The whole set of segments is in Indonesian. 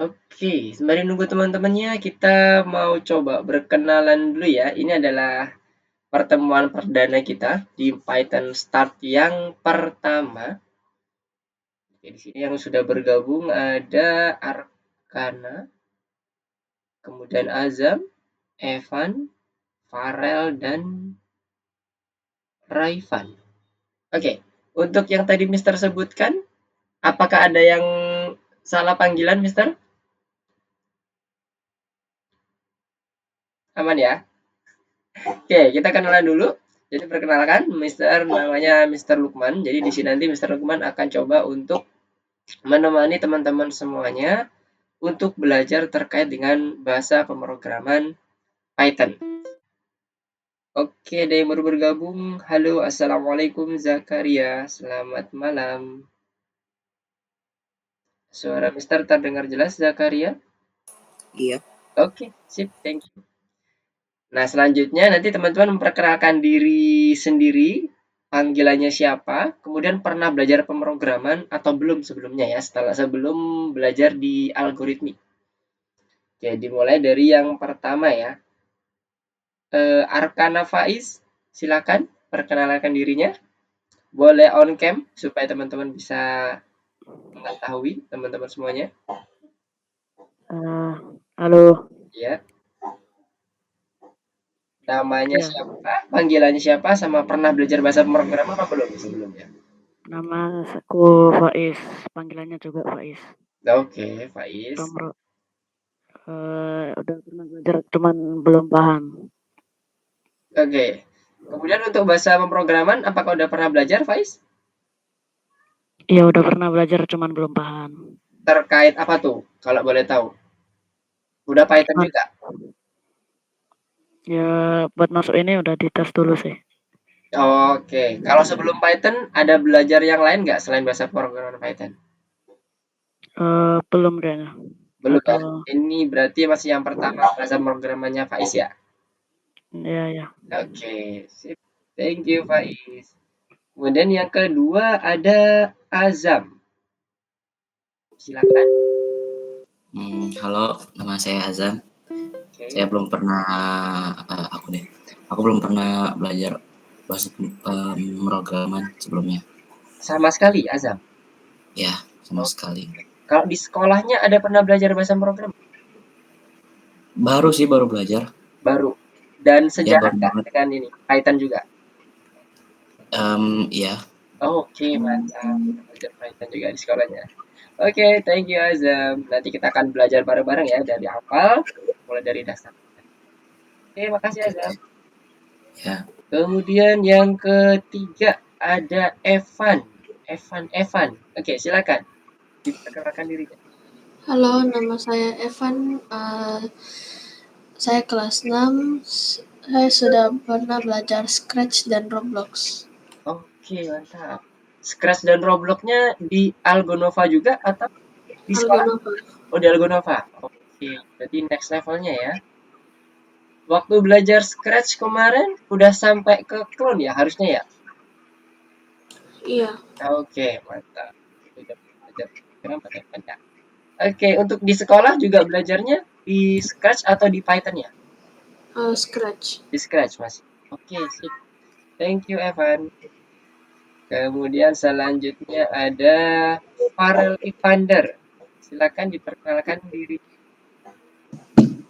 Oke, sembari nunggu teman-temannya, kita mau coba berkenalan dulu ya. Ini adalah pertemuan perdana kita di Python Start yang pertama. Oke, di sini yang sudah bergabung ada Arkana, kemudian Azam, Evan, Farel, dan Raifan. Oke, untuk yang tadi Mister sebutkan, apakah ada yang salah panggilan, Mister? Aman ya? Oke, kita kenalan dulu. Jadi perkenalkan, namanya Mister Lukman. Jadi di sini nanti Mister Lukman akan coba untuk menemani teman-teman semuanya untuk belajar terkait dengan bahasa pemrograman Python. Oke, ada yang baru bergabung. Halo, Assalamualaikum Zakaria. Selamat malam. Suara Mister terdengar jelas, Zakaria? Iya. Oke, sip, thank you. Nah, selanjutnya nanti teman-teman memperkenalkan diri sendiri, panggilannya siapa, kemudian pernah belajar pemrograman atau belum sebelumnya ya, sebelum belajar di algoritmi. Jadi mulai dari yang pertama ya. Arkana Faiz, silakan perkenalkan dirinya. Boleh on cam supaya teman-teman bisa mengetahui teman-teman semuanya. Halo. Ya, namanya Ya, siapa, panggilannya siapa, sama pernah belajar bahasa pemrograman apa belum sebelumnya? nama aku Faiz. Panggilannya juga Faiz. Oke, Faiz. Pemro, udah pernah belajar, cuman belum paham. Oke. Kemudian untuk bahasa pemrograman, apakah udah pernah belajar, Faiz? Iya, udah pernah belajar, cuman belum paham. Terkait apa tuh, kalau boleh tahu? Udah Python Cuman, juga? ya buat masuk ini udah dites dulu sih. Oke. Kalau sebelum Python, ada belajar yang lain nggak selain bahasa pemrograman Python? Belum kayaknya. Belum ya? Atau, Ini berarti masih yang pertama bahasa pemrogramannya Faiz ya? ya, ya. Oke, sip. Thank you, Faiz. Kemudian yang kedua ada Azam. Silakan. Halo, nama saya Azam. Oke. Saya belum pernah aku belum pernah belajar bahasa pemrograman sebelumnya. Sama sekali, Azam. Ya, sama Oke. sekali. Kalau di sekolahnya ada pernah belajar bahasa pemrograman? Baru belajar. Baru. Dan Ya sejarah baru nggak banget. dengan ini? Python juga? Ya. Oke, mantap. Belajar Python juga di sekolahnya. Oke, thank you Azam. Nanti kita akan belajar bareng-bareng ya dari awal, mulai dari dasar. Oke, makasih Azam. Ya. Kemudian yang ketiga ada Evan. Evan. Oke, silakan. Diperkenalkan dirinya. Halo, nama saya Evan. Saya kelas 6. Saya sudah pernah belajar Scratch dan Roblox. Oke, mantap. Scratch dan Roblox-nya di Algonova juga atau di sekolah? Algonova. Oh, di Algonova. Oke, berarti next levelnya ya. Waktu belajar Scratch kemarin udah sampai ke clone ya harusnya ya? Iya, Oke, mantap. Udah belajar program pakai Python. Oke, untuk di sekolah juga belajarnya di Scratch atau di Python ya? Scratch. Di Scratch masih. Oke, sip. Thank you, Evan. Kemudian selanjutnya ada Farel Evander. Silakan diperkenalkan diri.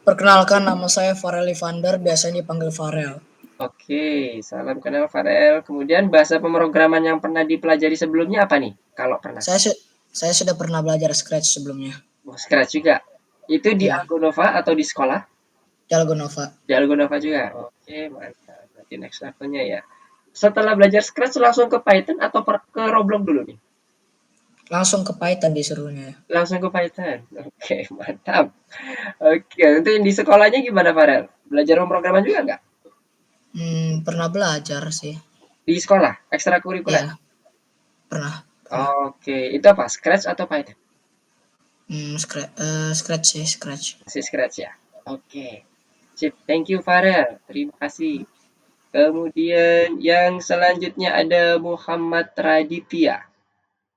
Perkenalkan, nama saya Farel Evander, biasanya dipanggil Farel. Oke, salam kenal Farel. Kemudian bahasa pemrograman yang pernah dipelajari sebelumnya apa nih? Kalau pernah. Saya sudah pernah belajar Scratch sebelumnya. Oh, Scratch juga. Itu di Ya, Algonova atau di sekolah? di Algonova. Di Algonova juga. Oke, mantap. Berarti next levelnya ya. Setelah belajar Scratch langsung ke Python atau ke Roblox dulu nih? Langsung ke Python disuruhnya. Langsung ke Python. Oke, mantap. Oke, untuk yang di sekolahnya gimana, Farel? Belajar pemrograman juga nggak? Pernah belajar sih. Di sekolah, ekstrakurikuler? Iya, pernah. Oke, itu apa? Scratch atau Python? Scratch sih, Scratch. Masih Scratch ya? Oke. Sip, thank you Farel. Terima kasih. Kemudian yang selanjutnya ada Muhammad Raditya.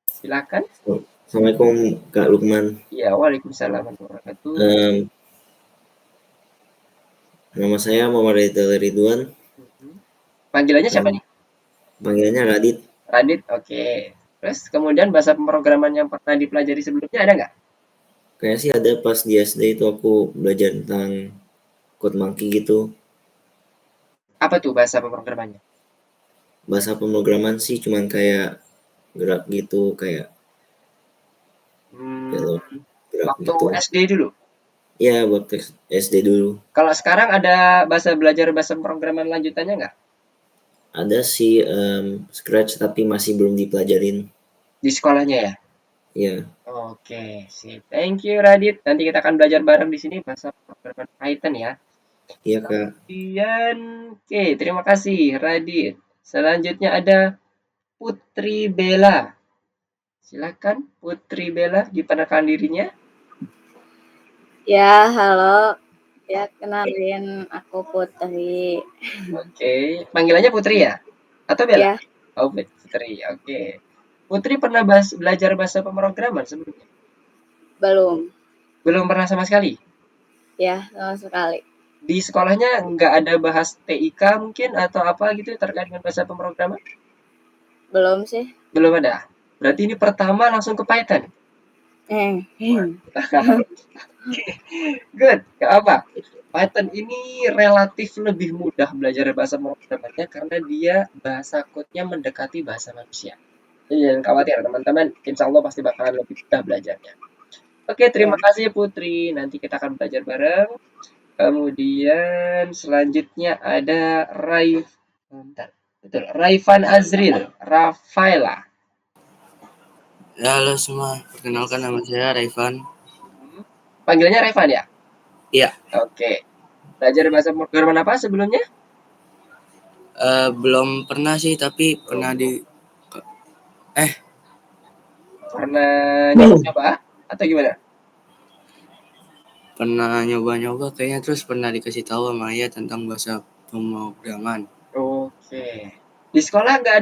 Silakan. Assalamualaikum Kak Lukman. Ya, waalaikumsalam warahmatullahi wabarakatuh. Nama saya Muhammad Ridwan. Panggilannya siapa nih? Panggilannya Radit. Radit, oke. Terus kemudian bahasa pemrograman yang pernah dipelajari sebelumnya ada nggak? Kayaknya sih ada pas di SD itu aku belajar tentang Code Monkey gitu. Apa tuh bahasa pemrogramannya? Bahasa pemrograman sih cuman kayak gerak gitu, kayak gerak Waktu gitu. SD dulu? Iya, buat SD dulu. Kalau sekarang ada belajar bahasa pemrograman lanjutannya nggak? Ada sih Scratch tapi masih belum dipelajarin. Di sekolahnya ya? Iya. Oke, sip. Thank you Radit. Nanti kita akan belajar bareng di sini bahasa pemrograman Python ya. Iya Kak. Kemudian, oke, terima kasih Radit. Selanjutnya ada Putri Bella. Silakan Putri Bella diperkenalkan dirinya. Ya, halo. Ya, kenalin aku Putri. Oke, panggilannya Putri ya? Atau Bella? Ya, Oh, Putri. Oke. Putri pernah belajar bahasa pemrograman sebelumnya? belum. Belum pernah sama sekali? Ya, sama sekali. Di sekolahnya nggak ada bahas TIK mungkin atau apa gitu terkait dengan bahasa pemrograman? Belum sih. Belum ada. Berarti ini pertama langsung ke Python. Good, gak apa. Python ini relatif lebih mudah belajar bahasa pemrogramannya karena dia bahasa code-nya mendekati bahasa manusia. Jadi jangan khawatir teman-teman, insya Allah pasti bakalan lebih mudah belajarnya. Oke, terima kasih Putri. Nanti kita akan belajar bareng. Kemudian selanjutnya ada Raifan Azril, Rafaela. Halo semua, perkenalkan nama saya Raifan. Panggilannya Raifan ya? Iya. Oke. Belajar bahasa pemrograman apa sebelumnya? Belum pernah sih, tapi pernah Pernah nyoba atau gimana? Pernah nyoba-nyoba kayaknya, terus pernah dikasih tahu sama ayah tentang bahasa pemrograman. Oke. Di sekolah nggak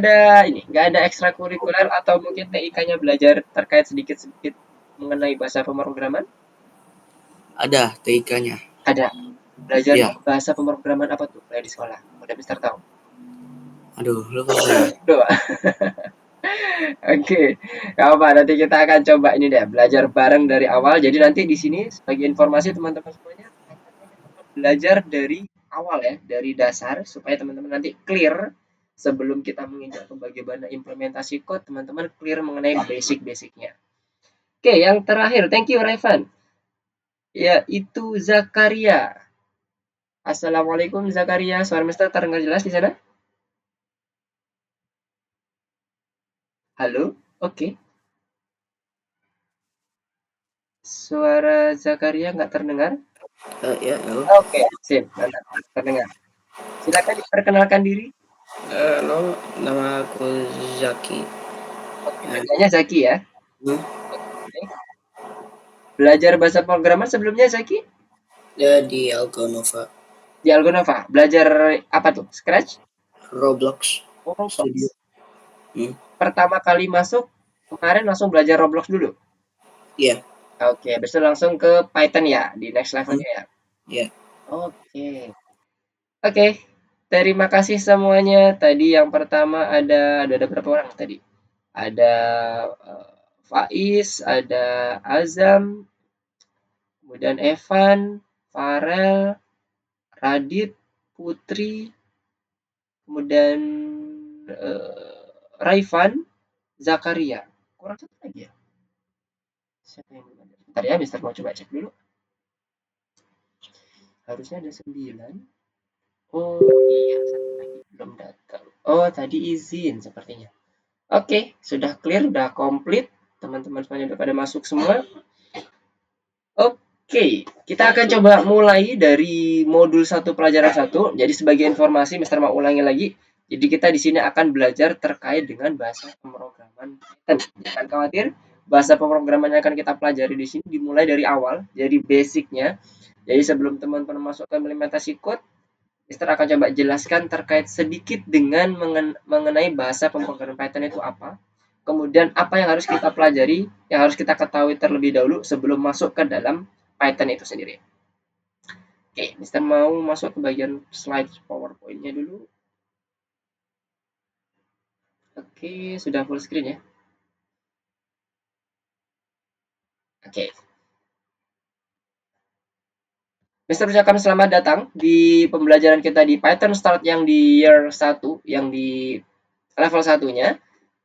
ada ekstrakurikuler atau mungkin TIK-nya belajar terkait sedikit-sedikit mengenai bahasa pemrograman? Ada TIK-nya. Ada. Belajar Ya. bahasa pemrograman apa tuh kayak di sekolah? Udah Mister tahu? Aduh, lupa saya. Doa. Oke, gak apa, nanti kita akan coba ini deh, belajar bareng dari awal. Jadi nanti di sini sebagai informasi teman-teman semuanya, belajar dari awal ya, dari dasar supaya teman-teman nanti clear sebelum kita menginjak ke bagaimana implementasi code, teman-teman clear mengenai basic-basicnya. Oke, yang terakhir, thank you Raivan, yaitu Zakaria. Assalamualaikum Zakaria, suara Mister terdengar jelas di sana? Halo, oke. Suara Zakaria nggak terdengar? Ya, halo. Oke, sip, mantap, terdengar. Silakan diperkenalkan diri. Halo, nama aku Zaki. Oke, namanya Zaki ya. Hmm. Oke. Belajar bahasa pemrograman sebelumnya Zaki? Ya, di Algonova. Di Algonova. Belajar apa tuh? Scratch? Roblox. Oh, Roblox. Studio. Pertama kali masuk kemarin langsung belajar Roblox dulu? Iya. Oke, habis itu langsung ke Python ya di next levelnya ya? Iya. Oke. Oke, terima kasih semuanya. Tadi yang pertama ada berapa orang tadi? Ada Faiz, ada Azam, kemudian Evan, Farel, Radit, Putri, kemudian Raifan, Zakaria. Kurang satu lagi ya? Siapa yang belum ada? Bentar ya, Mister mau coba cek dulu. Harusnya ada 9. Oh iya, satu lagi belum datang. Oh, tadi izin sepertinya. Oke, sudah clear, sudah komplit. Teman-teman semuanya sudah pada masuk semua. Oke, kita akan coba mulai dari modul 1 pelajaran 1. Jadi sebagai informasi, Mister mau ulangi lagi. Jadi kita di sini akan belajar terkait dengan bahasa pemrograman Python. Jangan khawatir, bahasa pemrograman yang akan kita pelajari di sini dimulai dari awal, jadi basicnya. Jadi sebelum teman-teman masuk ke implementasi code, Mister akan coba jelaskan terkait sedikit dengan mengenai bahasa pemrograman Python itu apa. kemudian apa yang harus kita pelajari, yang harus kita ketahui terlebih dahulu sebelum masuk ke dalam Python itu sendiri. Oke, Mister mau masuk ke bagian slide PowerPoint-nya dulu. Oke, sudah full screen ya. Oke. Mister ucapkan selamat datang di pembelajaran kita di Python Start yang di year 1, yang di level 1-nya.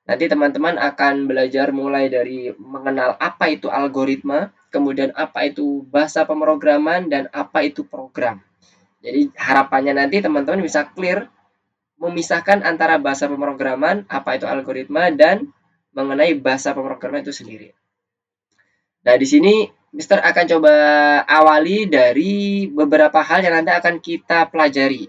Nanti teman-teman akan belajar mulai dari mengenal apa itu algoritma, kemudian apa itu bahasa pemrograman, dan apa itu program. Jadi harapannya nanti teman-teman bisa clear memisahkan antara bahasa pemrograman, apa itu algoritma, dan mengenai bahasa pemrograman itu sendiri. Nah, di sini Mister akan coba awali dari beberapa hal yang nanti akan kita pelajari.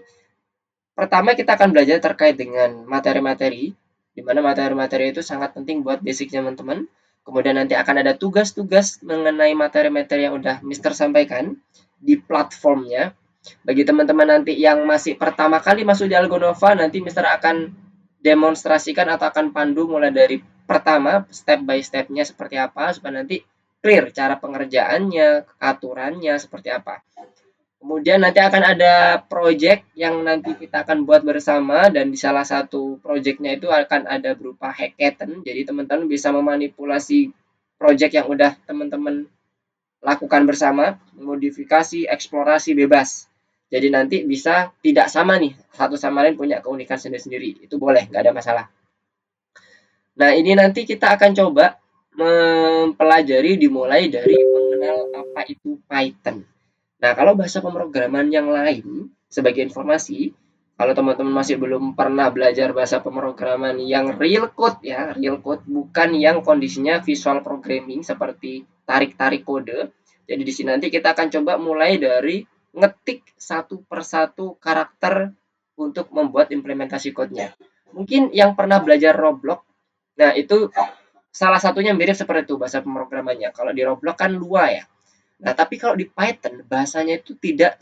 Pertama, kita akan belajar terkait dengan materi-materi, di mana materi-materi itu sangat penting buat basic teman-teman. Kemudian nanti akan ada tugas-tugas mengenai materi-materi yang udah Mister sampaikan di platformnya. Bagi teman-teman nanti yang masih pertama kali masuk di Algonova, nanti Mister akan demonstrasikan atau akan pandu mulai dari pertama, step by step-nya seperti apa, supaya nanti clear cara pengerjaannya, aturannya seperti apa. Kemudian nanti akan ada project yang nanti kita akan buat bersama, dan di salah satu projectnya itu akan ada berupa hackathon. Jadi teman-teman bisa memanipulasi project yang udah teman-teman lakukan bersama, modifikasi, eksplorasi bebas. Jadi nanti bisa tidak sama nih, satu sama lain punya keunikan sendiri-sendiri. Itu boleh, nggak ada masalah. Nah, ini nanti kita akan coba mempelajari dimulai dari mengenal apa itu Python. Nah, kalau bahasa pemrograman yang lain, sebagai informasi, kalau teman-teman masih belum pernah belajar bahasa pemrograman yang real code ya, real code, bukan yang kondisinya visual programming seperti tarik-tarik kode. Jadi di sini nanti kita akan coba mulai dari ngetik satu persatu karakter untuk membuat implementasi code-nya. Mungkin yang pernah belajar Roblox, nah itu salah satunya mirip seperti itu bahasa pemrogramannya. Kalau di Roblox kan Lua ya. Nah, tapi kalau di Python bahasanya itu tidak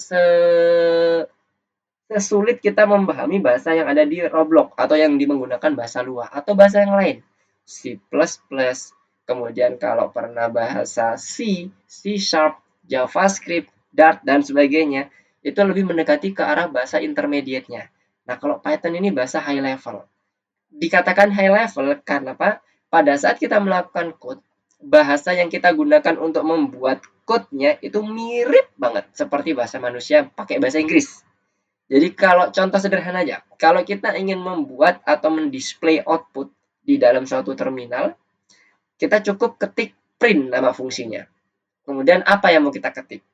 sesulit kita memahami bahasa yang ada di Roblox atau yang menggunakan bahasa Lua atau bahasa yang lain. C++, kemudian kalau pernah bahasa C, C#, JavaScript, Dart, dan sebagainya, itu lebih mendekati ke arah bahasa intermediate-nya. Nah, kalau Python ini bahasa high level. Dikatakan high level karena apa? Pada saat kita melakukan code, bahasa yang kita gunakan untuk membuat code-nya itu mirip banget seperti bahasa manusia pakai bahasa Inggris. Jadi kalau contoh sederhana aja, kalau kita ingin membuat atau mendisplay output di dalam suatu terminal, kita cukup ketik print nama fungsinya. Kemudian apa yang mau kita ketik?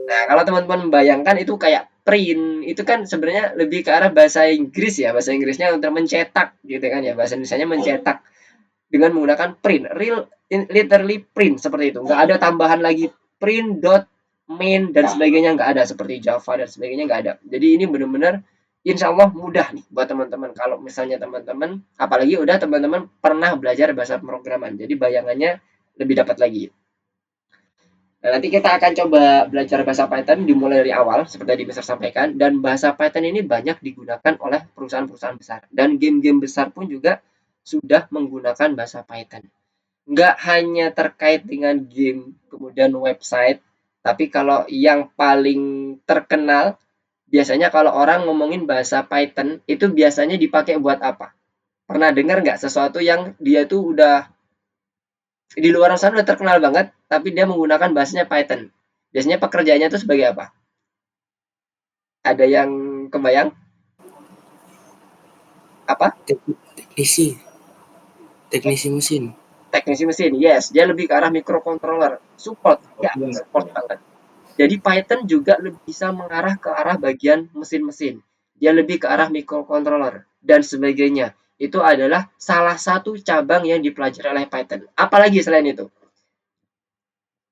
Nah, kalau teman-teman membayangkan itu kayak print, itu kan sebenarnya lebih ke arah bahasa Inggris ya, bahasa Inggrisnya untuk mencetak gitu kan ya, bahasa Indonesianya mencetak dengan menggunakan print, literally print seperti itu. Nggak ada tambahan lagi print dot main dan sebagainya, nggak ada seperti Java dan sebagainya, nggak ada. Jadi ini benar-benar insya Allah mudah nih buat teman-teman kalau misalnya teman-teman, apalagi udah teman-teman pernah belajar bahasa pemrograman, jadi bayangannya lebih dapat lagi. Nah, nanti kita akan coba belajar bahasa Python dimulai dari awal, seperti tadi Mister sampaikan, dan bahasa Python ini banyak digunakan oleh perusahaan-perusahaan besar, dan game-game besar pun juga sudah menggunakan bahasa Python. Nggak hanya terkait dengan game, kemudian website, tapi kalau yang paling terkenal, biasanya kalau orang ngomongin bahasa Python, itu biasanya dipakai buat apa? Pernah dengar nggak sesuatu yang dia tuh udah di luar sana udah terkenal banget, tapi dia menggunakan bahasanya Python. Biasanya pekerjaannya itu sebagai apa? Ada yang kebayang? Apa? Teknisi mesin. Teknisi mesin, yes. Dia lebih ke arah microcontroller. Support, ya, support banget. Jadi Python juga lebih bisa mengarah ke arah bagian mesin-mesin. Dia lebih ke arah microcontroller dan sebagainya. Itu adalah salah satu cabang yang dipelajari oleh Python. Apalagi selain itu?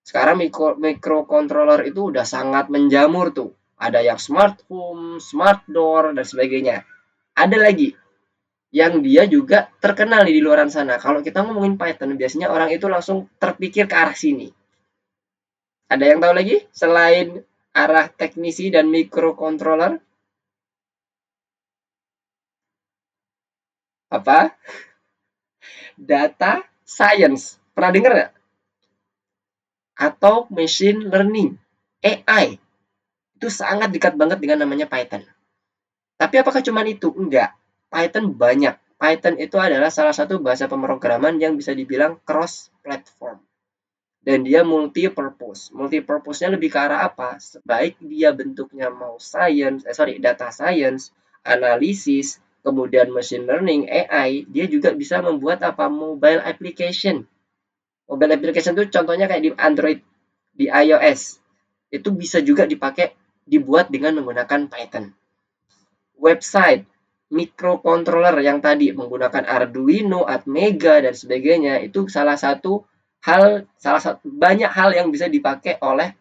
Sekarang microcontroller itu udah sangat menjamur tuh. Ada yang smart home, smart door, dan sebagainya. Ada lagi yang dia juga terkenal di luar sana. Kalau kita ngomongin Python, biasanya orang itu langsung terpikir ke arah sini. Ada yang tahu lagi selain arah teknisi dan microcontroller? Apa? Data science. Pernah dengar nggak? Atau machine learning, AI. Itu sangat dekat banget dengan namanya Python. Tapi apakah cuma itu? Enggak. Python banyak. Python itu adalah salah satu bahasa pemrograman yang bisa dibilang cross-platform. Dan dia multi-purpose. Multi-purpose-nya lebih ke arah apa? Baik dia bentuknya mau data science, analisis, kemudian machine learning, AI, dia juga bisa membuat apa? Mobile application. Mobile application itu contohnya kayak di Android, di iOS. Itu bisa juga dibuat dengan menggunakan Python. Website, microcontroller yang tadi menggunakan Arduino, Atmega, dan sebagainya, itu banyak hal yang bisa dipakai oleh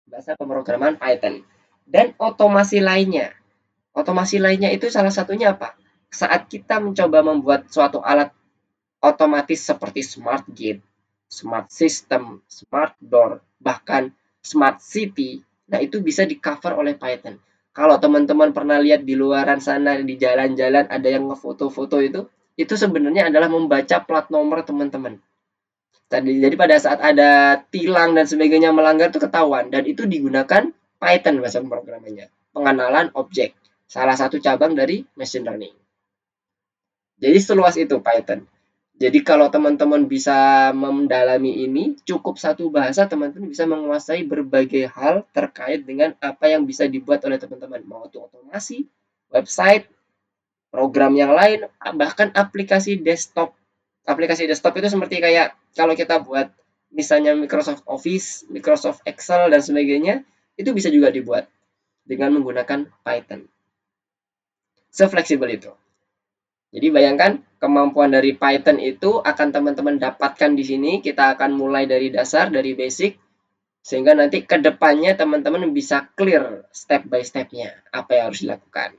bahasa pemrograman Python. Dan otomasi lainnya. Otomasi lainnya itu salah satunya apa? Saat kita mencoba membuat suatu alat otomatis seperti smart gate, smart system, smart door, bahkan smart city, nah itu bisa di-cover oleh Python. Kalau teman-teman pernah lihat di luaran sana, di jalan-jalan ada yang ngefoto-foto itu sebenarnya adalah membaca plat nomor teman-teman. Jadi pada saat ada tilang dan sebagainya melanggar itu ketahuan, dan itu digunakan Python bahasa pemrogramannya. Pengenalan objek, salah satu cabang dari machine learning. Jadi seluas itu Python. Jadi kalau teman-teman bisa mendalami ini, cukup satu bahasa teman-teman bisa menguasai berbagai hal terkait dengan apa yang bisa dibuat oleh teman-teman. Mau itu otomasi, website, program yang lain, bahkan aplikasi desktop. Aplikasi desktop itu seperti kayak kalau kita buat misalnya Microsoft Office, Microsoft Excel, dan sebagainya, itu bisa juga dibuat dengan menggunakan Python. Se-fleksibel itu. Jadi bayangkan kemampuan dari Python itu akan teman-teman dapatkan di sini. Kita akan mulai dari dasar, dari basic, sehingga nanti ke depannya teman-teman bisa clear step by step-nya apa yang harus dilakukan.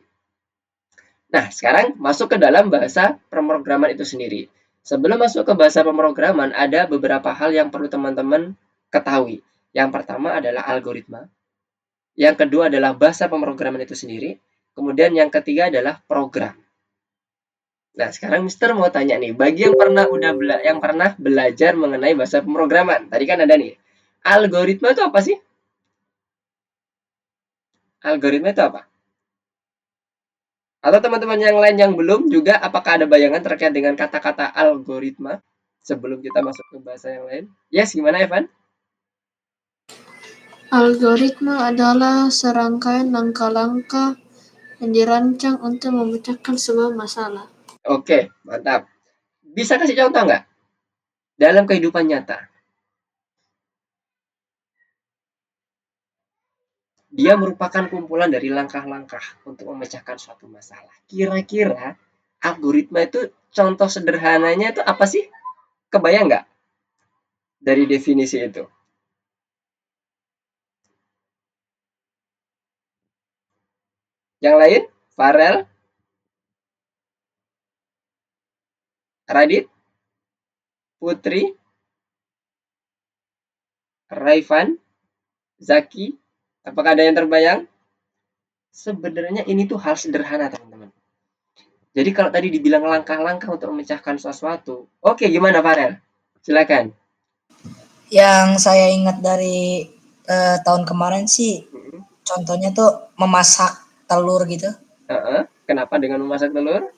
Nah, sekarang masuk ke dalam bahasa pemrograman itu sendiri. Sebelum masuk ke bahasa pemrograman, ada beberapa hal yang perlu teman-teman ketahui. Yang pertama adalah algoritma. Yang kedua adalah bahasa pemrograman itu sendiri. Kemudian yang ketiga adalah program. Nah, sekarang Mister mau tanya nih, bagi yang pernah belajar mengenai bahasa pemrograman, tadi kan ada nih, algoritma itu apa sih? Algoritma itu apa? Atau teman-teman yang lain yang belum juga, apakah ada bayangan terkait dengan kata-kata algoritma sebelum kita masuk ke bahasa yang lain? Yes, gimana Evan? Algoritma adalah serangkaian langkah-langkah yang dirancang untuk memecahkan sebuah masalah. Oke, mantap. Bisa kasih contoh nggak? Dalam kehidupan nyata. Dia merupakan kumpulan dari langkah-langkah untuk memecahkan suatu masalah. Kira-kira algoritma itu contoh sederhananya itu apa sih? Kebayang nggak dari definisi itu? Yang lain? Farel? Radit? Putri? Raifan? Zaki? Apakah ada yang terbayang? Sebenarnya ini tuh hal sederhana, teman-teman. Jadi kalau tadi dibilang langkah-langkah untuk memecahkan sesuatu, oke, gimana Farel? Silakan. Yang saya ingat dari tahun kemarin sih, contohnya tuh memasak telur gitu. Kenapa dengan memasak telur?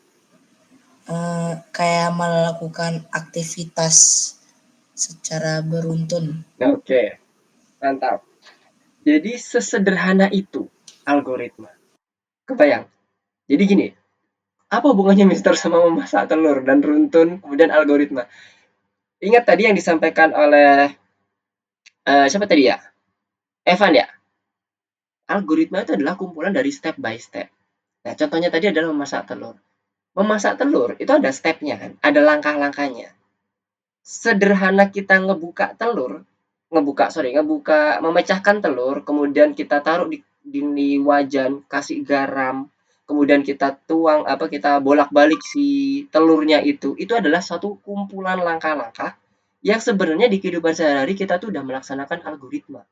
Kayak melakukan aktivitas secara beruntun. Oke, mantap. Jadi sesederhana itu algoritma. Kebayang? Jadi gini, apa hubungannya Mister sama memasak telur dan runtun kemudian algoritma? Ingat tadi yang disampaikan oleh siapa tadi ya? Evan ya? Algoritma itu adalah kumpulan dari step by step. Nah, contohnya tadi adalah memasak telur. Memasak telur itu ada stepnya kan, ada langkah-langkahnya. Sederhana kita memecahkan telur, kemudian kita taruh di wajan, kasih garam, kemudian kita kita bolak-balik si telurnya itu adalah satu kumpulan langkah-langkah yang sebenarnya di kehidupan sehari-hari kita tuh udah melaksanakan algoritma.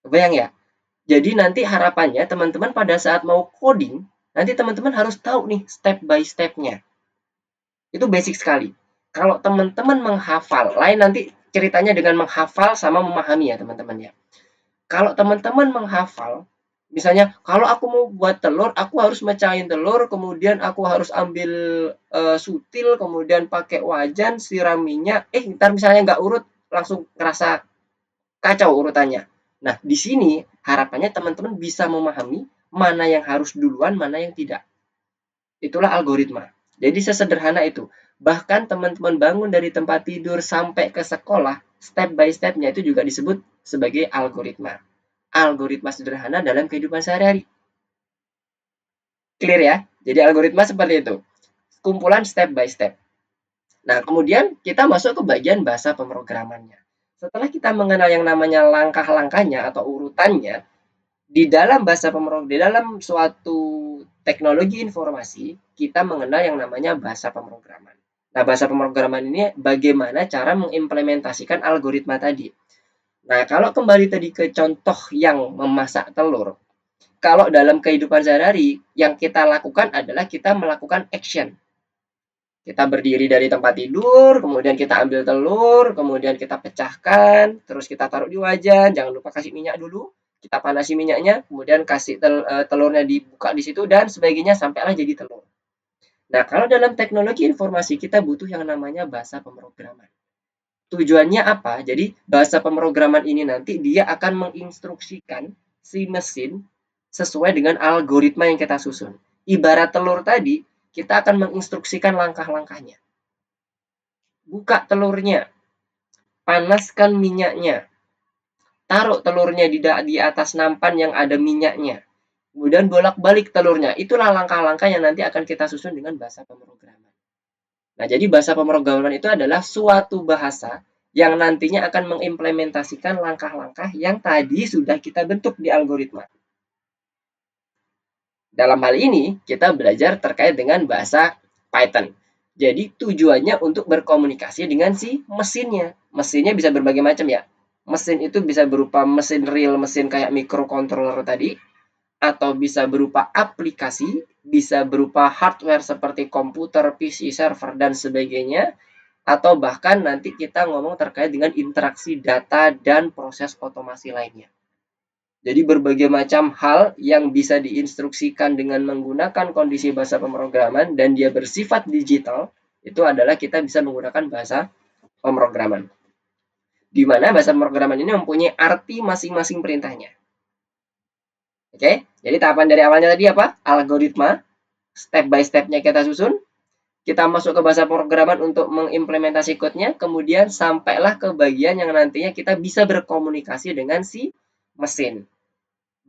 Kebayang ya? Jadi nanti harapannya teman-teman pada saat mau coding, nanti teman-teman harus tahu nih step by step-nya. Itu basic sekali. Kalau teman-teman menghafal, lain nanti ceritanya dengan menghafal sama memahami ya teman-teman ya. Kalau teman-teman menghafal, misalnya kalau aku mau buat telur, aku harus mecahin telur, kemudian aku harus ambil sutil, kemudian pakai wajan, siram minyak, ntar misalnya nggak urut, langsung ngerasa kacau urutannya. Nah, di sini harapannya teman-teman bisa memahami mana yang harus duluan, mana yang tidak. Itulah algoritma. Jadi sesederhana itu. Bahkan teman-teman bangun dari tempat tidur sampai ke sekolah, step by step-nya itu juga disebut sebagai algoritma. Algoritma sederhana dalam kehidupan sehari-hari. Clear ya? Jadi algoritma seperti itu. Kumpulan step by step. Nah, kemudian kita masuk ke bagian bahasa pemrogramannya. Setelah kita mengenal yang namanya langkah-langkahnya atau urutannya, di dalam di dalam suatu teknologi informasi, kita mengenal yang namanya bahasa pemrograman. Nah, bahasa pemrograman ini bagaimana cara mengimplementasikan algoritma tadi. Nah, kalau kembali tadi ke contoh yang memasak telur, kalau dalam kehidupan sehari-hari, yang kita lakukan adalah kita melakukan action. Kita berdiri dari tempat tidur, kemudian kita ambil telur, kemudian kita pecahkan, terus kita taruh di wajan, jangan lupa kasih minyak dulu, kita panasi minyaknya, kemudian kasih telurnya dibuka di situ, dan sebagainya sampailah jadi telur. Nah, kalau dalam teknologi informasi, kita butuh yang namanya bahasa pemrograman. Tujuannya apa? Jadi, bahasa pemrograman ini nanti dia akan menginstruksikan si mesin sesuai dengan algoritma yang kita susun. Ibarat telur tadi, kita akan menginstruksikan langkah-langkahnya. Buka telurnya, panaskan minyaknya, taruh telurnya di atas nampan yang ada minyaknya, kemudian bolak-balik telurnya. Itulah langkah-langkah yang nanti akan kita susun dengan bahasa pemrograman. Nah, jadi bahasa pemrograman itu adalah suatu bahasa yang nantinya akan mengimplementasikan langkah-langkah yang tadi sudah kita bentuk di algoritma. Dalam hal ini, kita belajar terkait dengan bahasa Python. Jadi tujuannya untuk berkomunikasi dengan si mesinnya. Mesinnya bisa berbagai macam ya. Mesin itu bisa berupa mesin real, mesin kayak microcontroller tadi, atau bisa berupa aplikasi, bisa berupa hardware seperti komputer, PC, server, dan sebagainya, atau bahkan nanti kita ngomong terkait dengan interaksi data dan proses otomasi lainnya. Jadi berbagai macam hal yang bisa diinstruksikan dengan menggunakan kondisi bahasa pemrograman dan dia bersifat digital, itu adalah kita bisa menggunakan bahasa pemrograman. Di mana bahasa pemrograman ini mempunyai arti masing-masing perintahnya. Oke, jadi tahapan dari awalnya tadi apa? Algoritma, step by step-nya kita susun. Kita masuk ke bahasa pemrograman untuk mengimplementasi code-nya, kemudian sampailah ke bagian yang nantinya kita bisa berkomunikasi dengan si mesin.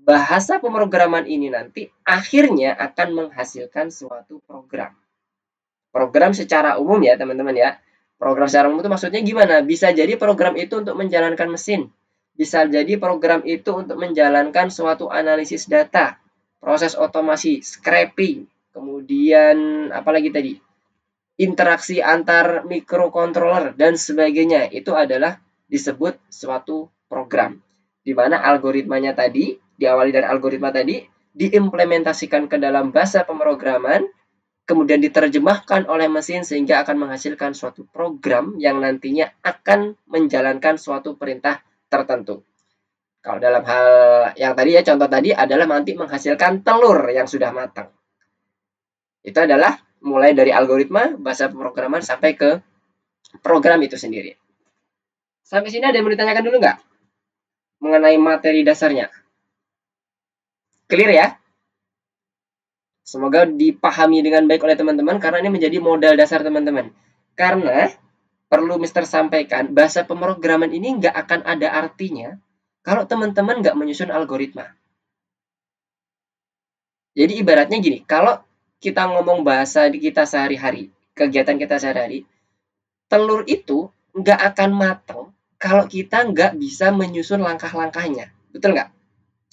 Bahasa pemrograman ini nanti akhirnya akan menghasilkan suatu program. Program secara umum ya teman-teman ya. Program secara umum itu maksudnya gimana? Bisa jadi program itu untuk menjalankan mesin. Bisa jadi program itu untuk menjalankan suatu analisis data, proses otomasi, scraping, kemudian apalagi tadi? Interaksi antar microcontroller dan sebagainya. Itu adalah disebut suatu program. Di mana algoritmanya tadi, diawali dari algoritma tadi, diimplementasikan ke dalam bahasa pemrograman, kemudian diterjemahkan oleh mesin sehingga akan menghasilkan suatu program yang nantinya akan menjalankan suatu perintah tertentu. Kalau dalam hal yang tadi ya, contoh tadi adalah nanti menghasilkan telur yang sudah matang. Itu adalah mulai dari algoritma, bahasa pemrograman, sampai ke program itu sendiri. Sampai sini ada yang mau ditanyakan dulu nggak? Mengenai materi dasarnya. Clear ya? Semoga dipahami dengan baik oleh teman-teman, karena ini menjadi modal dasar teman-teman. Karena, perlu Mister sampaikan, bahasa pemrograman ini nggak akan ada artinya kalau teman-teman nggak menyusun algoritma. Jadi ibaratnya gini, kalau kita ngomong bahasa di kita sehari-hari, kegiatan kita sehari-hari, telur itu nggak akan matang kalau kita nggak bisa menyusun langkah-langkahnya. Betul nggak?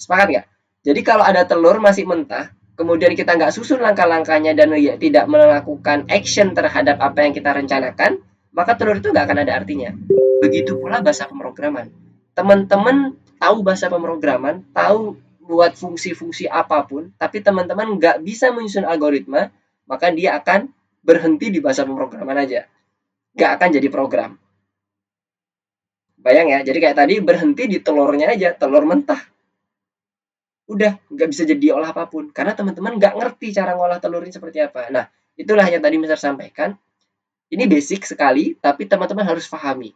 Sepakat nggak? Jadi kalau ada telur masih mentah, kemudian kita nggak susun langkah-langkahnya dan tidak melakukan action terhadap apa yang kita rencanakan, maka telur itu nggak akan ada artinya. Begitu pula bahasa pemrograman. Teman-teman tahu bahasa pemrograman, tahu buat fungsi-fungsi apapun, tapi teman-teman nggak bisa menyusun algoritma, maka dia akan berhenti di bahasa pemrograman aja. Nggak akan jadi program. Bayang ya, jadi kayak tadi berhenti di telurnya aja, telur mentah. Udah, nggak bisa jadi diolah apapun. Karena teman-teman nggak ngerti cara ngolah telur ini seperti apa. Nah, itulah yang tadi Mister sampaikan. Ini basic sekali, tapi teman-teman harus pahami.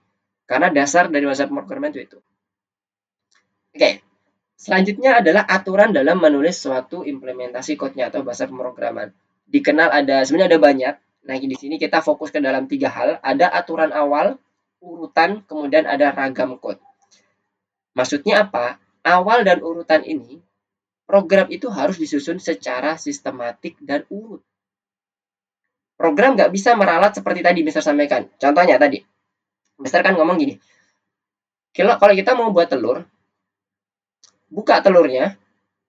Karena dasar dari bahasa pemrograman itu. Oke. Selanjutnya adalah aturan dalam menulis suatu implementasi code-nya atau bahasa pemrograman. Dikenal sebenarnya ada banyak. Nah, di sini kita fokus ke dalam 3 hal. Ada aturan awal, urutan, kemudian ada ragam code. Maksudnya apa? Awal dan urutan ini, program itu harus disusun secara sistematik dan urut. Program nggak bisa meralat seperti tadi Mister sampaikan. Contohnya tadi, Mister kan ngomong gini, kalau kita mau buat telur, buka telurnya,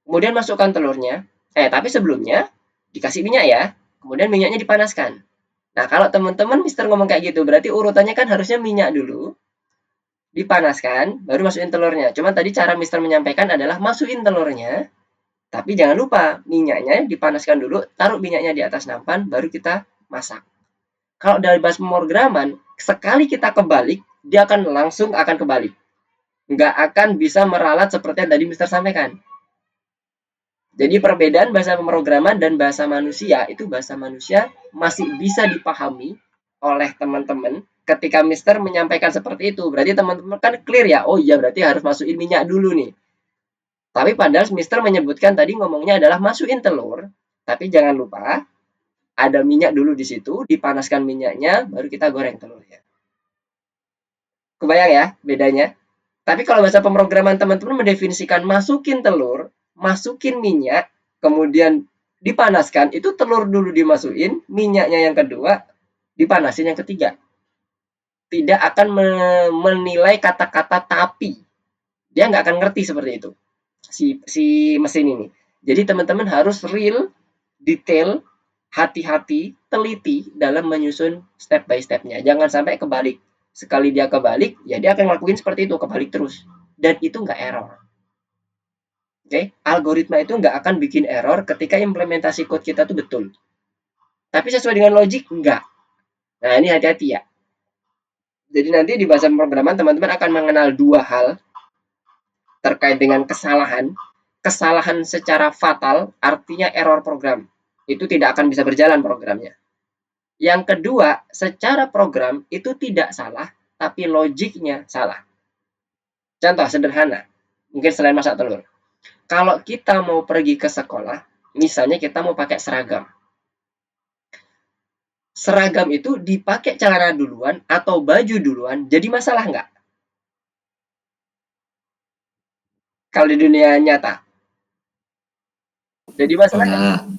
kemudian masukkan telurnya, tapi sebelumnya dikasih minyak ya, kemudian minyaknya dipanaskan. Nah, kalau teman-teman Mister ngomong kayak gitu, berarti urutannya kan harusnya minyak dulu, dipanaskan, baru masukin telurnya. Cuman tadi cara Mister menyampaikan adalah masukin telurnya, tapi jangan lupa minyaknya dipanaskan dulu, taruh minyaknya di atas nampan, baru kita masak. Kalau dari bahasa pemrograman, sekali kita kebalik, dia akan langsung kebalik. Nggak akan bisa meralat seperti yang tadi Mister sampaikan. Jadi perbedaan bahasa pemrograman dan bahasa manusia, itu bahasa manusia masih bisa dipahami oleh teman-teman ketika Mister menyampaikan seperti itu. Berarti teman-teman kan clear ya, oh iya berarti harus masukin minyak dulu nih. Tapi padahal Mister menyebutkan tadi ngomongnya adalah masukin telur, tapi jangan lupa ada minyak dulu di situ, dipanaskan minyaknya, baru kita goreng telurnya. Kebayang ya bedanya? Tapi kalau bahasa pemrograman teman-teman mendefinisikan masukin telur, masukin minyak, kemudian dipanaskan, itu telur dulu dimasukin, minyaknya yang kedua, dipanasin yang ketiga. Tidak akan menilai kata-kata tapi. Dia nggak akan ngerti seperti itu, si mesin ini. Jadi teman-teman harus real, detail, hati-hati, teliti dalam menyusun step by step-nya. Jangan sampai kebalik. Sekali dia kebalik, ya dia akan ngelakuin seperti itu, kebalik terus. Dan itu nggak error. Oke, algoritma itu nggak akan bikin error ketika implementasi code kita tuh betul. Tapi sesuai dengan logik, nggak. Nah, ini hati-hati ya. Jadi nanti di bahasa pemrograman, teman-teman akan mengenal 2 hal terkait dengan kesalahan. Kesalahan secara fatal, artinya error program. Itu tidak akan bisa berjalan programnya. Yang kedua, secara program itu tidak salah, tapi logiknya salah. Contoh sederhana, mungkin selain masak telur. Kalau kita mau pergi ke sekolah, misalnya kita mau pakai seragam. Seragam itu dipakai celana duluan atau baju duluan, jadi masalah nggak? Kalau di dunia nyata. Jadi masalah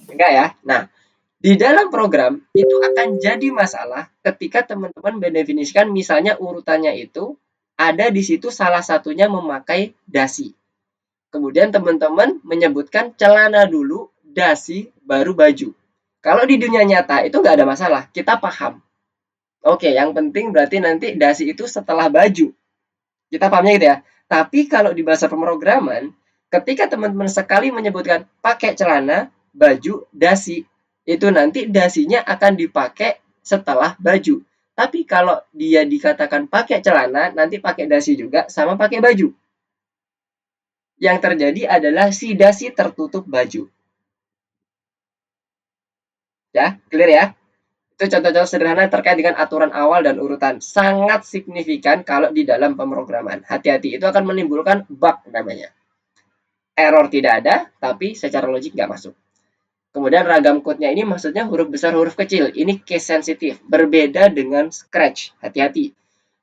enggak ya? Nah, di dalam program itu akan jadi masalah ketika teman-teman mendefinisikan misalnya urutannya itu ada di situ salah satunya memakai dasi. Kemudian teman-teman menyebutkan celana dulu, dasi, baru baju. Kalau di dunia nyata itu nggak ada masalah, kita paham. Oke, yang penting berarti nanti dasi itu setelah baju. Kita pahamnya gitu ya. Tapi kalau di bahasa pemrograman, ketika teman-teman sekali menyebutkan pakai celana, baju, dasi, itu nanti dasinya akan dipakai setelah baju. Tapi kalau dia dikatakan pakai celana, nanti pakai dasi juga, sama pakai baju. Yang terjadi adalah si dasi tertutup baju. Ya, clear ya? Itu contoh-contoh sederhana terkait dengan aturan awal dan urutan. Sangat signifikan kalau di dalam pemrograman. Hati-hati, itu akan menimbulkan bug namanya. Error tidak ada, tapi secara logik nggak masuk. Kemudian ragam code-nya ini maksudnya huruf besar, huruf kecil. Ini case sensitif. Berbeda dengan Scratch. Hati-hati.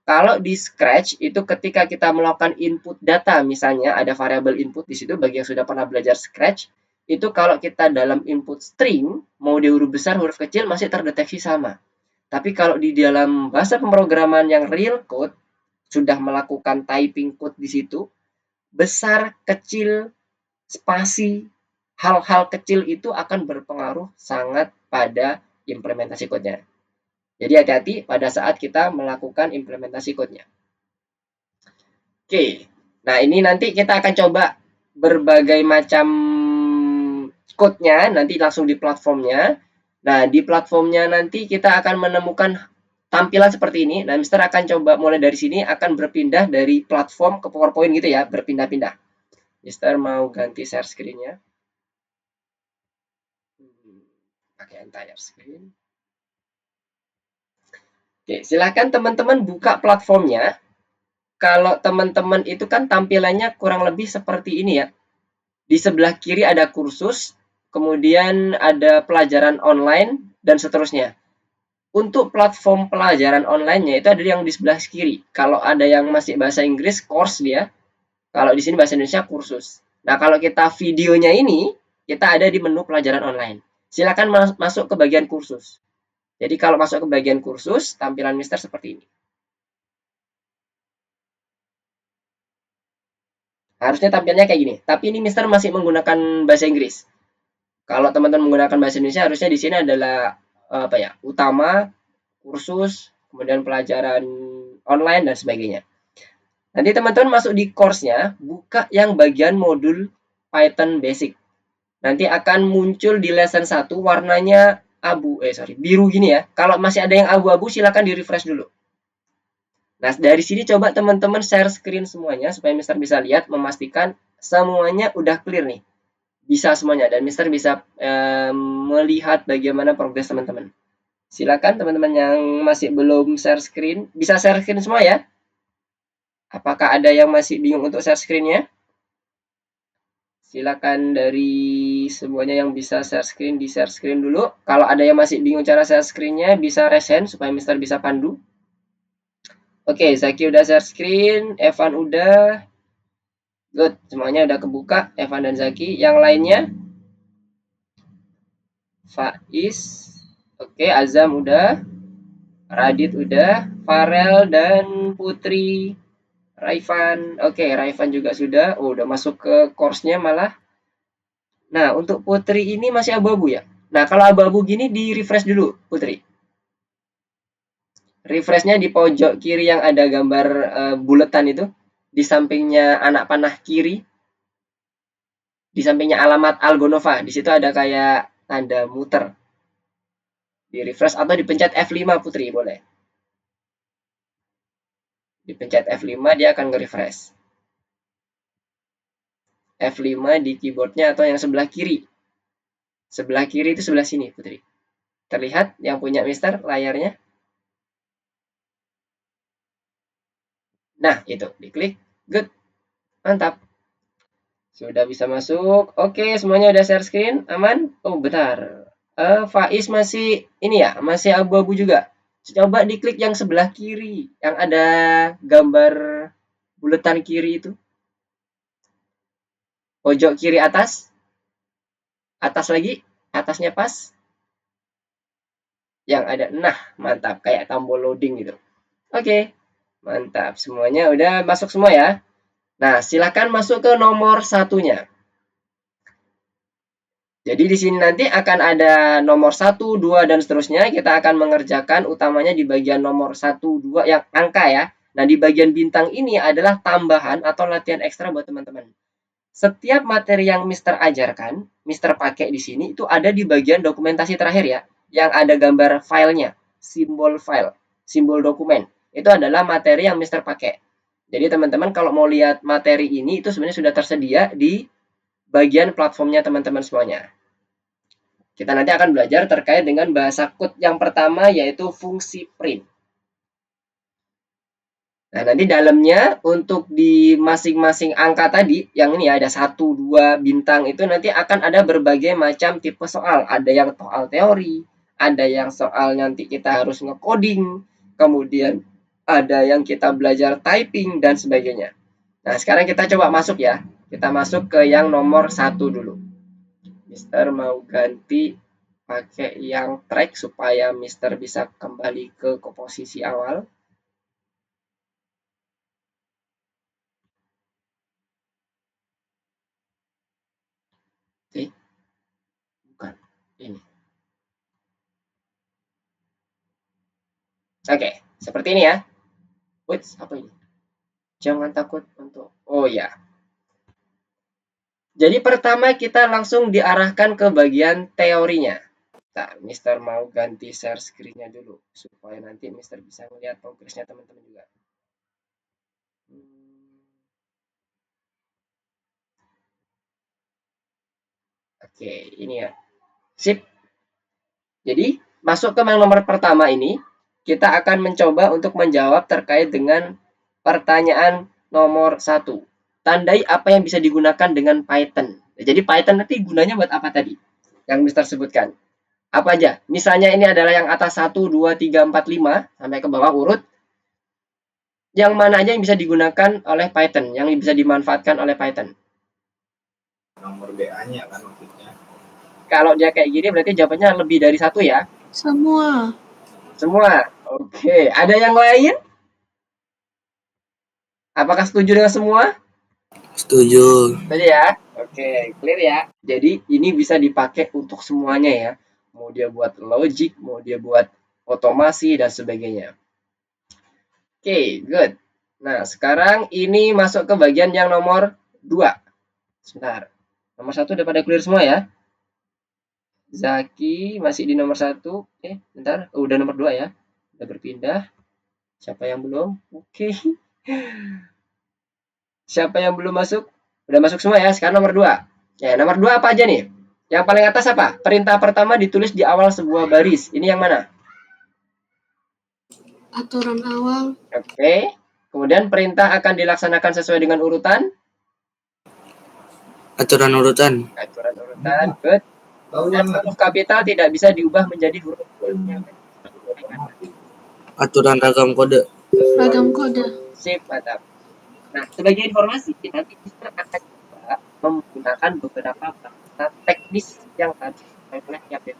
Kalau di Scratch, itu ketika kita melakukan input data, misalnya ada variabel input di situ, bagi yang sudah pernah belajar Scratch, itu kalau kita dalam input string, mau di huruf besar, huruf kecil, masih terdeteksi sama. Tapi kalau di dalam bahasa pemrograman yang real code, sudah melakukan typing code di situ, besar, kecil, spasi, hal-hal kecil itu akan berpengaruh sangat pada implementasi code-nya. Jadi hati-hati pada saat kita melakukan implementasi code-nya. Oke, nah ini nanti kita akan coba berbagai macam code-nya, nanti langsung di platformnya. Nah, di platformnya nanti kita akan menemukan tampilan seperti ini. Nah, Mister akan coba mulai dari sini, akan berpindah dari platform ke PowerPoint gitu ya, berpindah-pindah. Mister mau ganti share screen-nya. Pakai entire screen. Oke, silakan teman-teman buka platformnya. Kalau teman-teman itu kan tampilannya kurang lebih seperti ini ya. Di sebelah kiri ada kursus, kemudian ada pelajaran online, dan seterusnya. Untuk platform pelajaran online-nya itu ada yang di sebelah kiri. Kalau ada yang masih bahasa Inggris, course dia. Kalau di sini bahasa Indonesia, kursus. Nah, kalau kita videonya ini, kita ada di menu pelajaran online. Silakan masuk ke bagian kursus. Jadi kalau masuk ke bagian kursus, tampilan Mister seperti ini. Harusnya tampilnya kayak gini. Tapi ini Mister masih menggunakan bahasa Inggris. Kalau teman-teman menggunakan bahasa Indonesia, harusnya di sini adalah apa ya? Utama, kursus, kemudian pelajaran online dan sebagainya. Nanti teman-teman masuk di course-nya, buka yang bagian modul Python Basic. Nanti akan muncul di lesson 1 warnanya biru gini ya. Kalau masih ada yang abu-abu silakan di-refresh dulu. Nah, dari sini coba teman-teman share screen semuanya supaya Mister bisa lihat, memastikan semuanya udah clear nih. Bisa semuanya dan Mister bisa melihat bagaimana progres teman-teman. Silakan teman-teman yang masih belum share screen, bisa share screen semua ya. Apakah ada yang masih bingung untuk share screen-nya? Silakan dari semuanya yang bisa share screen, di share screen dulu. Kalau ada yang masih bingung cara share screen-nya, bisa raise hand supaya Mister bisa pandu. Oke, Zaki udah share screen, Evan udah. Good, semuanya udah kebuka, Evan dan Zaki. Yang lainnya? Faiz. Oke, Azam udah. Radit udah. Farel dan Putri. Raivan. Oke, Raivan juga sudah. Oh, udah masuk ke course-nya malah. Nah, untuk Putri ini masih abu-abu ya? Nah, kalau abu-abu gini di-refresh dulu, Putri. Refresh-nya di pojok kiri yang ada gambar buletan itu. Di sampingnya anak panah kiri. Di sampingnya alamat Algonova. Di situ ada kayak tanda muter. Di-refresh atau dipencet F5, Putri, boleh. Dipencet F5, dia akan nge-refresh. F5 di keyboardnya atau yang sebelah kiri. Sebelah kiri itu sebelah sini, Putri. Terlihat yang punya Mister layarnya? Nah, itu. Diklik. Good. Mantap. Sudah bisa masuk. Oke, semuanya udah share screen. Aman? Oh, bentar. Faiz masih ini ya, masih abu-abu juga. Coba diklik yang sebelah kiri. Yang ada gambar buletan kiri itu. Pojok kiri atas. Atas lagi. Atasnya pas. Yang ada, nah mantap. Kayak tombol loading gitu. Oke, mantap. Semuanya udah masuk semua ya. Nah, silakan masuk ke nomor satunya. Jadi di sini nanti akan ada nomor 1, 2, dan seterusnya. Kita akan mengerjakan utamanya di bagian nomor 1, 2 yang angka ya. Nah, di bagian bintang ini adalah tambahan atau latihan ekstra buat teman-teman. Setiap materi yang Mister ajarkan, Mister pakai di sini itu ada di bagian dokumentasi terakhir ya. Yang ada gambar filenya, simbol file, simbol dokumen. Itu adalah materi yang Mister pakai. Jadi teman-teman kalau mau lihat materi ini itu sebenarnya sudah tersedia di bagian platformnya teman-teman semuanya. Kita nanti akan belajar terkait dengan bahasa code yang pertama yaitu fungsi print. Nah, nanti dalamnya untuk di masing-masing angka tadi, yang ini ada 1, 2, bintang itu nanti akan ada berbagai macam tipe soal. Ada yang soal teori, ada yang soal nanti kita harus nge-coding, kemudian ada yang kita belajar typing, dan sebagainya. Nah, sekarang kita coba masuk ya. Kita masuk ke yang nomor 1 dulu. Mister mau ganti pakai yang track supaya Mister bisa kembali ke posisi awal. Bukan ini. Oke, seperti ini ya. Wait, apa ini? Jangan takut untuk, oh ya. Jadi pertama kita langsung diarahkan ke bagian teorinya. Nah, Mister mau ganti share screen-nya dulu supaya nanti Mister bisa melihat progresnya teman-teman juga. Oke, ini ya. Sip. Jadi, masuk ke nomor pertama ini, kita akan mencoba untuk menjawab terkait dengan pertanyaan nomor 1. Tandai apa yang bisa digunakan dengan Python. Jadi, Python nanti gunanya buat apa tadi? Yang Mister sebutkan. Apa aja? Misalnya ini adalah yang atas 1, 2, 3, 4, 5, sampai ke bawah urut. Yang mana aja yang bisa digunakan oleh Python, yang bisa dimanfaatkan oleh Python? Nomor BA-nya kan maksudnya. Kalau dia kayak gini berarti jawabannya lebih dari 1 ya? Semua. Semua. Oke, ada yang lain? Apakah setuju dengan semua? Setuju. Setuju ya? Oke, clear ya. Jadi ini bisa dipakai untuk semuanya ya. Mau dia buat logic, mau dia buat otomasi dan sebagainya. Oke, good. Nah, sekarang ini masuk ke bagian yang nomor 2. Sebentar. Nomor 1 udah pada clear semua ya? Zaki masih di nomor 1. Bentar. Oh, udah nomor 2 ya. Udah berpindah. Siapa yang belum? Oke. Siapa yang belum masuk? Udah masuk semua ya. Sekarang nomor 2. Ya, nomor 2 apa aja nih? Yang paling atas apa? Perintah pertama ditulis di awal sebuah baris. Ini yang mana? Aturan awal. Oke. Kemudian perintah akan dilaksanakan sesuai dengan urutan. Aturan urutan. Aturan urutan. Good. Dan huruf kapital tidak bisa diubah menjadi huruf full. Aturan ragam kode. Ragam kode. Sip, mantap. Nah, sebagai informasi, nanti kita akan coba menggunakan beberapa bahasa teknis yang tadi disampaikan oleh Yapin.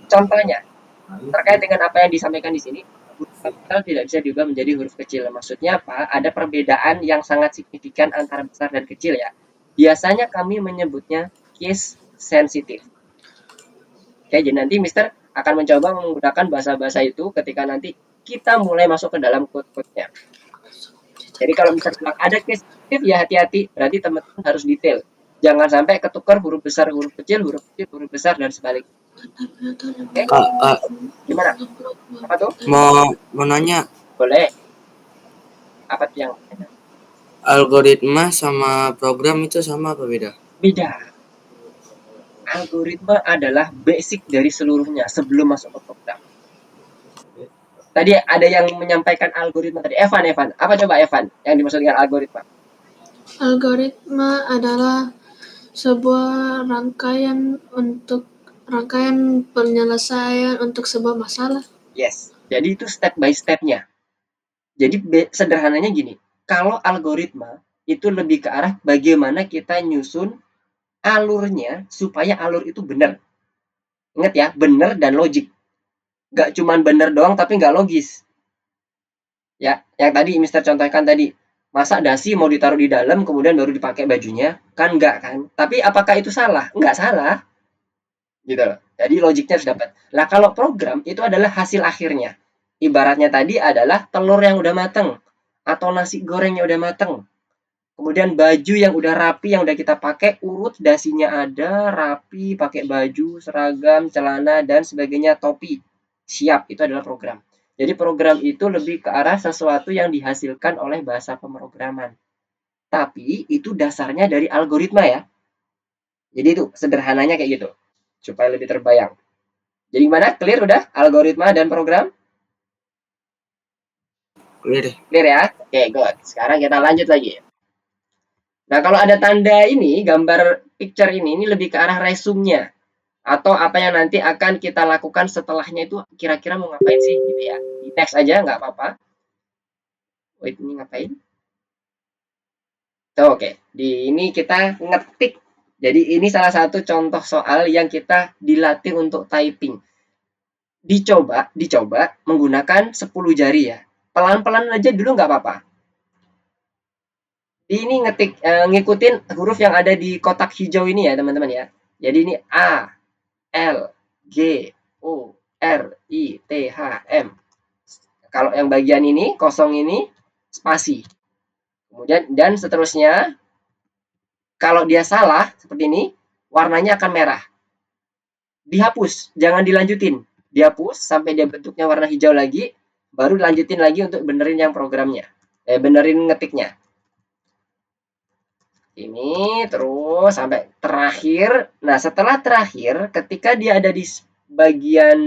Contohnya, terkait dengan apa yang disampaikan di sini, huruf kapital tidak bisa diubah menjadi huruf kecil. Maksudnya apa? Ada perbedaan yang sangat signifikan antara besar dan kecil ya. Biasanya kami menyebutnya case sensitive. Oke, jadi nanti Mister akan mencoba menggunakan bahasa-bahasa itu ketika nanti kita mulai masuk ke dalam code-code-nya. Jadi kalau misalnya ada case sensitif ya hati-hati, berarti teman-teman harus detail. Jangan sampai ketukar huruf besar, huruf kecil, huruf besar dan sebaliknya. Oke? Gimana? Apa tuh? Mau nanya, Boleh. Apa tuh yang algoritma sama program itu sama apa beda? beda? Algoritma adalah basic dari seluruhnya sebelum masuk ke program. Tadi ada yang menyampaikan algoritma tadi. Evan. Apa coba Evan yang dimaksud dengan algoritma? Algoritma adalah sebuah rangkaian penyelesaian untuk sebuah masalah. Yes. Jadi itu step by step-nya. Jadi sederhananya gini. Kalau algoritma itu lebih ke arah bagaimana kita nyusun alurnya supaya alur itu benar. Ingat ya, benar dan logik. Gak cuman benar doang tapi nggak logis. Ya, yang tadi Mister contohkan tadi. Masa dasi mau ditaruh di dalam kemudian baru dipakai bajunya? Kan enggak kan? Tapi apakah itu salah? Enggak salah. Gitu loh. Jadi logiknya harus dapat. Nah, kalau program itu adalah hasil akhirnya. Ibaratnya tadi adalah telur yang udah mateng atau nasi goreng yang udah mateng. Kemudian baju yang udah rapi yang udah kita pakai, urut dasinya ada, rapi, pakai baju, seragam, celana dan sebagainya, topi. Siap, itu adalah program. Jadi program itu lebih ke arah sesuatu yang dihasilkan oleh bahasa pemrograman. Tapi itu dasarnya dari algoritma ya. Jadi itu sederhananya kayak gitu. Supaya lebih terbayang. Jadi gimana? Clear udah algoritma dan program? Clear. Clear ya? Oke, good. Sekarang kita lanjut lagi. Nah, kalau ada tanda ini, gambar picture ini lebih ke arah resume-nya. Atau apa yang nanti akan kita lakukan setelahnya itu kira-kira mau ngapain sih gitu ya. Di next aja nggak apa-apa. Wait, ini ngapain? Oke, di ini kita ngetik. Jadi ini salah satu contoh soal yang kita dilatih untuk typing. Dicoba menggunakan 10 jari ya. Pelan-pelan aja dulu nggak apa-apa. Ini ngetik ngikutin huruf yang ada di kotak hijau ini ya teman-teman ya. Jadi ini A, L, G, O, R, I, T, H, M. Kalau yang bagian ini kosong ini spasi. Kemudian dan seterusnya. Kalau dia salah seperti ini, warnanya akan merah. dihapus, jangan dilanjutin. Dihapus sampai dia bentuknya warna hijau lagi, baru lanjutin lagi untuk benerin yang programnya. Benerin ngetiknya. Ini terus sampai terakhir. Nah, setelah terakhir, ketika dia ada di bagian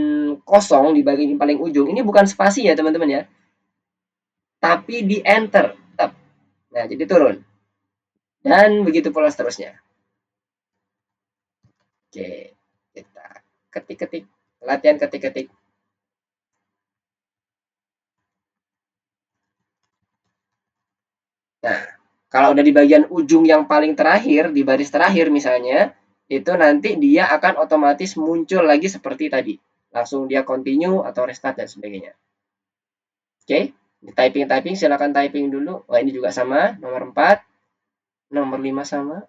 kosong, di bagian paling ujung, ini bukan spasi ya teman-teman ya, tapi di enter. Nah, jadi turun. Dan begitu pula seterusnya. Oke, kita ketik-ketik, latihan ketik-ketik. Nah, kalau udah di bagian ujung yang paling terakhir, di baris terakhir misalnya, itu nanti dia akan otomatis muncul lagi seperti tadi. Langsung dia continue atau restart dan sebagainya. Oke, typing silakan typing dulu. Wah, ini juga sama, nomor 4, nomor 5 sama.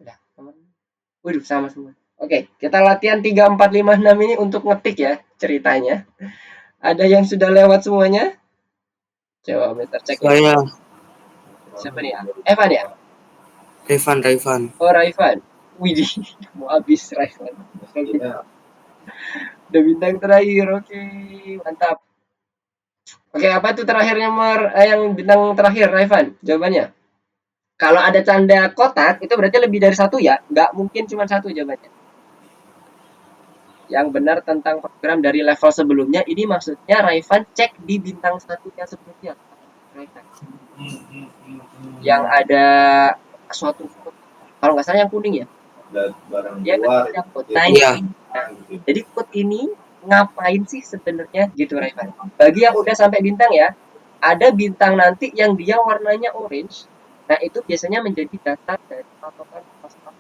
Waduh, sama semua. Oke, kita latihan 3, 4, 5, 6 ini untuk ngetik ya ceritanya. Ada yang sudah lewat semuanya? Coba Mister cek ya. Saya Siapa nih? Evan ya? Raivan. Oh, Raivan. Widih, mau habis Raivan. Udah bintang terakhir, oke, mantap. Oke, apa tuh terakhir nomor yang bintang terakhir, Raivan? Jawabannya? Kalau ada tanda kotak, itu berarti lebih dari 1 ya? Nggak mungkin cuma 1 jawabannya. Yang benar tentang program dari level sebelumnya, ini maksudnya Raivan cek di bintang 1-nya sebelumnya. Raivan. Yang ada suatu code, kalau nggak salah yang kuning ya? Ya, yang code. Nah, jadi code ini ngapain sih sebenarnya gitu Raivan? Bagi yang udah sampai bintang ya, ada bintang nanti yang dia warnanya orange. Nah, itu biasanya menjadi dasar dari patokan masalah.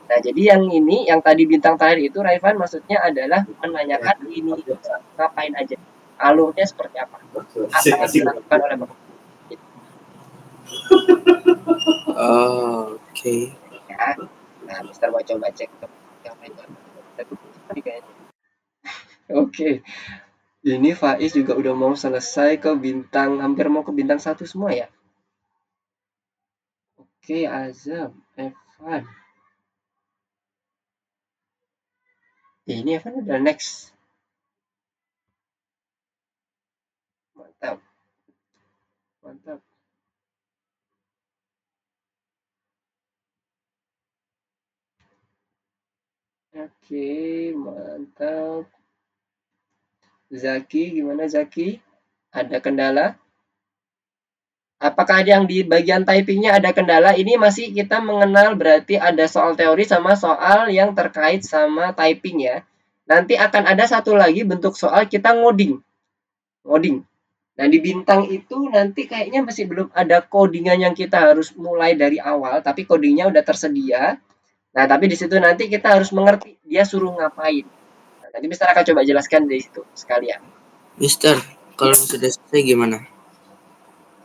Nah, jadi yang ini, yang tadi bintang terakhir itu Raivan maksudnya adalah menanyakan ini ngapain aja, alurnya seperti apa yang dilakukan oleh Bapak. Oke. Ya. Nah, Mister mau coba cek yang lain. Oke. Ini Faiz juga udah mau selesai ke bintang, hampir mau ke bintang 1 semua ya. Oke, Azam, Evan. Ini Evan udah next. Mantap. Oke, mantap. Zaki, gimana Zaki? Ada kendala? Apakah ada yang di bagian typingnya ada kendala? Ini masih kita mengenal berarti ada soal teori sama soal yang terkait sama typing ya. Nanti akan ada satu lagi bentuk soal kita ngoding. Nah, di bintang itu nanti kayaknya masih belum ada codingan yang kita harus mulai dari awal, tapi codingnya udah tersedia. Nah, tapi di situ nanti kita harus mengerti dia suruh ngapain. Nah, nanti Mister akan coba jelaskan di situ sekalian. Mister, kalau sudah selesai gimana?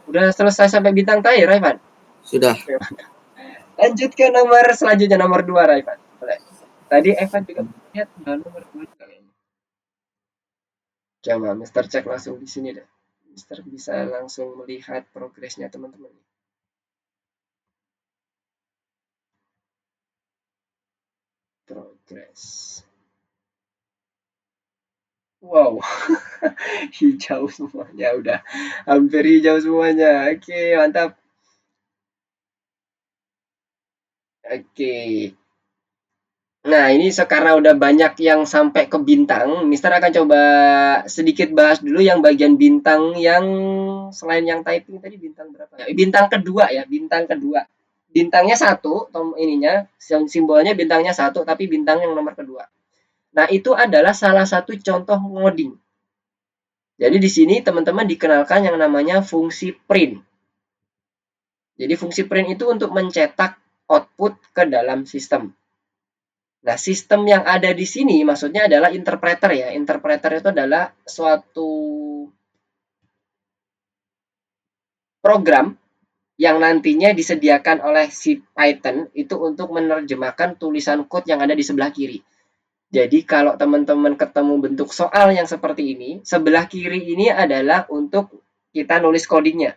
Udah selesai sampai bintang terakhir, Raivan? Sudah. Lanjut ke nomor selanjutnya, nomor 2, Raivan. Boleh. Tadi Evan juga lihat nomor 2 kayaknya. Coba Mister cek langsung di sini deh. Mister bisa langsung melihat progresnya teman-teman. Progres. Wow, hijau semuanya, udah hampir hijau semuanya. Oke, mantap. Oke. Nah, ini karena udah banyak yang sampai ke bintang, Mister akan coba sedikit bahas dulu yang bagian bintang yang selain yang typing tadi bintang berapa? Ya, bintang kedua ya, bintang kedua. Bintangnya 1, ininya, simbolnya bintangnya 1, tapi bintang yang nomor kedua. Nah, itu adalah salah satu contoh ngoding. Jadi di sini teman-teman dikenalkan yang namanya fungsi print. Jadi fungsi print itu untuk mencetak output ke dalam sistem. Nah, sistem yang ada di sini maksudnya adalah interpreter ya. Interpreter itu adalah suatu program yang nantinya disediakan oleh si Python itu untuk menerjemahkan tulisan code yang ada di sebelah kiri. Jadi kalau teman-teman ketemu bentuk soal yang seperti ini, sebelah kiri ini adalah untuk kita nulis codingnya,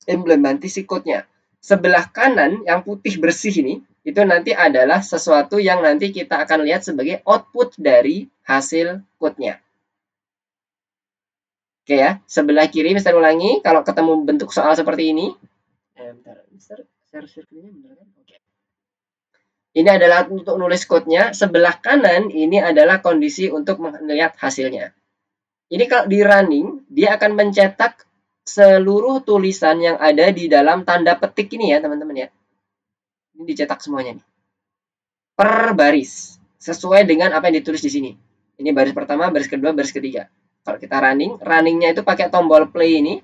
implementasi code-nya. sebelah kanan yang putih bersih ini, itu nanti adalah sesuatu yang nanti kita akan lihat sebagai output dari hasil code-nya. Oke ya, sebelah kiri Mister ulangi, kalau ketemu bentuk soal seperti ini. Bentar, Mister, share screen-nya benar kan? Oke. Ini adalah untuk nulis code-nya, sebelah kanan ini adalah kondisi untuk melihat hasilnya. Ini kalau di running, dia akan mencetak seluruh tulisan yang ada di dalam tanda petik ini ya teman-teman ya. Ini dicetak semuanya nih. Per baris, sesuai dengan apa yang ditulis di sini. Ini baris pertama, baris kedua, baris ketiga. Kalau kita runningnya itu pakai tombol play ini.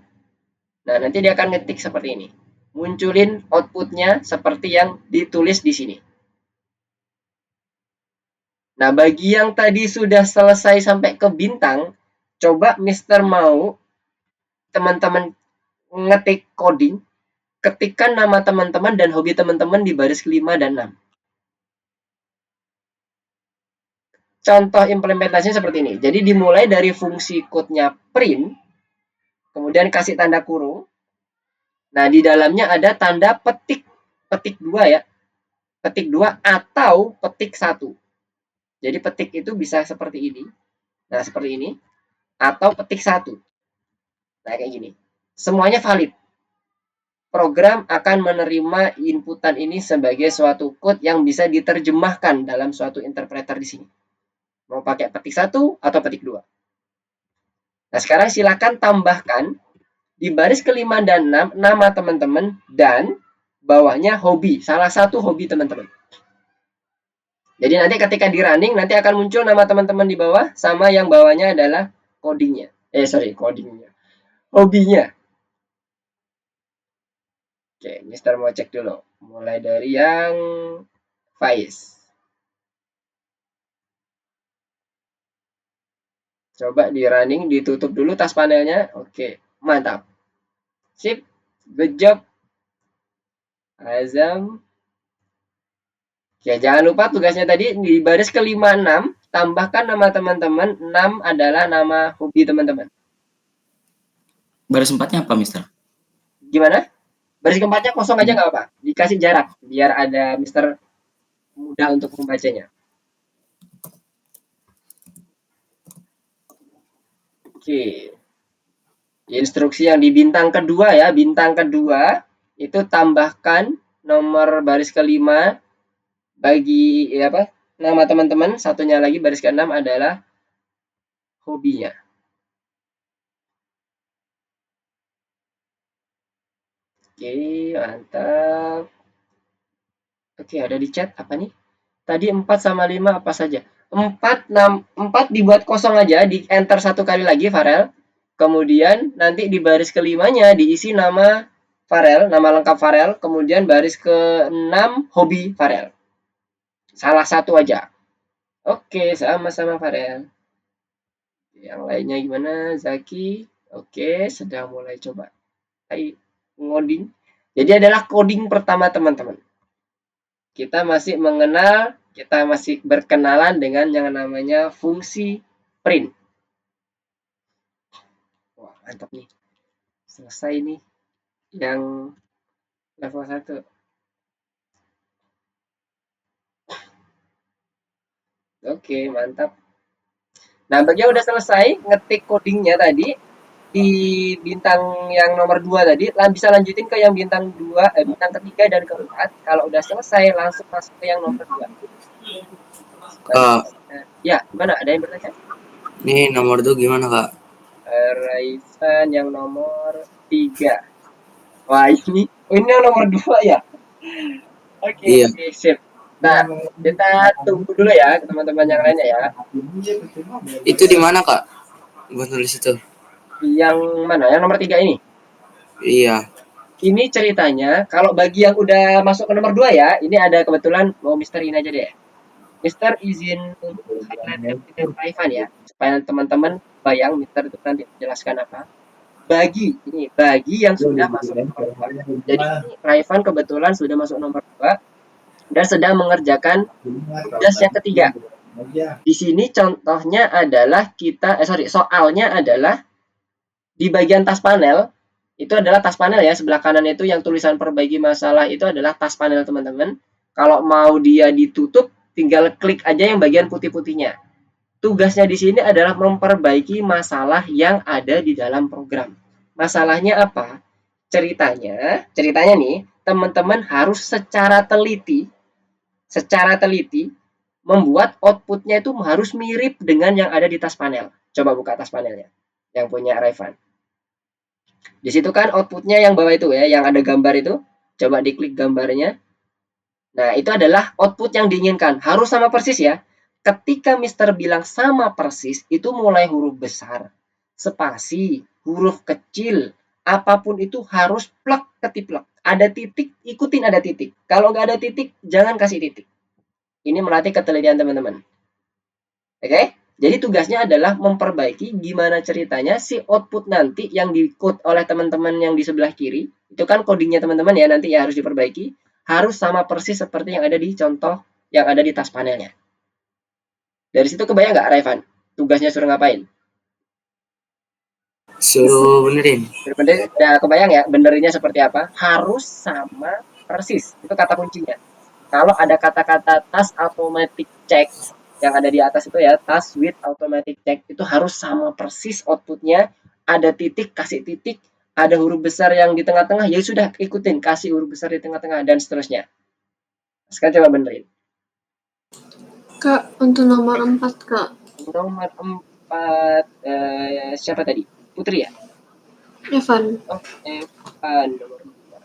Nah, nanti dia akan ngetik seperti ini. Munculin outputnya seperti yang ditulis di sini. Nah, bagi yang tadi sudah selesai sampai ke bintang, coba Mister mau teman-teman ngetik coding, ketikkan nama teman-teman dan hobi teman-teman di baris ke-5 dan 6. Contoh implementasinya seperti ini. Jadi dimulai dari fungsi code-nya print, kemudian kasih tanda kurung. Nah, di dalamnya ada tanda petik 2 ya. Petik 2 atau petik 1. Jadi petik itu bisa seperti ini. Nah, seperti ini. Atau petik 1. Nah, kayak gini. Semuanya valid. Program akan menerima inputan ini sebagai suatu code yang bisa diterjemahkan dalam suatu interpreter di sini. Mau pakai petik 1 atau petik 2. Nah, sekarang silakan tambahkan di baris ke-5 dan 6 nama teman-teman dan bawahnya hobi. Salah satu hobi teman-teman. Jadi nanti ketika di running, nanti akan muncul nama teman-teman di bawah, sama yang bawahnya adalah codingnya. Codingnya. Hobinya. Oke, Mister mau cek dulu. Mulai dari yang Faiz. Coba di running, ditutup dulu tas panelnya. Oke, mantap. Sip, good job. Azam. Oke, jangan lupa tugasnya tadi di baris ke-5, 6, tambahkan nama teman-teman. 6 adalah nama hobi teman-teman. Baris 4-nya apa, Mister? Gimana? Baris keempatnya kosong aja nggak apa-apa. Dikasih jarak, biar ada Mister mudah untuk membacanya. Oke. Instruksi yang di bintang kedua ya. Bintang kedua, itu tambahkan nomor baris ke-5 bagi nama teman-teman, satunya lagi baris ke-6 adalah hobinya. Oke, mantap. Oke, ada di chat apa nih? Tadi 4 sama 5 apa saja? 4 dibuat kosong aja, di enter satu kali lagi Farel. Kemudian nanti di baris ke-5-nya diisi nama Farel, nama lengkap Farel, kemudian baris ke-6 hobi Farel. Salah satu aja. Oke, sama-sama Farel. Yang lainnya gimana? Zaki. Oke, sedang mulai coba. Ngoding. Jadi adalah coding pertama teman-teman. Kita masih berkenalan dengan yang namanya fungsi print. Wah, mantap nih. Selesai nih yang level 1. Oke, mantap. Nah, bagi yang udah selesai ngetik codingnya tadi di bintang yang nomor 2 tadi, bisa lanjutin ke yang bintang 2, bintang ketiga dan keempat. Kalau udah selesai langsung masuk ke yang nomor 2. Ya, gimana? Ada yang bertanya? Nih nomor 2 gimana, Kak? Raifan yang nomor 3. Wah, ini yang nomor 2 ya? Oke, Iya. Oke, sip. Nah, kita tunggu dulu ya teman-teman yang lainnya ya. Itu di mana, Kak? Buat nulis itu. Yang mana? Yang nomor 3 ini? Iya. Ini ceritanya, kalau bagi yang udah masuk ke nomor 2 ya, ini ada kebetulan, mau Mister ini aja deh. Mister izin untuk highlight Raifan ya, supaya teman-teman bayang Mister itu nanti menjelaskan apa. Bagi yang sudah masuk nomor 2. Jadi Raifan kebetulan sudah masuk nomor 2 dan sedang mengerjakan tugas yang ketiga. Di sini contohnya adalah soalnya adalah di bagian tas panel Itu adalah tas panel ya, sebelah kanan itu yang tulisan perbaiki masalah itu adalah tas panel teman-teman. Kalau mau dia ditutup, tinggal klik aja yang bagian putih-putihnya. Tugasnya di sini adalah memperbaiki masalah yang ada di dalam program. Masalahnya apa? Ceritanya nih, teman-teman harus secara teliti membuat outputnya itu harus mirip dengan yang ada di tas panel. Coba buka tas panelnya, yang punya Rayvan. Di situ kan outputnya yang bawah itu ya, yang ada gambar itu. Coba diklik gambarnya. Nah, itu adalah output yang diinginkan. Harus sama persis ya. Ketika Mister bilang sama persis, itu mulai huruf besar, spasi, huruf kecil, apapun itu harus plek ketiplek. Ada titik, ikutin ada titik. Kalau nggak ada titik, jangan kasih titik. Ini melatih ketelitian teman-teman. Oke? Jadi tugasnya adalah memperbaiki gimana ceritanya si output nanti yang di-code oleh teman-teman yang di sebelah kiri. Itu kan codingnya teman-teman ya, nanti ya harus diperbaiki. Harus sama persis seperti yang ada di contoh yang ada di tas panelnya. Dari situ kebayang nggak, Rayvan? Tugasnya suruh ngapain? Suruh benerin. Bener, nah, kebayang ya, benerinnya seperti apa? Harus sama persis. Itu kata kuncinya. Kalau ada kata-kata task automatic check yang ada di atas itu ya, task with automatic check, itu harus sama persis outputnya. Ada titik, kasih titik. Ada huruf besar yang di tengah-tengah, ya sudah ikutin, kasih huruf besar di tengah-tengah, dan seterusnya. Sekarang coba benerin. Kak, untuk nomor 4, Kak. Nomor 4, siapa tadi? Putri ya? Evan. Oh, Evan, nomor 4.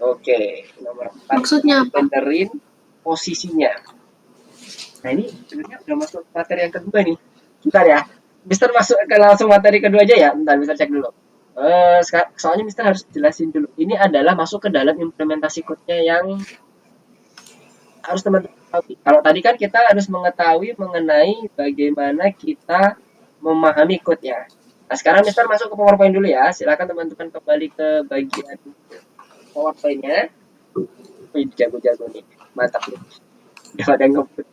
Oke, nomor 4. Maksudnya apa? Benerin posisinya. Nah, ini sebenarnya udah masuk materi yang kedua nih. Bentar ya. Mister masuk ke langsung materi kedua aja ya. Bentar, Mister cek dulu. Soalnya Mister harus jelasin dulu. Ini adalah masuk ke dalam implementasi code-nya yang harus teman-teman tahu. Kalau tadi kan kita harus mengetahui mengenai bagaimana kita memahami code-nya. Nah, sekarang Mister masuk ke PowerPoint dulu ya. Silakan teman-teman kembali ke bagian PowerPoint-nya. Wih, jago-jago nih. Mantap nih. Udah pada ngebut.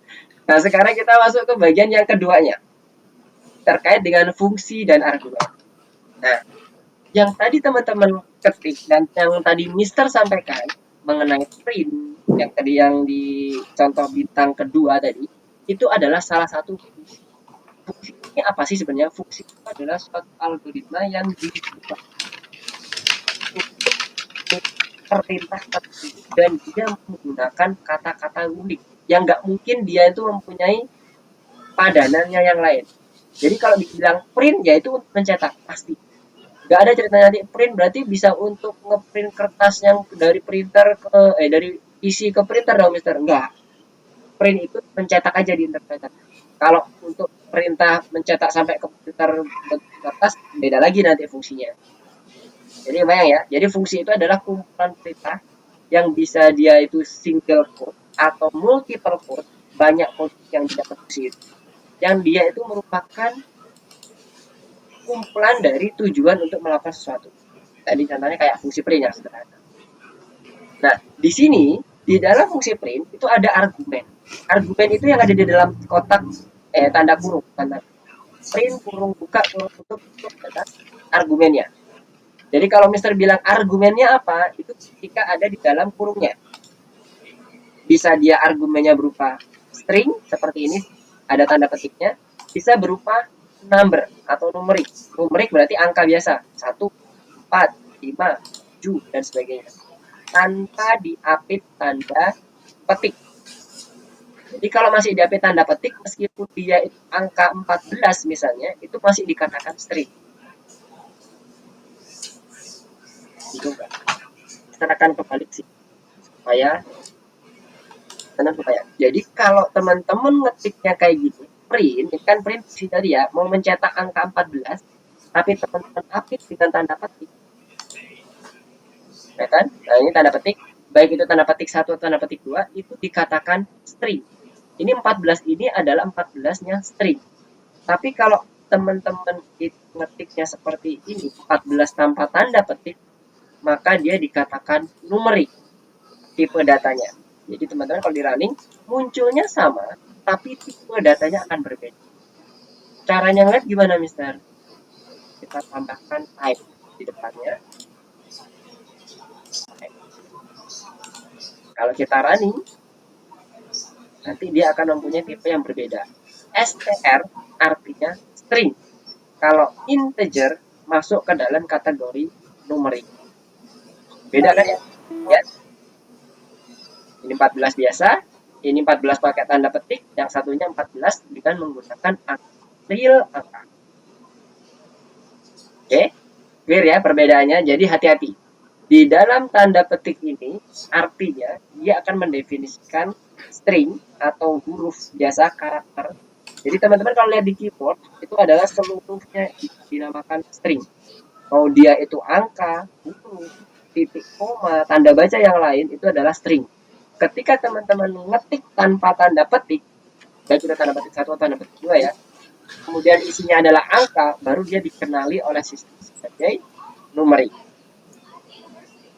Nah, sekarang kita masuk ke bagian yang keduanya. Terkait dengan fungsi dan argumen. Nah, yang tadi teman-teman ketik dan yang tadi Mister sampaikan mengenai print, yang tadi yang di contoh bintang kedua tadi, itu adalah salah satu fungsi. Fungsi ini apa sih sebenarnya? Fungsi itu adalah suatu algoritma yang dibuat perintah tertentu dan dia menggunakan kata-kata unik yang nggak mungkin dia itu mempunyai padanannya yang lain. Jadi kalau dibilang print ya itu mencetak pasti. Nggak ada ceritanya nanti print berarti bisa untuk ngeprint kertas yang dari printer ke dari isi ke printer dong, Mister. Enggak. Print itu mencetak aja di interpreter. Kalau untuk perintah mencetak sampai ke printer kertas beda lagi nanti fungsinya. Jadi bayang ya. Jadi fungsi itu adalah kumpulan perintah yang bisa dia itu single code atau multiple code, banyak code yang tidak fungsi itu. Yang dia itu merupakan kumpulan dari tujuan untuk melakukan sesuatu. Tadi contohnya kayak fungsi print yang sederhana. Nah, di sini di dalam fungsi print itu ada argumen. Argumen itu yang ada di dalam kotak tanda kurung, tanda print kurung buka kurung tutup adalah argumennya. Jadi kalau Mister bilang argumennya apa, itu ketika ada di dalam kurungnya. Bisa dia argumennya berupa string seperti ini, ada tanda petiknya, bisa berupa number atau numerik. Numerik berarti angka biasa, 1, 4, 5, 7 dan sebagainya. Tanpa diapit tanda petik. Jadi kalau masih diapit tanda petik, meskipun dia itu angka 14 misalnya, itu masih dikatakan string. Itu enggak. Kita akan kebalik sih supaya tenang supaya. Jadi kalau teman-teman ngetiknya kayak gini, print kan print sih tadi ya mau mencetak angka 14 tapi teman-teman apit dengan tanda petik. Ya kan? Nah, ini tanda petik, baik itu tanda petik 1 atau tanda petik 2 itu dikatakan string. Ini 14 ini adalah 14-nya string. Tapi kalau teman-teman ngetiknya seperti ini, 14 tanpa tanda petik, maka dia dikatakan numerik tipe datanya. Jadi teman-teman kalau di running munculnya sama, tapi tipe datanya akan berbeda. Caranya ngeliat gimana, Mister? kita tambahkan type di depannya. Kalau kita running, nanti dia akan mempunyai tipe yang berbeda. str artinya string. Kalau integer masuk ke dalam kategori numerik. Beda kan ya? Ya. Ini 14 biasa, ini 14 pakai tanda petik, yang satunya 14 dengan menggunakan real angka. Oke, clear ya perbedaannya. Jadi hati-hati. Di dalam tanda petik ini artinya dia akan mendefinisikan string atau huruf biasa karakter. Jadi teman-teman kalau lihat di keyboard itu adalah seluruhnya dinamakan string. Mau dia itu angka, huruf, titik koma, tanda baca yang lain itu adalah string. Ketika teman-teman ngetik tanpa tanda petik, baik itu tanda petik 1 atau tanda petik 2 ya, kemudian isinya adalah angka, baru dia dikenali oleh sistem sebagai numerik.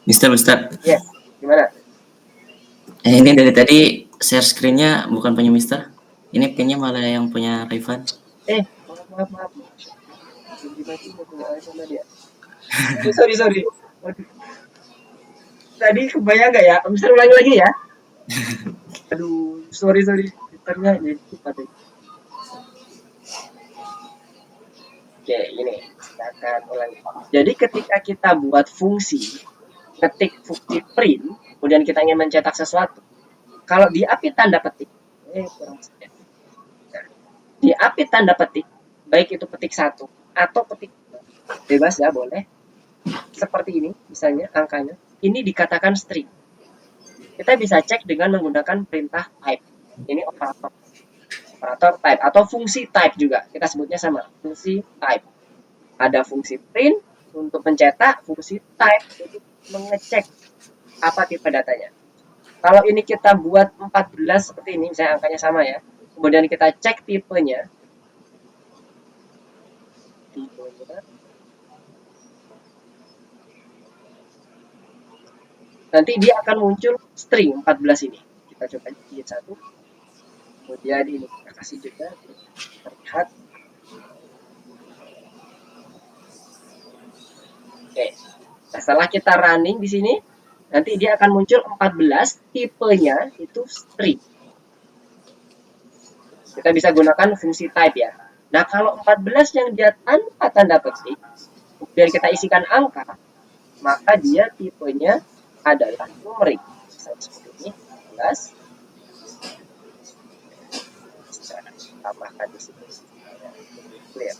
Mister. Yes, gimana? Ini dari tadi share screen-nya bukan punya Mister. Ini pin-nya malah yang punya Rifan. Maaf. Sorry. Waduh. Tadi kebayang nggak ya? Bisa ulangi lagi ya? Aduh, sorry. Twitternya jadi cepat ya. Oke, ini kita akan ulangi. Jadi ketika kita buat fungsi, ketik fungsi print, kemudian kita ingin mencetak sesuatu. Kalau diapit tanda petik, diapit tanda petik, baik itu petik 1 atau petik 2, bebas ya, boleh. Seperti ini, misalnya angkanya, ini dikatakan string. Kita bisa cek dengan menggunakan perintah type. Ini operator type atau fungsi type juga. Kita sebutnya sama, fungsi type. Ada fungsi print untuk mencetak, fungsi type untuk mengecek apa tipe datanya. Kalau ini kita buat 14 seperti ini, misalnya angkanya sama ya. Kemudian kita cek tipenya. Nanti dia akan muncul string 14 ini. Kita coba jahit 1. Kemudian ini kita kasih juga terlihat. Oke. Nah, setelah kita running di sini, nanti dia akan muncul 14, tipenya itu string. Kita bisa gunakan fungsi type ya. Nah, kalau 14 yang dia tanpa tanda petik, kemudian kita isikan angka, maka dia tipenya adalah numerik. Misalnya seperti ini, 14. Tambahkan di sini. Clear.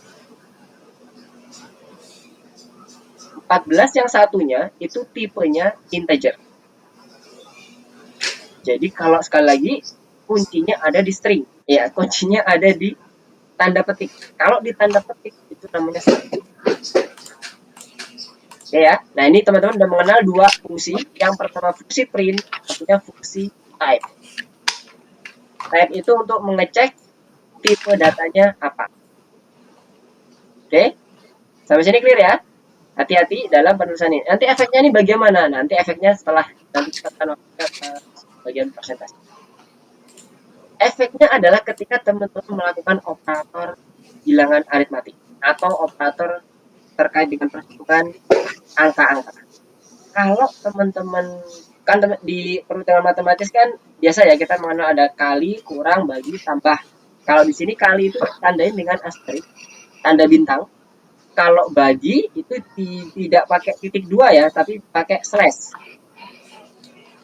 14 yang satunya itu tipenya integer. Jadi kalau sekali lagi kuncinya ada di string, ya kuncinya ada di tanda petik. Kalau di tanda petik itu namanya string. Oke ya. Nah ini teman-teman sudah mengenal dua fungsi. Yang pertama fungsi print, satunya fungsi type. Type itu untuk mengecek tipe datanya apa. Oke, sampai sini clear ya. Hati-hati dalam penulisan ini. Nanti efeknya ini bagaimana? Nanti efeknya setelah nanti kita akan bagian presentasi. Efeknya adalah ketika teman-teman melakukan operator bilangan aritmatik atau operator terkait dengan perhitungan angka-angka. Kalau teman-teman kan di perhitungan matematis kan biasa ya kita mengenal ada kali, kurang, bagi, tambah. Kalau di sini kali itu ditandain dengan asterisk, tanda bintang. Kalau bagi itu tidak pakai titik 2 ya, tapi pakai slash.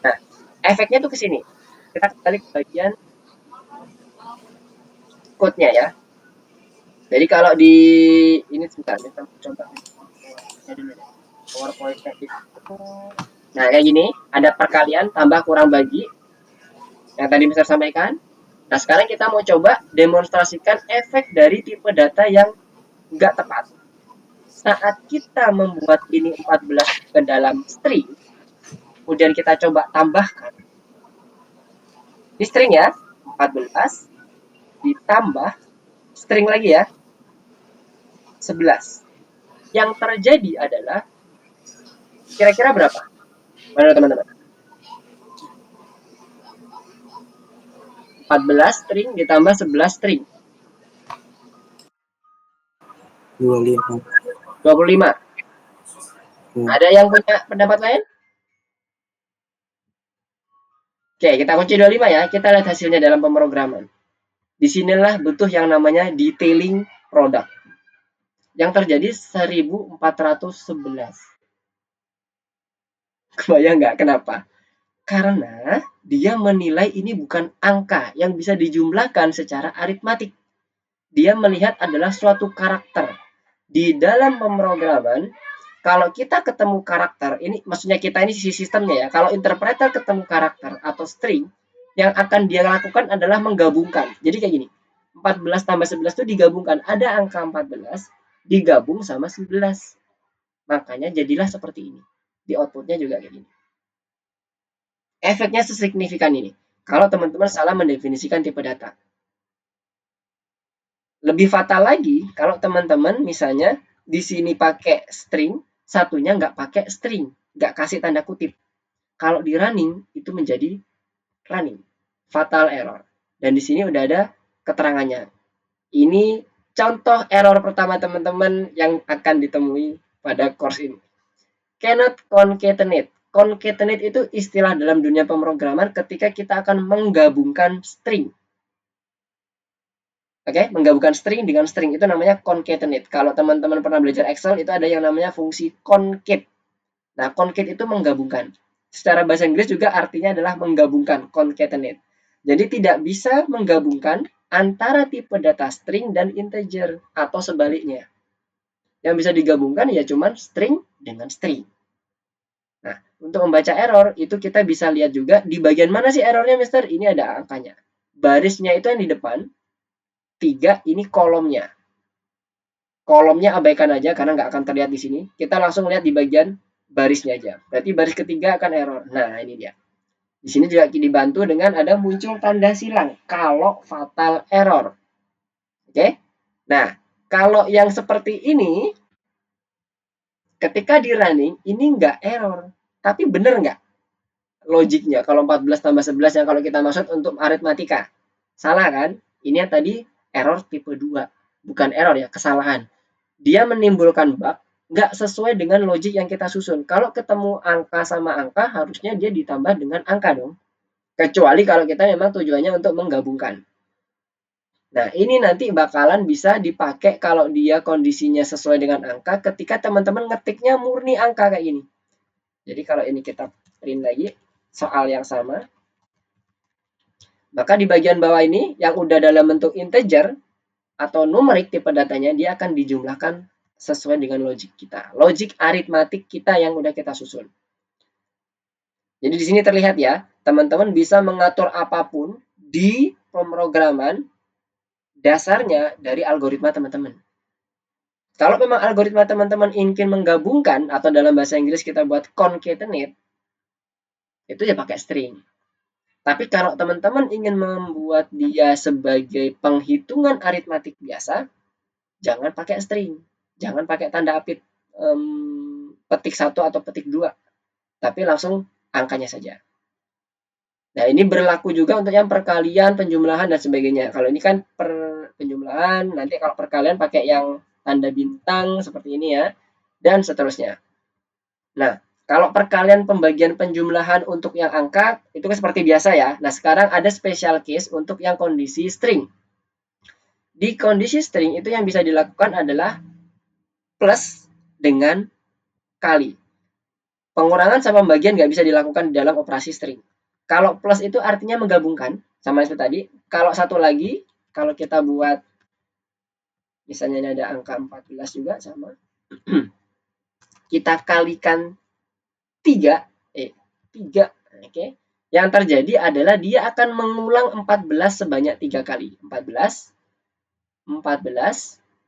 Nah, efeknya tuh ke sini. Kita kembali ke bagian code-nya ya. Jadi kalau di ini sebentar, kita coba PowerPoint kayak gitu. Nah, kayak gini, ada perkalian tambah kurang bagi yang tadi Mister sampaikan. Nah, sekarang kita mau coba demonstrasikan efek dari tipe data yang nggak tepat. Saat kita membuat ini 14 ke dalam string, kemudian kita coba tambahkan. Ini string ya, 14 ditambah string lagi ya, 11. Yang terjadi adalah kira-kira berapa? Mana teman-teman? 14 string ditambah 11 string. 25. 25. Ada yang punya pendapat lain? Oke, kita kunci 25 ya. Kita lihat hasilnya dalam pemrograman. Disinilah butuh yang namanya detailing produk. Yang terjadi 1411. Kebayang nggak kenapa? Karena dia menilai ini bukan angka yang bisa dijumlahkan secara aritmatik. Dia melihat adalah suatu karakter. Di dalam pemrograman, kalau kita ketemu karakter, ini maksudnya kita ini sisi sistemnya ya. Kalau interpreter ketemu karakter atau string, yang akan dia lakukan adalah menggabungkan. Jadi kayak gini, 14 tambah 11 itu digabungkan. Ada angka 14 digabung sama 11. Makanya jadilah seperti ini. Di outputnya juga kayak gini. Efeknya sesignifikan ini. Kalau teman-teman salah mendefinisikan tipe data. Lebih fatal lagi kalau teman-teman misalnya di sini pakai string, satunya nggak pakai string, nggak kasih tanda kutip. Kalau di running itu menjadi running, fatal error. Dan di sini udah ada keterangannya. Ini contoh error pertama teman-teman yang akan ditemui pada course ini. Cannot concatenate. Concatenate itu istilah dalam dunia pemrograman ketika kita akan menggabungkan string. Oke, menggabungkan string dengan string itu namanya concatenate. Kalau teman-teman pernah belajar Excel itu ada yang namanya fungsi concate. Nah, concate itu menggabungkan. Secara bahasa Inggris juga artinya adalah menggabungkan, concatenate. Jadi tidak bisa menggabungkan antara tipe data string dan integer atau sebaliknya. Yang bisa digabungkan ya cuman string dengan string. Nah, untuk membaca error itu kita bisa lihat juga di bagian mana sih errornya, Mister? Ini ada angkanya. Barisnya itu yang di depan. 3 ini kolomnya. Kolomnya abaikan aja karena nggak akan terlihat di sini. Kita langsung lihat di bagian barisnya aja. Berarti baris ketiga akan error. Nah, ini dia. Di sini juga dibantu dengan ada muncul tanda silang kalau fatal error. Oke. Nah, kalau yang seperti ini ketika di running ini nggak error. Tapi bener nggak logiknya kalau 14 tambah 11 yang kalau kita maksud untuk aritmatika? Salah kan? Ini yang tadi error tipe 2. Bukan error ya, kesalahan. Dia menimbulkan bug nggak sesuai dengan logik yang kita susun. Kalau ketemu angka sama angka, harusnya dia ditambah dengan angka dong. Kecuali kalau kita memang tujuannya untuk menggabungkan. Nah, ini nanti bakalan bisa dipakai kalau dia kondisinya sesuai dengan angka ketika teman-teman ngetiknya murni angka kayak ini. Jadi kalau ini kita print lagi, soal yang sama. Maka di bagian bawah ini yang udah dalam bentuk integer atau numerik tipe datanya, dia akan dijumlahkan sesuai dengan logik kita. Logik aritmatik kita yang udah kita susun. Jadi di sini terlihat ya, teman-teman bisa mengatur apapun di pemrograman dasarnya dari algoritma teman-teman. Kalau memang algoritma teman-teman ingin menggabungkan atau dalam bahasa Inggris kita buat concatenate, itu ya pakai string. Tapi kalau teman-teman ingin membuat dia sebagai penghitungan aritmatik biasa, jangan pakai string. Jangan pakai tanda apit petik 1 atau petik 2. Tapi langsung angkanya saja. Nah, ini berlaku juga untuk yang perkalian, penjumlahan, dan sebagainya. Kalau ini kan penjumlahan, nanti kalau perkalian pakai yang tanda bintang seperti ini ya, dan seterusnya. Nah, kalau perkalian pembagian penjumlahan untuk yang angka, itu kan seperti biasa ya. Nah, sekarang ada special case untuk yang kondisi string. Di kondisi string itu yang bisa dilakukan adalah plus dengan kali. Pengurangan sama pembagian nggak bisa dilakukan di dalam operasi string. Kalau plus itu artinya menggabungkan, sama seperti tadi. Kalau satu lagi, kalau kita buat, misalnya ini ada angka 14 juga sama. Kita kalikan 3, oke. Yang terjadi adalah dia akan mengulang 14 sebanyak 3 kali. 14,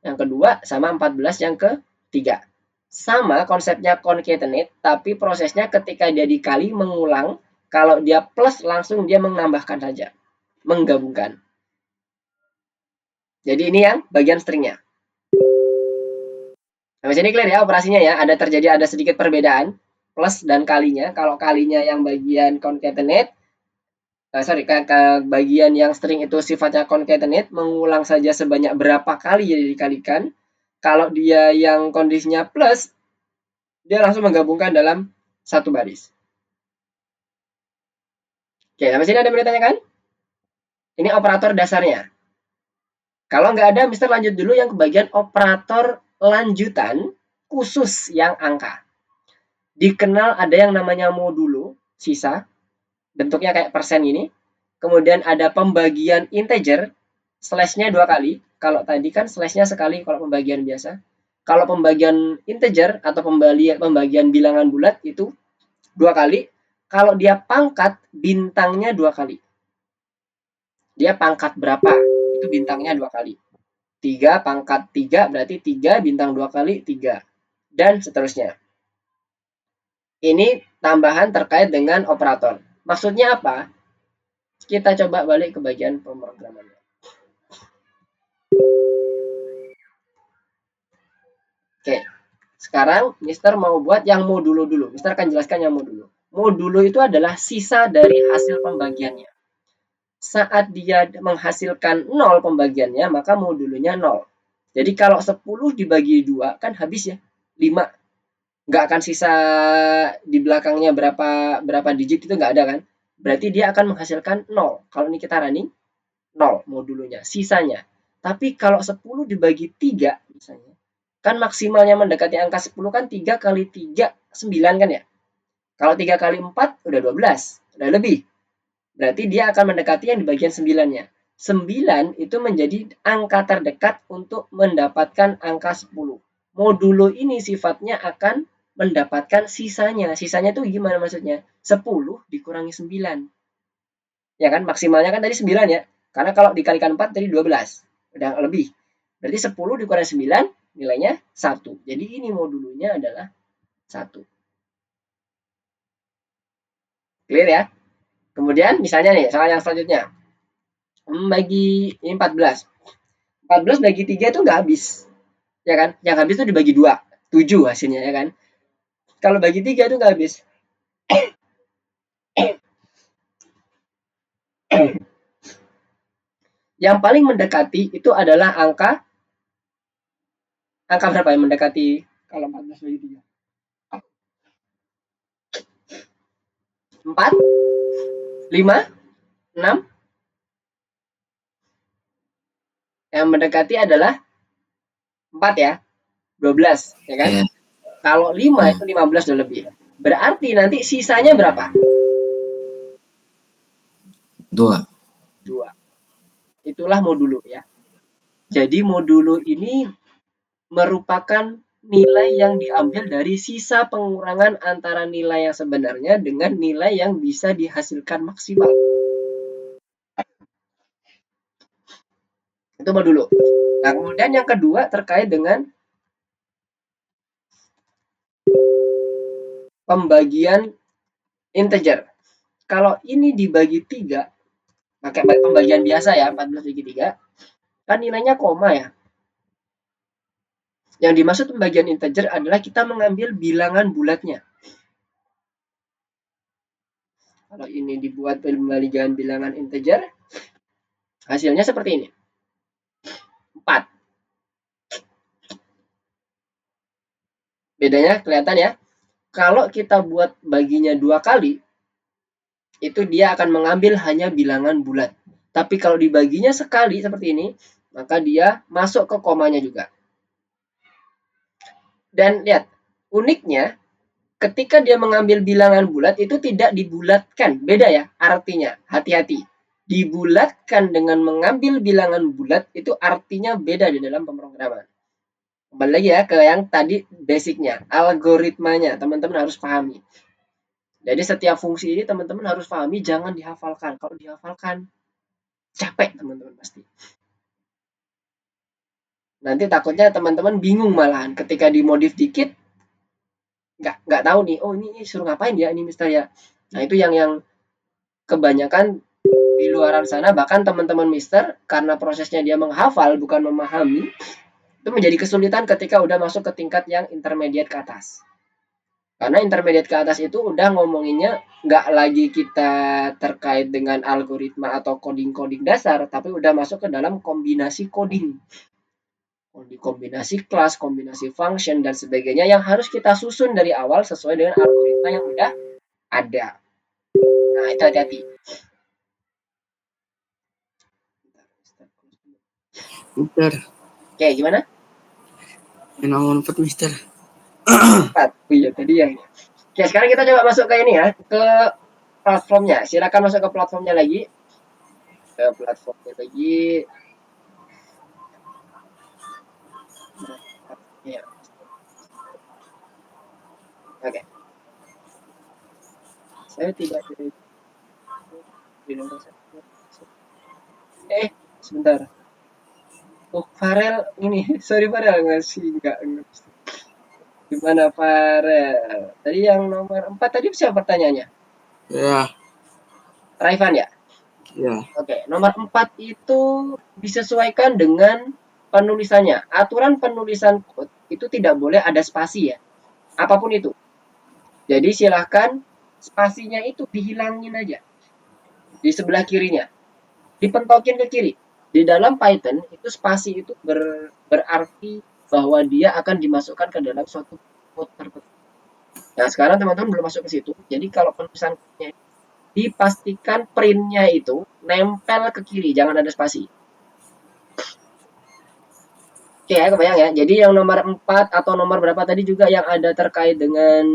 yang kedua sama 14 yang ketiga. Sama konsepnya concatenate, tapi prosesnya ketika dia dikali mengulang, kalau dia plus langsung dia menambahkan saja, menggabungkan. Jadi ini yang bagian stringnya. Sampai sini clear ya operasinya ya, ada sedikit perbedaan. Plus dan kalinya, kalau kalinya yang bagian concatenate, bagian yang string itu sifatnya concatenate, mengulang saja sebanyak berapa kali jadi dikalikan. Kalau dia yang kondisinya plus, dia langsung menggabungkan dalam satu baris. Oke, sampai sini ada yang mau ditanyakan? Ini operator dasarnya. Kalau nggak ada, Mister lanjut dulu yang ke bagian operator lanjutan khusus yang angka. Dikenal ada yang namanya modulo, sisa, bentuknya kayak persen ini. Kemudian ada pembagian integer, slash-nya 2 kali. Kalau tadi kan slash-nya sekali kalau pembagian biasa. Kalau pembagian integer atau pembagian bilangan bulat itu 2 kali. Kalau dia pangkat, bintangnya 2 kali. Dia pangkat berapa? Itu bintangnya 2 kali. 3 pangkat 3 berarti 3 bintang 2 kali 3. Dan seterusnya. Ini tambahan terkait dengan operator. Maksudnya apa? Kita coba balik ke bagian pemrogramannya. Oke. Sekarang Mister mau buat yang modulo dulu. Mister akan jelaskan yang modulo. Modulo itu adalah sisa dari hasil pembagiannya. Saat dia menghasilkan 0 pembagiannya, maka modulonya 0. Jadi kalau 10 dibagi 2 kan habis ya, 5. Nggak akan sisa di belakangnya berapa digit itu nggak ada kan. Berarti dia akan menghasilkan 0. Kalau ini kita running, 0 modulonya, sisanya. Tapi kalau 10 dibagi 3 misalnya, kan maksimalnya mendekati angka 10 kan 3 kali 3, 9 kan ya. Kalau 3 kali 4 udah 12, udah lebih. Berarti dia akan mendekati yang di bagian 9-nya. 9 itu menjadi angka terdekat untuk mendapatkan angka 10. Modulo ini sifatnya akan mendapatkan sisanya. Sisanya itu gimana maksudnya? 10 dikurangi 9. Ya kan, maksimalnya kan tadi 9 ya. Karena kalau dikalikan 4 tadi 12. Udah lebih. Berarti 10 dikurangi 9, nilainya 1. Jadi ini modulonya adalah 1. Clear ya? Kemudian misalnya nih, soal yang selanjutnya. Bagi ini 14. 14 bagi 3 itu nggak habis. Ya kan? Yang habis itu dibagi 2. 7 hasilnya ya kan? Kalau bagi 3 itu nggak habis. Yang paling mendekati itu adalah angka berapa yang mendekati kalau 14 bagi 3? 4, 5, 6. Yang mendekati adalah 4 ya. 12 ya kan? Iya. Kalau 5 itu 15 udah lebih. Berarti nanti sisanya berapa? 2. Itulah modulo ya. Jadi modulo ini merupakan nilai yang diambil dari sisa pengurangan antara nilai yang sebenarnya dengan nilai yang bisa dihasilkan maksimal. Itu modulo. Nah, kemudian yang kedua terkait dengan pembagian integer. Kalau ini dibagi 3, pakai pembagian biasa ya, 14 bagi 3, kan nilainya koma ya. Yang dimaksud pembagian integer adalah kita mengambil bilangan bulatnya. Kalau ini dibuat pembagian bilangan integer, hasilnya seperti ini. 4. Bedanya kelihatan ya. Kalau kita buat baginya 2 kali, itu dia akan mengambil hanya bilangan bulat. Tapi kalau dibaginya sekali seperti ini, maka dia masuk ke komanya juga. Dan lihat, uniknya ketika dia mengambil bilangan bulat itu tidak dibulatkan. Beda ya artinya, hati-hati. Dibulatkan dengan mengambil bilangan bulat itu artinya beda di dalam pemrograman. Kembali lagi ya ke yang tadi basicnya, algoritmanya teman-teman harus pahami. Jadi setiap fungsi ini teman-teman harus pahami, jangan dihafalkan. Kalau dihafalkan capek teman-teman pasti. Nanti takutnya teman-teman bingung malahan ketika dimodif dikit nggak tahu nih, oh ini suruh ngapain ya ini Mister ya. Nah itu yang kebanyakan di luaran sana, bahkan teman-teman Mister karena prosesnya dia menghafal bukan memahami, itu menjadi kesulitan ketika udah masuk ke tingkat yang intermediate ke atas. Karena intermediate ke atas itu udah ngomonginnya nggak lagi kita terkait dengan algoritma atau coding-coding dasar, tapi udah masuk ke dalam kombinasi coding. kombinasi kelas, kombinasi function, dan sebagainya yang harus kita susun dari awal sesuai dengan algoritma yang udah ada. Nah, itu hati-hati. Mister, Oke, gimana? nomor 4 Mister. 4. Oh iya, tadi yang ini. Oke, sekarang kita coba masuk ke ini ya, ke platformnya. Silakan masuk ke platformnya lagi. Ke platformnya lagi. Ya. Oke. Saya tidak di nomor 1. Sebentar. Oh, Farel ini. Sorry Farel, enggak. Gimana Farel? Tadi yang nomor 4 tadi siapa pertanyaannya? Ya, Raifan ya? ya. Oke, nomor 4 itu disesuaikan dengan penulisannya. Aturan penulisan code itu tidak boleh ada spasi ya. Apapun itu. Jadi silahkan spasinya itu dihilangin aja. Di sebelah kirinya. Dipentokin ke kiri. Di dalam Python itu spasi itu berarti bahwa dia akan dimasukkan ke dalam suatu code tertentu. Nah, sekarang teman-teman belum masuk ke situ. Jadi kalau penulisan code-nya dipastikan print-nya itu nempel ke kiri, jangan ada spasi. Oke ya, kebayang ya. Jadi yang nomor 4 atau nomor berapa tadi juga yang ada terkait dengan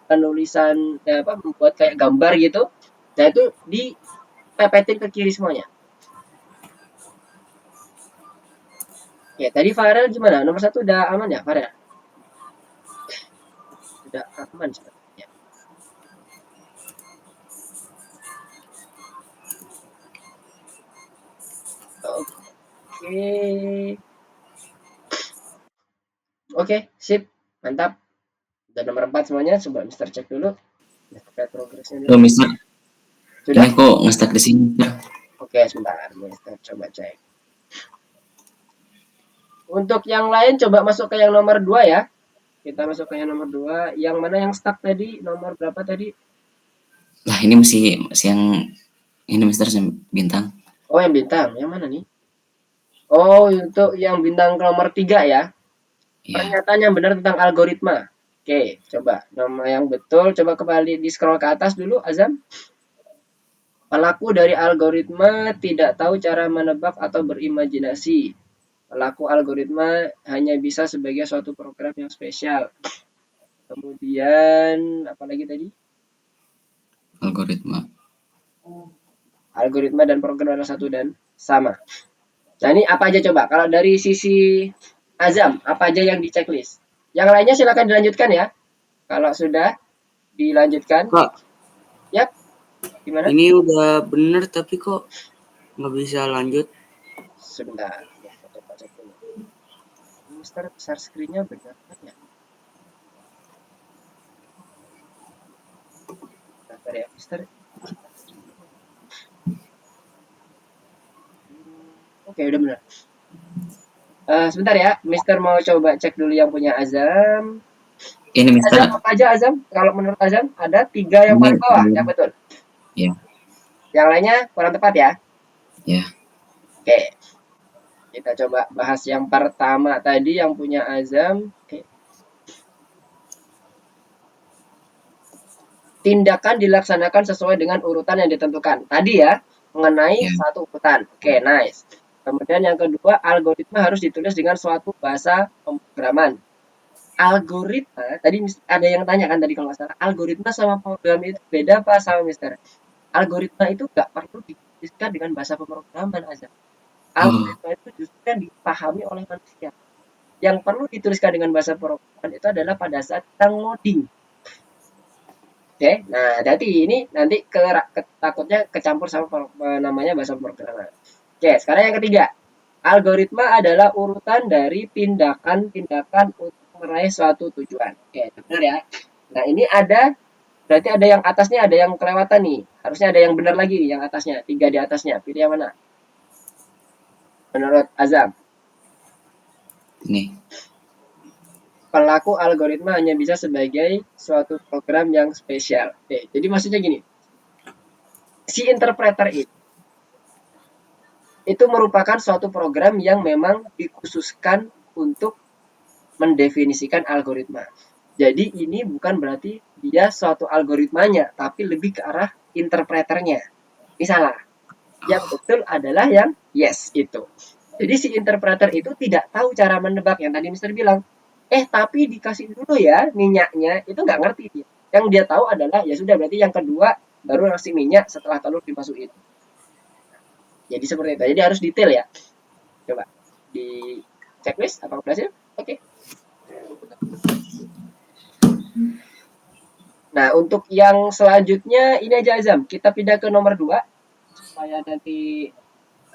penulisan membuat kayak gambar gitu. Nah, itu dipepetin ke kiri semuanya. Oke, tadi Farel gimana? Nomor 1 udah aman ya, Farel? Udah aman sebenarnya. Oke, sip. Mantap. Udah nomor 4 semuanya. Coba Mister cek dulu. Lihat progresnya dulu. Loh, Mister. Sudah? Ini kok nge-stuck di sini, Mister? Oke, sebentar. Mister coba cek. Untuk yang lain coba masuk ke yang nomor 2 ya. Kita masuk ke yang nomor 2. Yang mana yang stuck tadi? Nomor berapa tadi? Lah, ini masih yang ini Mister bintang. Oh, yang bintang. Yang mana nih? Oh, untuk yang bintang nomor 3 ya. Iya. Pernyataan yang benar tentang algoritma. Oke, coba. Nama yang betul. Coba kembali di scroll ke atas dulu, Azam. Pelaku dari algoritma tidak tahu cara menebak atau berimajinasi. Pelaku algoritma hanya bisa sebagai suatu program yang spesial. Kemudian, apa lagi tadi? Algoritma. Algoritma dan program adalah satu dan sama. Nah, ini apa aja coba? Kalau dari sisi Azam, apa aja yang di checklist? Yang lainnya silakan dilanjutkan ya. Kalau sudah dilanjutkan. Kak, Yap. Gimana? ini udah bener tapi kok nggak bisa lanjut. Sebentar. Ya, coba cek dulu. Mister besar screen-nya benar kan ya? Bentar ya, Mister. Oke, udah benar. Sebentar ya, Mister mau coba cek dulu yang punya Azam. Ini Mister. Azam apa aja Azam? Kalau menurut Azam ada 3 yang paling bawah, yang betul. Iya. Yang lainnya kurang tepat ya? Iya. Oke. Kita coba bahas yang pertama tadi yang punya Azam. Oke. Tindakan dilaksanakan sesuai dengan urutan yang ditentukan. Tadi ya, mengenai satu urutan. Oke, nice. Kemudian yang kedua, algoritma harus ditulis dengan suatu bahasa pemrograman. Algoritma, tadi ada yang tanya kan tadi kalau nggak salah, algoritma sama program itu beda apa sama Mister? Algoritma itu nggak perlu dituliskan dengan bahasa pemrograman aja. Algoritma itu justru yang dipahami oleh manusia. Yang perlu dituliskan dengan bahasa pemrograman itu adalah pada saat kita ngoding. Oke, nah jadi ini nanti takutnya kecampur sama namanya bahasa pemrograman. Oke, sekarang yang ketiga. Algoritma adalah urutan dari tindakan-tindakan untuk meraih suatu tujuan. Oke, benar ya. Nah, ini berarti ada yang atasnya ada yang kelewatan nih. Harusnya ada yang benar lagi nih, yang atasnya. 3 di atasnya. Pilih yang mana? Menurut Azam. Ini. Pelaku algoritma hanya bisa sebagai suatu program yang spesial. Oke, jadi maksudnya gini. Si interpreter itu itu merupakan suatu program yang memang dikhususkan untuk mendefinisikan algoritma. Jadi ini bukan berarti dia suatu algoritmanya, tapi lebih ke arah interpreternya. Ini salah. Yang betul adalah yang yes itu. Jadi si interpreter itu tidak tahu cara menebak yang tadi Mister bilang. Tapi dikasih dulu ya minyaknya, itu nggak ngerti dia. Yang dia tahu adalah ya sudah berarti yang kedua baru nasi minyak setelah telur dimasukin. Jadi seperti itu. Jadi harus detail ya. Coba di checklist apa berhasil? Oke. Nah, untuk yang selanjutnya ini aja Azam. Kita pindah ke nomor 2 supaya nanti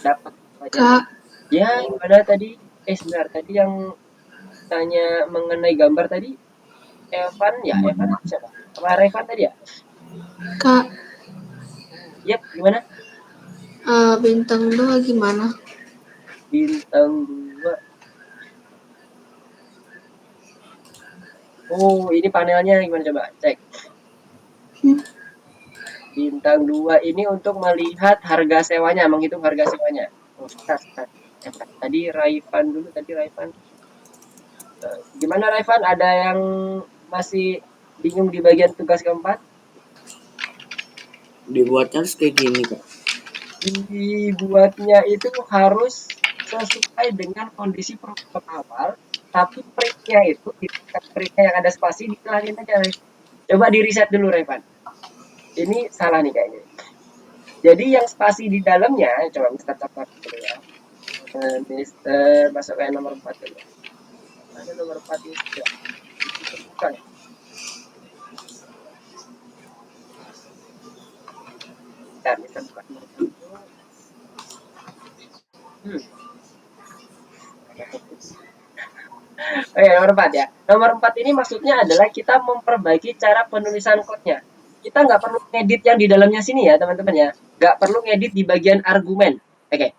dapat Kak, ya gimana tadi? Sebentar, tadi yang tanya mengenai gambar tadi Evan ya, Evan siapa? Apa Revan tadi ya? Kak, Yap, gimana? bintang 2 gimana? Bintang 2. Oh, ini panelnya gimana coba? Cek. Bintang 2 ini untuk melihat harga sewanya, menghitung harga sewanya. Oh, tadi Raivan dulu, gimana Raivan? Ada yang masih bingung di bagian tugas keempat? Dibuatnya harus kayak gini, Kak. Dibuatnya itu harus sesuai dengan kondisi program awal, tapi printnya itu di printnya yang ada spasi dihilangin aja. Coba di reset dulu Revan. Ini salah nih kayaknya. Jadi yang spasi di dalamnya, coba Mister catat dulu ya. Mister masukkan nomor 4 dulu. Ada nomor 4 ini sudah. Bukan. Nah, Mister buka nomor 1. Oke, nomor 4 ya. Nomor 4 ini maksudnya adalah kita memperbaiki cara penulisan code-nya. Kita nggak perlu ngedit yang di dalamnya sini ya, teman-teman ya. Nggak perlu ngedit di bagian argumen. Oke.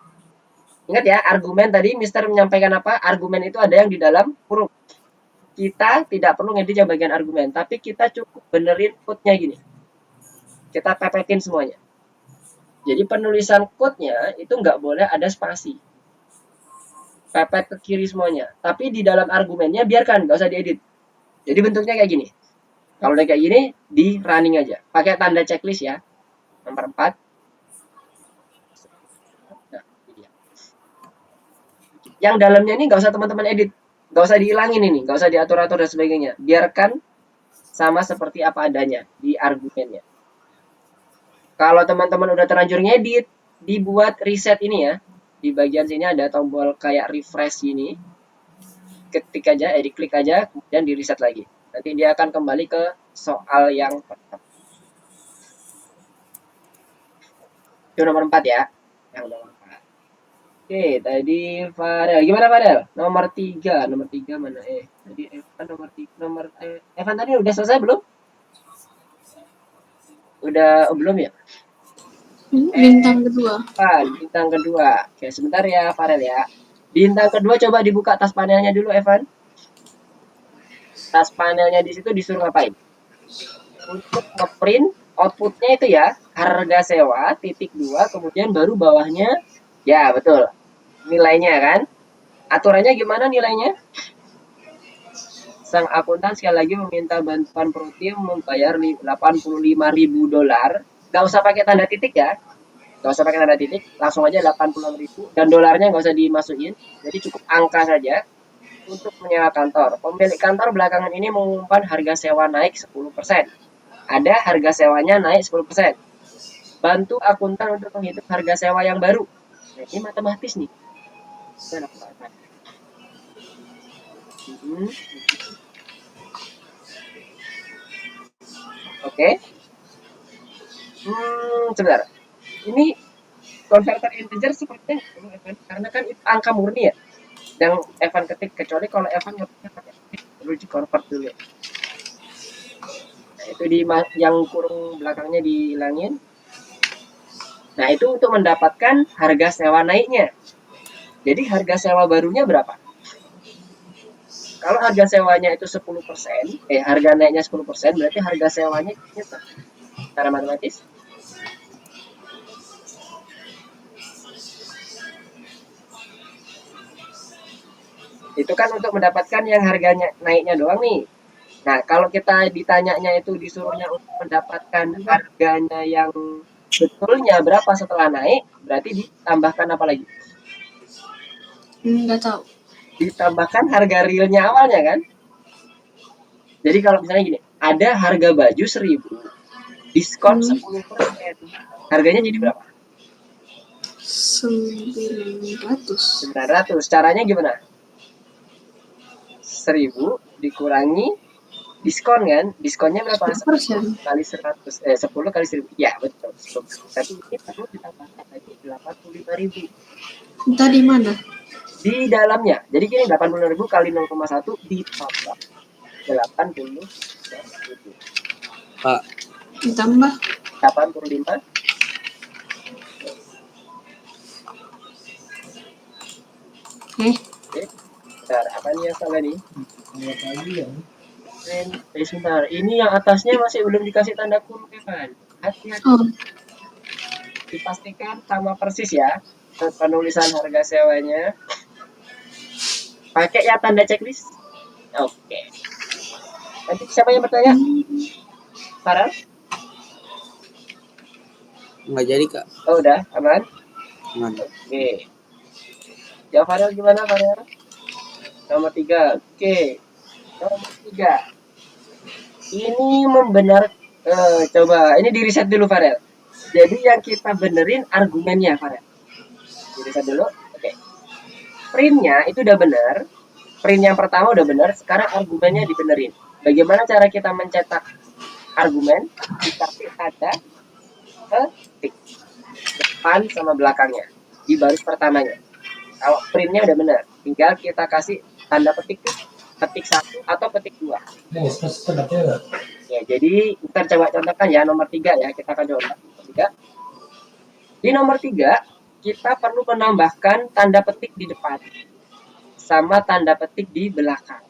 Ingat ya, argumen tadi Mister menyampaikan apa? Argumen itu ada yang di dalam huruf. Kita tidak perlu ngedit yang bagian argumen, tapi kita cukup benerin code-nya gini. Kita pepetin semuanya. Jadi penulisan code-nya itu nggak boleh ada spasi. Pepet ke kiri semuanya. Tapi di dalam argumennya biarkan, nggak usah diedit. Jadi bentuknya kayak gini. Kalau udah kayak gini, di running aja. Pakai tanda checklist ya. Nomor 4. Nah, ini dia. Yang dalamnya ini nggak usah teman-teman edit. Nggak usah dihilangin ini. Nggak usah diatur-atur dan sebagainya. Biarkan sama seperti apa adanya di argumennya. Kalau teman-teman udah terlanjur ngedit, dibuat reset ini ya. Di bagian sini ada tombol kayak refresh ini. Ketik aja, diklik aja, kemudian di reset lagi. Nanti dia akan kembali ke soal yang pertama. Itu nomor 4 ya. Yang nomor 4. Oke, tadi Farel. Gimana Farel? Nomor 3. Nomor 3 mana? Tadi Evan nomor 3. Evan tadi udah selesai belum? Udah belum ya? Bintang kedua. Bintang kedua. Oke, sebentar ya Farel ya. Bintang kedua coba dibuka tas panelnya dulu Evan. Tas panelnya di situ disuruh ngapain? Untuk ngeprint outputnya itu ya, harga sewa, titik 2, kemudian baru bawahnya, ya betul, nilainya kan. Aturannya gimana nilainya? Sang akuntan sekali lagi meminta bantuan Protim membayar $85.000. Gak usah pakai tanda titik ya. Gak usah pakai tanda titik, langsung aja 86.000 dan dolarnya gak usah dimasukin. Jadi cukup angka saja untuk menyewa kantor. Pemilik kantor belakangan ini mengumumkan harga sewa naik 10%. Ada harga sewanya naik 10%. Bantu akuntan untuk menghitung harga sewa yang baru. Nah, ini matematis nih. Oke. Sebentar. Ini konverter integer sepertinya Evan, karena kan itu angka murni ya. Yang Evan ketik, kecuali kalau Evan ngetiknya pakai perlu di convert dulu. Nah, itu di yang kurung belakangnya dihilangin. Nah, itu untuk mendapatkan harga sewa naiknya. Jadi harga sewa barunya berapa? Kalau harga sewanya itu 10%, harga naiknya 10%, berarti harga sewanya itu secara matematis Itu kan untuk mendapatkan yang harganya naiknya doang nih. Nah, kalau kita ditanyanya itu disuruhnya untuk mendapatkan harganya yang betulnya berapa setelah naik, berarti ditambahkan apa lagi? Nggak tahu. Ditambahkan harga realnya awalnya kan? Jadi kalau misalnya gini, ada harga baju 1.000, diskon 10%. Harganya jadi berapa? 900. 900. Caranya gimana? 1.000 dikurangi diskon kan? Diskonnya berapa? 10%. Kali 100. 10 kali 1.000. Ya, betul. 10. Tapi ini perlu ditambahkan lagi 85.000. Entah di mana. Di dalamnya. Jadi gini, 85.000 kali 0,1 ditambah 80.000. Pak, Ditambah 85. Oke. Bentar, apa nih yang salah nih? Sebentar. Ini yang atasnya masih belum dikasih tanda kurung, Evan. Hati-hati. Oh, Dipastikan sama persis ya penulisan harga sewanya. Pakai ya tanda checklist. Oke. Nanti siapa yang bertanya? Farel? nggak jadi Kak. Oh udah, aman? Aman. Oke. Ya Farel gimana Farel? Nomor 3. Oke. Nomor 3. Ini membenar. Coba, ini di riset dulu Farel. Jadi yang kita benerin argumennya Farel. Di riset dulu. Oke. Printnya itu udah benar. Print yang pertama udah benar. Sekarang argumennya dibenerin. Bagaimana cara kita mencetak argumen? Dikasih ada ketik depan sama belakangnya di baris pertamanya. Kalau printnya udah benar, tinggal kita kasih tanda petik tuh, petik 1 atau petik 2. Ya, jadi kita coba contohkan ya nomor 3 ya, kita akan coba nomor 3. Di nomor 3 kita perlu menambahkan tanda petik di depan sama tanda petik di belakang.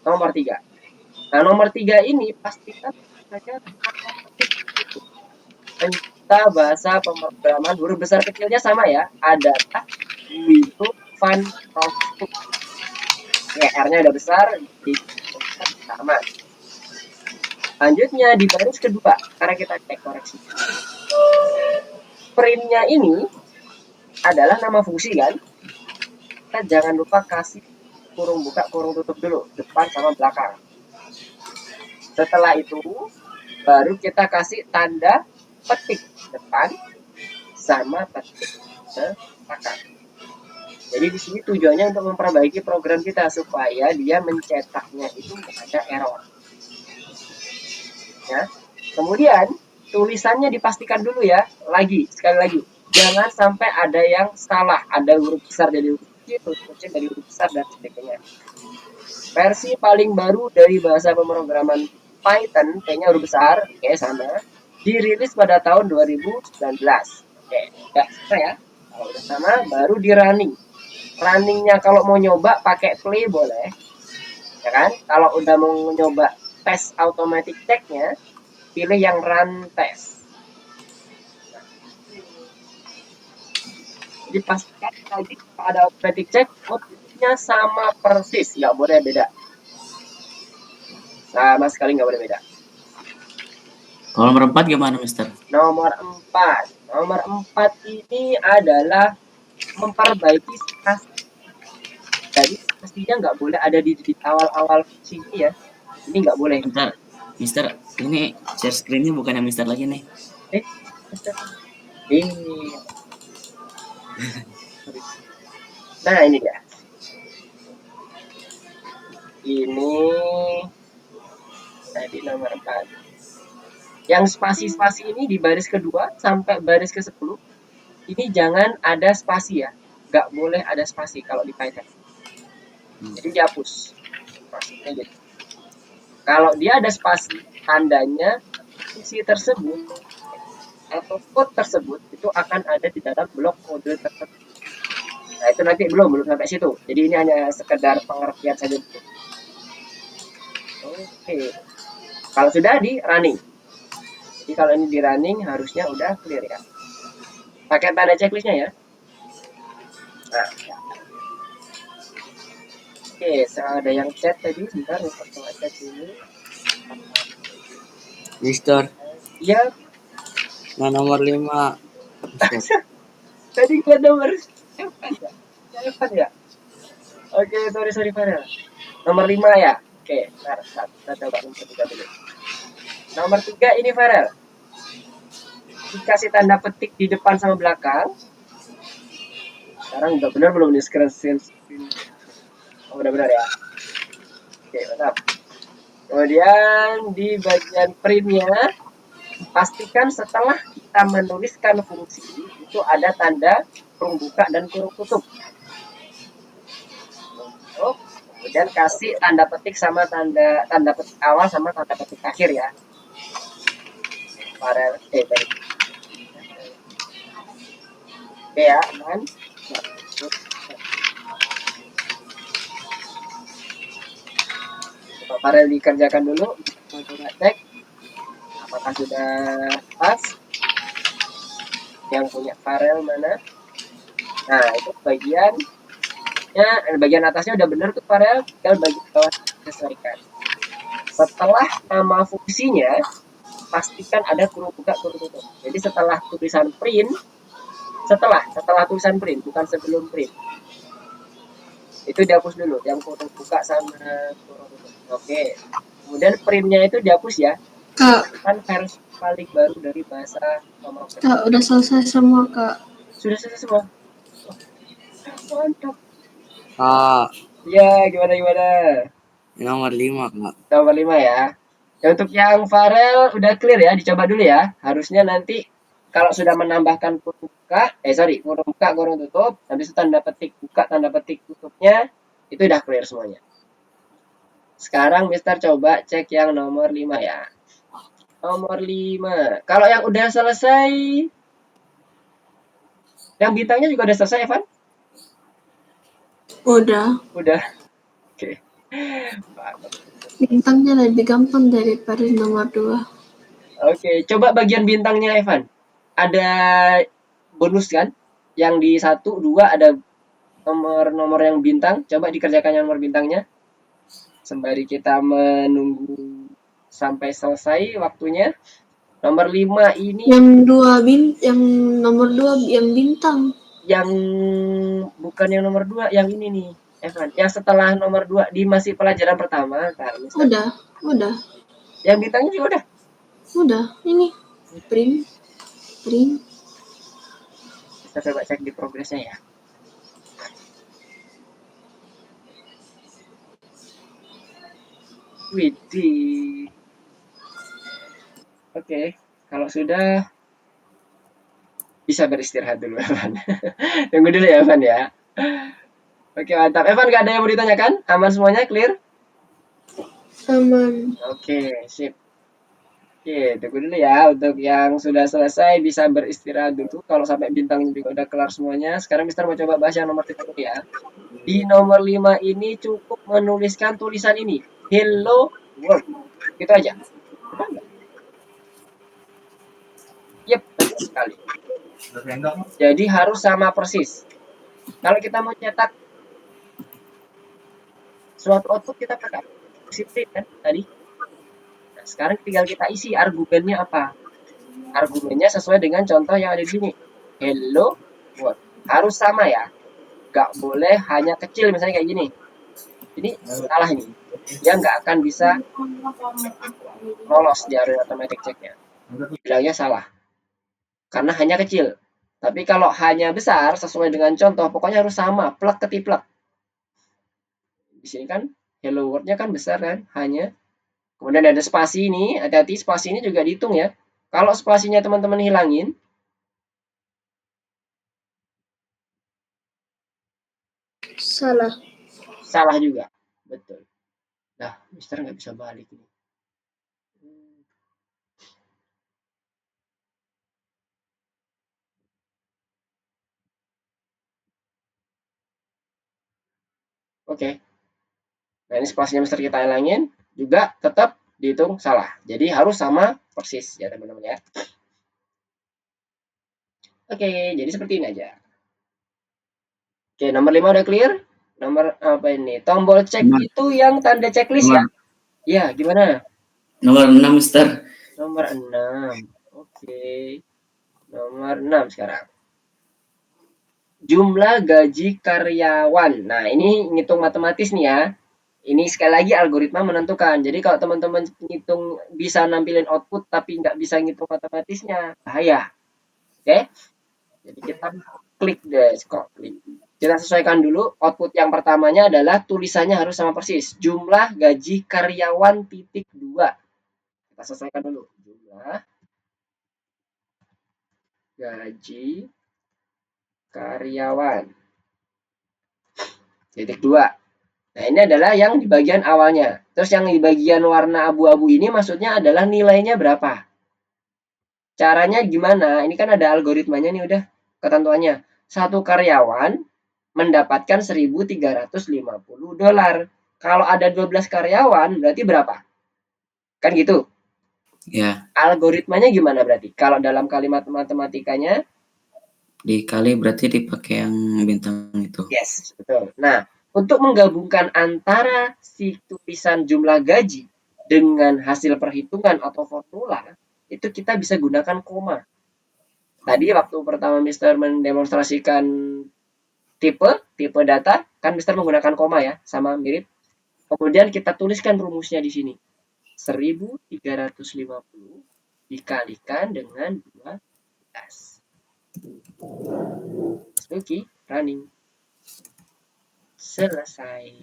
Nomor 3. Nah, nomor 3 ini pastikan saja pencipta bahasa pemrograman huruf besar kecilnya sama ya, adalah Guido van Rossum. Ya, R-nya udah besar, di sama. Lanjutnya di baris kedua, karena kita cek koreksi. Printnya ini adalah nama fungsi kan. Kita jangan lupa kasih kurung buka, kurung tutup dulu, depan sama belakang. Setelah itu, baru kita kasih tanda petik depan sama petik belakang. Jadi di sini tujuannya untuk memperbaiki program kita supaya dia mencetaknya itu nggak ada error. Ya. Kemudian tulisannya dipastikan dulu ya. Sekali lagi, jangan sampai ada yang salah. Ada huruf besar dari huruf kecil, huruf kecil dari huruf besar dan sebagainya. Versi paling baru dari bahasa pemrograman Python, kayaknya huruf besar, oke sama, dirilis pada tahun 2019. Oke, udah sama ya. Kalau udah sama, baru di running. Runningnya kalau mau nyoba pakai play boleh, ya kan? Kalau udah mau nyoba tes automatic check-nya, pilih yang run test. Nah, dipastikan lagi ada automatic check, outputnya sama persis, nggak boleh beda. Sama sekali nggak boleh beda. Kalau nomor 4 gimana, Mister? Nomor 4. Nomor 4 ini adalah memperbaiki spasi. Jadi pastinya nggak boleh ada di awal-awal fungsi ini ya. Ini nggak boleh. Bentar, Mister, ini share screen-nya bukan yang Mister lagi nih. Ini. Nah ini ya. Ini tadi nomor 4. Yang spasi-spasi ini di baris kedua sampai baris ke-10 ini jangan ada spasi ya. Nggak boleh ada spasi kalau di Python. Jadi dihapus. Spasinya jadi. Kalau dia ada spasi, tandanya fungsi tersebut atau code tersebut itu akan ada di dalam blok kode tersebut. Nah itu nanti belum sampai situ. Jadi ini hanya sekedar pengertian saja. Oke. Kalau sudah di running. Jadi kalau ini di running harusnya udah clear ya. Pakai tanda checklistnya ya. Nah, Oke, ada yang chat tadi, sebentar, coba chat dulu. Mister. Iya. Nah, nomor 5. Mister. Tadi gua nomor Evan ya? Evan ya? Oke, sorry Farel. Nomor 5 ya? Oke, ntar kita coba nomor 3 dulu. Nomor 3 ini Farel. Dikasih tanda petik di depan sama belakang. Sekarang udah benar belum di screen? Oh, udah benar ya? Oke, mantap. Kemudian di bagian printnya, pastikan setelah kita menuliskan fungsi itu ada tanda kurung buka dan kurung tutup. Kemudian kasih tanda petik sama tanda petik awal sama tanda petik akhir ya. Farel, tadi. Oke ya, aman. Coba Farel dikerjakan dulu. Kita coba cek apakah sudah pas. Yang punya Farel mana? Nah, itu bagian atasnya udah benar tuh Farel, tinggal bagian bawah disesuaikan. Setelah nama fungsinya, pastikan ada kurung buka kurung tutup. Jadi setelah tulisan print, setelah tulisan print, bukan sebelum print. Itu dihapus dulu, yang kurung buka sama kurung tutup. Oke. Kemudian printnya itu dihapus ya. Kak, Kan versi paling baru dari bahasa pemrograman. Kak, udah selesai semua, Kak. Sudah selesai semua. Mantap. Ya, gimana? nomor 5, Kak. Nomor 5 ya. Untuk yang Farel udah clear ya, dicoba dulu ya. Harusnya nanti kalau sudah menambahkan kurung buka, kurung tutup, habis itu tanda petik buka, tanda petik tutupnya, itu udah clear semuanya. Sekarang Mister coba cek yang nomor 5 ya. Nomor 5. Kalau yang udah selesai, yang bintangnya juga udah selesai, Evan? Udah. Oke. Bintangnya lebih gampang daripada nomor 2. Oke, coba bagian bintangnya, Evan. Ada bonus kan? Yang di 1, 2 ada nomor-nomor yang bintang. Coba dikerjakan yang nomor bintangnya. Sembari kita menunggu sampai selesai waktunya. Nomor 5 ini Yang nomor 2 yang bintang. yang bukan yang nomor 2, yang ini nih, Evan. Yang setelah nomor 2 di masih pelajaran pertama. Udah. Yang bintangnya juga udah. Udah, ini. Print. Kita coba cek di progresnya ya. Widih. Oke, kalau sudah bisa beristirahat dulu, Evan. Tunggu dulu ya, Evan ya. Oke, mantap. Evan, nggak ada yang mau ditanyakan? Aman semuanya? Clear? Aman. Oke, sip. Oke, tunggu dulu ya. Untuk yang sudah selesai bisa beristirahat dulu. Kalau sampai bintang juga udah kelar semuanya. Sekarang Mister mau coba bahas yang nomor 3 dulu ya. Di nomor 5 ini cukup menuliskan tulisan ini. Hello world. Gitu aja. Benar nggak? Yep, betul sekali. Jadi harus sama persis. Kalau kita mau cetak suatu output, kita pakai print kan tadi. Nah, sekarang tinggal kita isi argumennya apa. Argumennya sesuai dengan contoh yang ada di sini. Hello world. Harus sama ya. Nggak boleh hanya kecil, misalnya kayak gini. Ini salah ini. Dia nggak akan bisa lolos di arithmetic check-nya. Bilangnya salah. Karena hanya kecil. Tapi kalau hanya besar, sesuai dengan contoh, pokoknya harus sama, plek ketiplek. Di sini kan, hello world-nya kan besar kan, hanya. Kemudian ada spasi ini, hati-hati spasi ini juga dihitung ya. Kalau spasinya teman-teman hilangin, salah juga. Betul. Nah, Mister nggak bisa balik ini. Oke. Nah, ini spasinya Mister kita hilangin, juga tetap dihitung salah. Jadi harus sama persis ya teman-teman ya. Oke, jadi seperti ini aja. Oke, nomor 5 udah clear. Nomor apa ini? Tombol cek Nomor, itu yang tanda checklist ya? nomor, Ya, gimana? nomor 6, Mister. Nomor 6. Oke. Nomor 6 sekarang. Jumlah gaji karyawan. Nah, ini ngitung matematis nih ya. Ini sekali lagi algoritma menentukan. Jadi kalau teman-teman ngitung bisa nampilin output tapi nggak bisa ngitung matematisnya, bahaya. Oke? Jadi kita klik deh, klik. Kita sesuaikan dulu. Output yang pertamanya adalah tulisannya harus sama persis. Jumlah gaji karyawan titik 2. Kita sesuaikan dulu. Jumlah gaji karyawan titik 2. Nah, ini adalah yang di bagian awalnya. Terus yang di bagian warna abu-abu ini maksudnya adalah nilainya berapa. Caranya gimana? Ini kan ada algoritmanya nih udah ketentuannya. Satu karyawan mendapatkan $1.350. Kalau ada 12 karyawan berarti berapa? Kan gitu. Ya, Algoritmanya gimana berarti? Kalau dalam kalimat matematikanya, dikali berarti dipakai yang bintang itu. yes, betul. Nah, untuk menggabungkan antara si tulisan jumlah gaji dengan hasil perhitungan atau formula, itu kita bisa gunakan koma. Tadi waktu pertama Mister mendemonstrasikan tipe data, kan Mister menggunakan koma ya, sama mirip. Kemudian kita tuliskan rumusnya di sini. 1.350 dikalikan dengan 12. Oke, running. Selesai.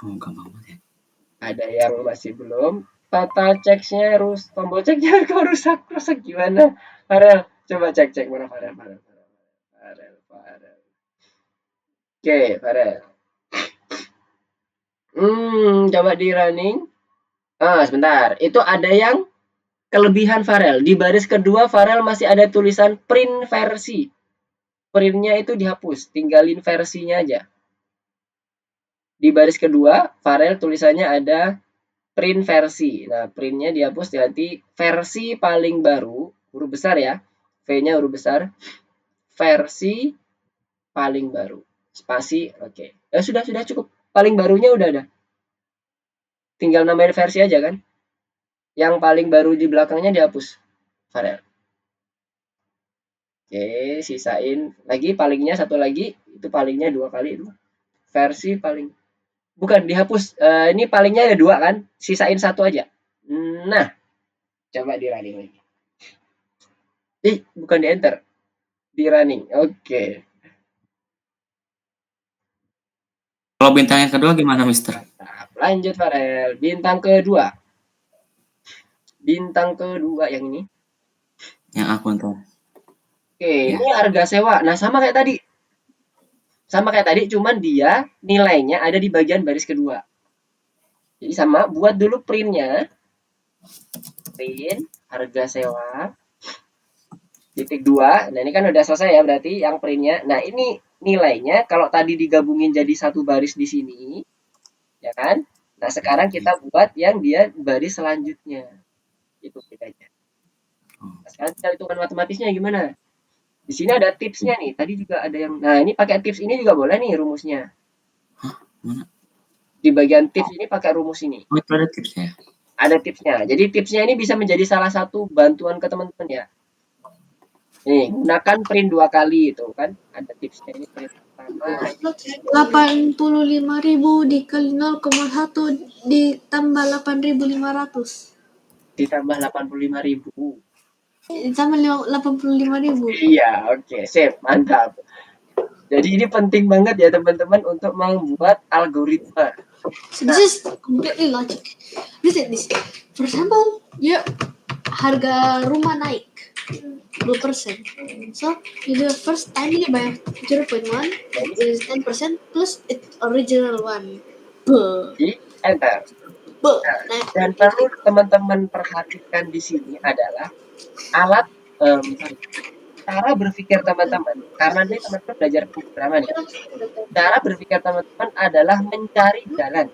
Oh, gampang banget ya. Ada yang masih belum. Total checksnya tombol ceknya kok rusak gimana? Farel, coba cek mana Farel. Oke, Farel. Coba di running. Sebentar. Itu ada yang kelebihan Farel. Di baris kedua Farel masih ada tulisan print versi. Printnya itu dihapus, tinggalin versinya aja. Di baris kedua, Farel tulisannya ada print versi. Nah, printnya dihapus nanti versi paling baru, huruf besar ya. V-nya huruf besar. Versi paling baru. Spasi, oke. Sudah cukup. Paling barunya udah ada. Tinggal namain versi aja kan. Yang paling baru di belakangnya dihapus. Farel. Oke, sisain lagi palingnya satu lagi. Itu palingnya 2 kali itu. Versi paling. Bukan dihapus. Ini palingnya ada 2 kan. Sisain 1 aja. Nah, coba di running lagi. Bukan di enter. Di running. Oke. Kalau bintang yang kedua gimana, Mister? Mantap. Lanjut Farel. Bintang kedua. Bintang kedua yang ini. Yang aku ntar. Oke, ini harga sewa. Nah, sama kayak tadi. Cuman dia nilainya ada di bagian baris kedua. Jadi sama, buat dulu printnya. Print, harga sewa. Titik 2. Nah, ini kan udah selesai ya berarti yang printnya. Nah, ini nilainya kalau tadi digabungin jadi satu baris di sini. Ya kan? Nah, sekarang kita buat yang dia baris selanjutnya. Itu bedanya. Nah, sekarang kita hitungan matematisnya gimana? Di sini ada tipsnya nih. Tadi juga ada yang. Nah, ini pakai tips ini juga boleh nih rumusnya. Mana? Di bagian tips ini pakai rumus ini. Oh, itu ada tipsnya. Ada tipsnya. Jadi tipsnya ini bisa menjadi salah satu bantuan ke teman-teman ya. Nih, gunakan print 2 kali itu kan. Ada tipsnya ini print pertama. 85.000 dikali 0,1 ditambah 8.500. Ditambah 85.000. Ditambah 85.000. Iya, oke, sip, mantap. Jadi ini penting banget ya teman-teman untuk membuat algoritma. So this is completely logic. Listen this. For example, harga rumah naik 2%. So you do first time it by 0.1 is 10% plus its original one. Di enter. Nah, dan perlu teman-teman perhatikan di sini adalah alat cara berpikir teman-teman. Karena ini teman-teman belajar programa nih. Cara berpikir teman-teman adalah mencari jalan,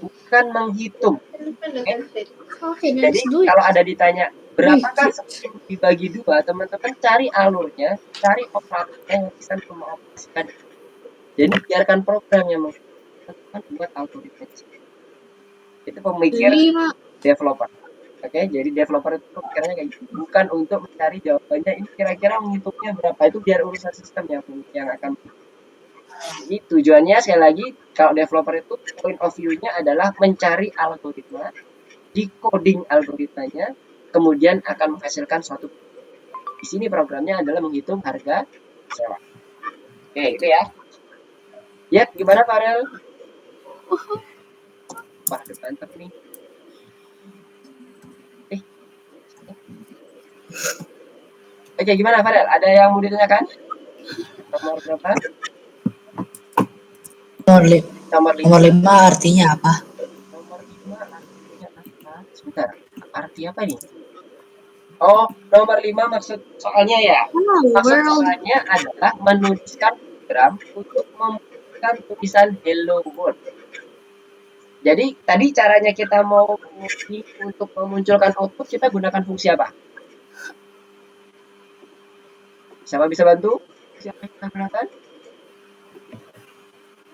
bukan menghitung. Okay? Jadi kalau ada ditanya berapakah 10 dibagi 2, teman-teman cari alurnya, cari operatornya yang bisa mengoperasikan. Jadi biarkan program yang menggunakan buat algoritma. Itu pemikir 5. developer. Oke, jadi developer itu pemikirannya kayak gitu. Bukan untuk mencari jawabannya ini kira-kira menghitungnya berapa, itu biar urusan sistem yang akan. Jadi tujuannya sekali lagi kalau developer itu point of view-nya adalah mencari algoritma, decoding algoritmanya, kemudian akan menghasilkan suatu. Di sini programnya adalah menghitung harga sewa. Oke, itu ya. Ya, gimana Farel? Wah, mantap nih. Oke, gimana Farel? Ada yang mau ditanyakan? Nomor berapa? Nomor Nomor 5. 5 artinya apa? Nomor 5 artinya apa? Sebentar, arti apa ini? Oh, nomor 5 maksud soalnya ya. Maksud World. soalnya adalah menuliskan program untuk membuat tulisan Hello World. Jadi tadi caranya kita mau untuk memunculkan output kita gunakan fungsi apa? Siapa bisa bantu? Siapa yang kita gunakan?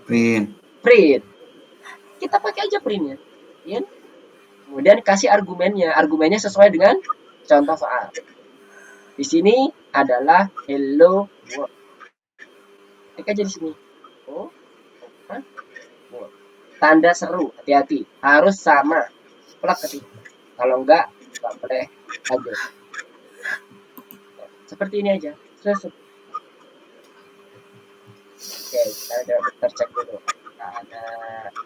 Print. Print. Kita pakai aja printnya. Ya. Kemudian kasih argumennya. Argumennya sesuai dengan contoh soal. Di sini adalah Hello World. Klik aja di sini. Oh, world. Tanda seru, hati-hati. Harus sama. Plak ketik. Kalau enggak boleh aja. Seperti ini aja. Oke, kita cek dulu. Nah, ada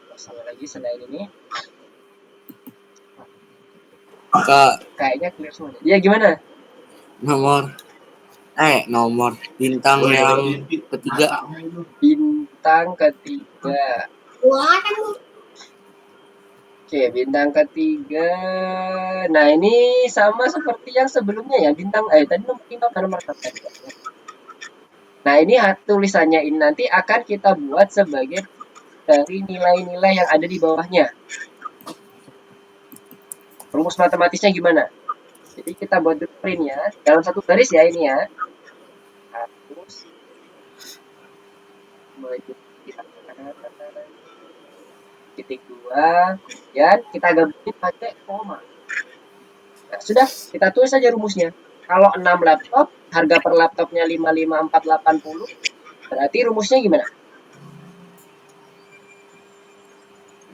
masalah lagi selain ini. Kak, Kayaknya clear semua. Iya, gimana? nomor bintang yang ketiga. Bintang ketiga. Oke, bintang ketiga. Nah, ini sama seperti yang sebelumnya ya. Bintang tadi nomor 5 atau nomor 4 tadi. Nah, ini tulisannya ini nanti akan kita buat sebagai dari nilai-nilai yang ada di bawahnya. Rumus matematisnya gimana? Jadi kita buat printnya dalam satu garis ya ini ya. Harus titik 2, kemudian kita gabungin pakai koma. Nah, sudah, kita tulis saja rumusnya. Kalau 6 laptop, harga per laptopnya 55480, berarti rumusnya gimana?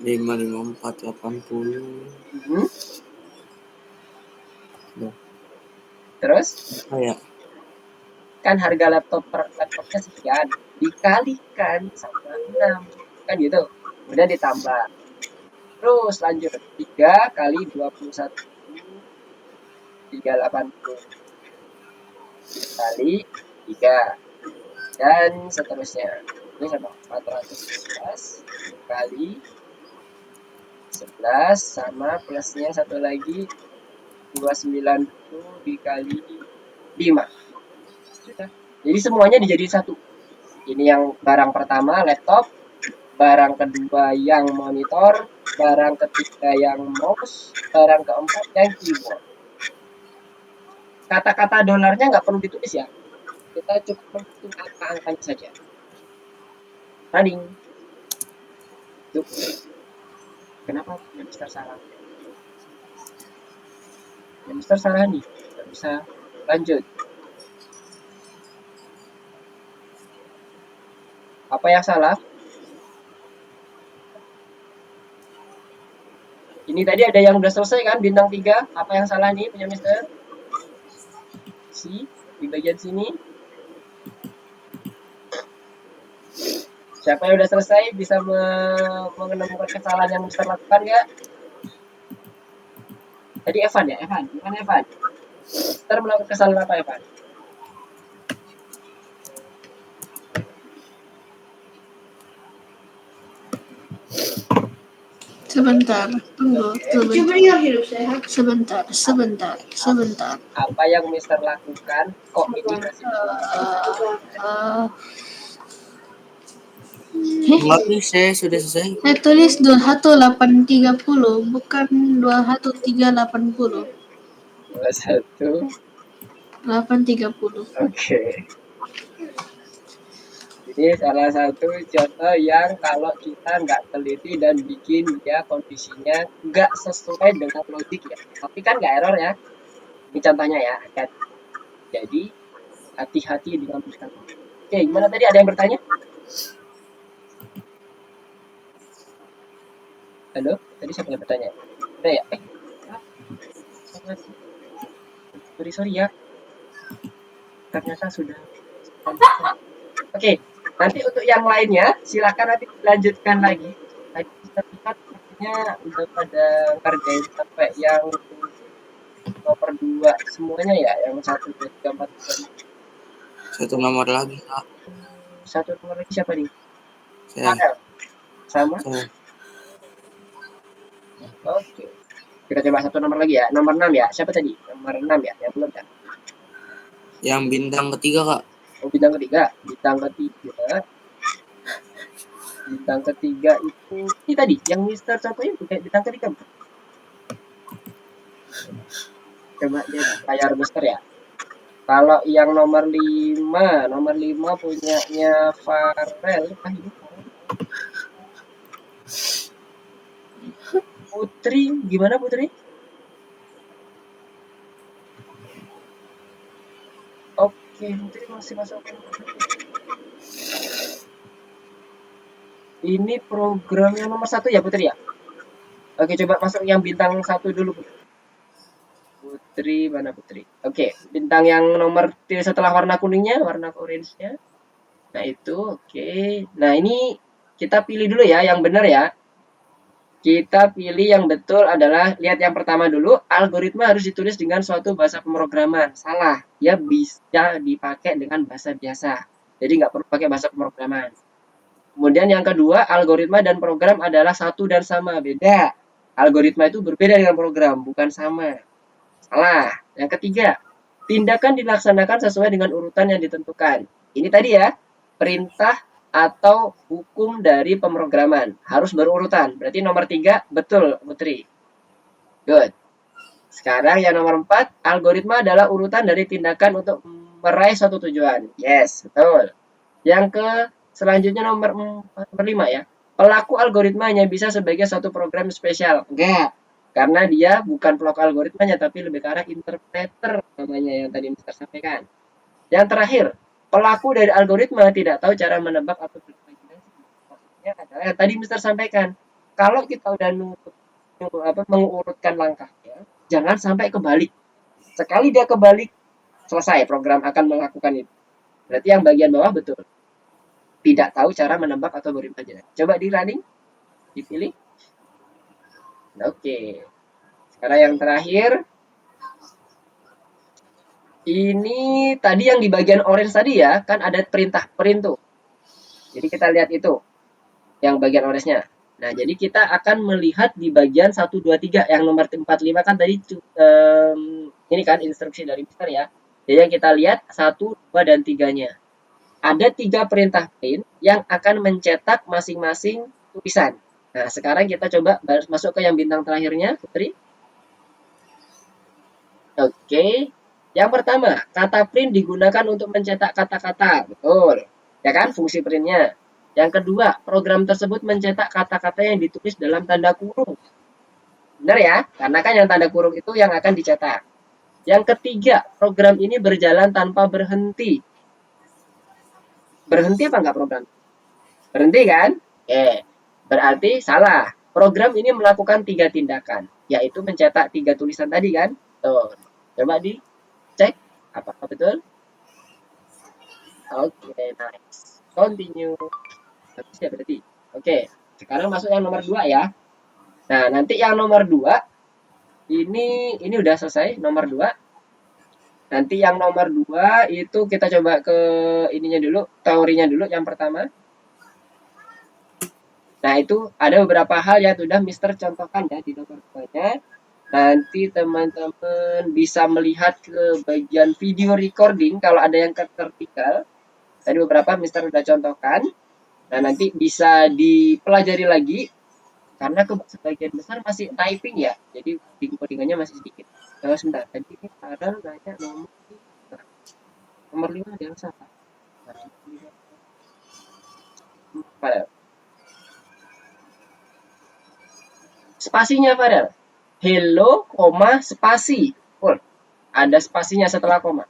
55480. Terus? Oh ya. Kan harga laptop per laptopnya sekian, dikalikan sama 6. Kan gitu. Kemudian ditambah. Terus lanjut. 3 kali 21. 380. Kali 3. Dan seterusnya. Ini sama 411 kali 11 sama plusnya satu lagi 290 dikali 5. Sudah. Jadi semuanya dijadiin satu. Ini yang barang pertama laptop, barang kedua yang monitor, barang ketiga yang mouse, barang keempat yang keyboard. Kata-kata dolarnya nggak perlu ditulis ya. Kita cukup menghitung angka-angkanya saja. Running. Kenapa Mister salah? Mister salah nih. Nggak bisa lanjut. Apa yang salah? Ini tadi ada yang udah selesai kan, bintang 3. Apa yang salah nih punya Mister? Di bagian sini. Siapa yang udah selesai bisa menemukan kesalahan yang Mister lakukan nggak? Tadi Evan ya, Evan, bukan Evan. Mister melakukan kesalahan apa Evan? Sebentar, tunggu. Sebentar. Apa yang Mister lakukan? Kok ini masih Tapi saya sudah selesai. Saya tulis 21830, bukan 21380. 21. 830. Oke. Ini salah satu contoh yang kalau kita nggak teliti dan bikin dia kondisinya nggak sesuai dengan logik ya. Tapi kan nggak error ya. Ini contohnya ya. Jadi hati-hati dengan tulisan. Oke, gimana tadi ada yang bertanya? Halo, tadi siapa yang bertanya? Ada ya? Sorry ya. Ternyata sudah. Oke, nanti untuk yang lainnya silakan nanti dilanjutkan lagi. Tadi kita lihat sepertinya udah pada ngerjain sampai yang nomor 2 semuanya ya, yang 1, 2, 3, 4, 5. Satu nomor lagi, Kak. Satu nomor lagi siapa nih? Saya. Adel. Sama? Saya. Oke. Kita coba satu nomor lagi ya. Nomor 6 ya. Siapa tadi? Nomor 6 ya. Yang belum kan? Yang bintang ketiga, Kak. Oh, bintang ketiga. Bintang ketiga. Bintang ketiga itu ini tadi yang Mister contohnya bukan bintang ketiga. Coba lihat layar Mister ya. Kalau yang nomor 5 punyanya Farel. Putri, gimana Putri? Oke, Putri masih masukin. Ini program yang nomor 1 ya Putri ya? Oke, coba masuk yang bintang 1 dulu Putri, mana Putri? Oke, bintang yang nomor setelah warna kuningnya, warna orange-nya. Nah itu, oke. Nah ini kita pilih dulu ya, yang benar ya. Kita pilih yang betul adalah, lihat yang pertama dulu, algoritma harus ditulis dengan suatu bahasa pemrograman. Salah, ya bisa dipakai dengan bahasa biasa. Jadi nggak perlu pakai bahasa pemrograman. Kemudian yang kedua, algoritma dan program adalah satu dan sama, beda. Algoritma itu berbeda dengan program, bukan sama. Salah. Yang ketiga, tindakan dilaksanakan sesuai dengan urutan yang ditentukan. Ini tadi ya, perintah atau hukum dari pemrograman. Harus berurutan. Berarti nomor 3, betul Putri. Good. Sekarang yang nomor 4, algoritma adalah urutan dari tindakan untuk meraih suatu tujuan. Yes, betul. Yang selanjutnya nomor 5 ya. Pelaku algoritma hanya bisa sebagai satu program spesial. Enggak. Karena dia bukan pelaku algoritmanya, tapi lebih ke arah interpreter namanya yang tadi Mister sampaikan. Yang terakhir, pelaku dari algoritma tidak tahu cara menebak atau berimajinasi. Maksudnya adalah yang tadi Mister sampaikan. Kalau kita udah mengurutkan langkahnya, jangan sampai kebalik. Sekali dia kebalik, selesai program akan melakukan itu. Berarti yang bagian bawah betul. Tidak tahu cara menebak atau berimajinasi. Coba di running, dipilih. Oke. Sekarang yang terakhir. Ini tadi yang di bagian orange tadi ya, kan ada perintah print tuh. Jadi kita lihat itu. Yang bagian orange-nya. Nah, jadi kita akan melihat di bagian 1, 2, 3. Yang nomor 4, 5 kan tadi ini kan instruksi dari Mister ya. Jadi yang kita lihat 1, 2, dan 3-nya. Ada 3 perintah print yang akan mencetak masing-masing tulisan. Nah, sekarang kita coba masuk ke yang bintang terakhirnya, Putri. Oke. Yang pertama, kata print digunakan untuk mencetak kata-kata. Betul. Ya kan, fungsi printnya. Yang kedua, program tersebut mencetak kata-kata yang ditulis dalam tanda kurung. Benar ya? Karena kan yang tanda kurung itu yang akan dicetak. Yang ketiga, program ini berjalan tanpa berhenti. Berhenti apa enggak program? Berhenti kan? Berarti salah. Program ini melakukan 3 tindakan, yaitu mencetak 3 tulisan tadi kan? Tuh. Coba dicek apakah betul? Oke, nice. Continue. Habis ya berarti. Oke, sekarang masuk yang nomor 2 ya. Nah, nanti yang nomor 2 ini udah selesai nomor 2. Nanti yang nomor 2 itu kita coba ke ininya dulu, teorinya dulu yang pertama. Nah, itu ada beberapa hal yang sudah Mister contohkan ya di nomor 2-nya. Nanti teman-teman bisa melihat ke bagian video recording kalau ada yang tertinggal. Tadi beberapa Mister sudah contohkan. Nah, nanti bisa dipelajari lagi. Karena sebagian besar masih typing ya. Jadi codingannya masih sedikit. Sebentar, tadi ini Farel nanya nomor 5 ada yang salah. Farel? Spasinya Farel. Hello, koma, spasi. Oh, ada spasinya setelah koma.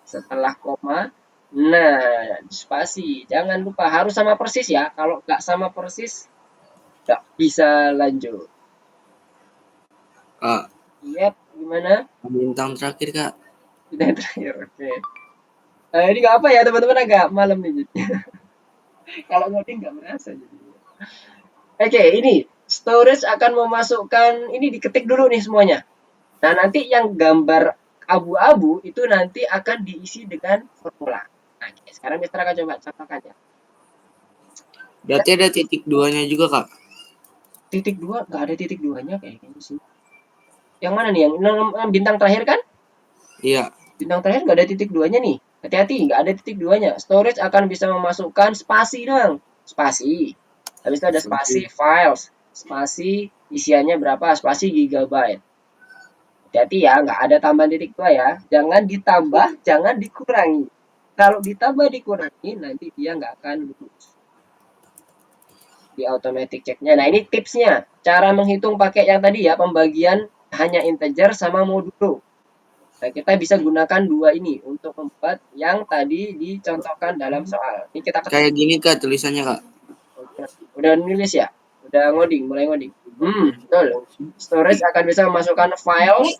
Setelah koma, nah, spasi. Jangan lupa harus sama persis ya. Kalau nggak sama persis, nggak bisa lanjut. Kak, Yep, gimana? bintang terakhir kak. Udah terakhir, oke. Ini nggak apa ya teman-teman, agak malam nih jadinya. Kalau ngoding nggak merasa jadi. Oke, ini storage akan memasukkan, ini diketik dulu nih semuanya. Nah, nanti yang gambar abu-abu itu nanti akan diisi dengan formula. Nah, oke, sekarang Mister akan coba contohkan ya. Berarti ada titik duanya juga kak. Titik 2, nggak ada titik 2-nya kayaknya sih. Yang mana nih? Yang bintang terakhir kan? Iya. Bintang terakhir nggak ada titik 2-nya nih. Hati-hati, nggak ada titik 2-nya. Storage akan bisa memasukkan spasi doang. Spasi. Habis itu ada spasi files. Spasi isiannya berapa? Spasi gigabyte. Hati-hati ya, nggak ada tambahan titik 2 ya. Jangan ditambah, jangan dikurangi. Kalau ditambah dikurangi, nanti dia nggak akan lulus di automatic checknya. Nah, ini tipsnya. Cara menghitung pakai yang tadi ya, pembagian hanya integer sama modulo. Nah, kita bisa gunakan dua ini untuk membuat yang tadi dicontohkan dalam soal. Ini kita Kayak gini kak tulisannya kak. udah nulis ya? Udah ngoding, mulai ngoding. Betul. Storage akan bisa memasukkan file.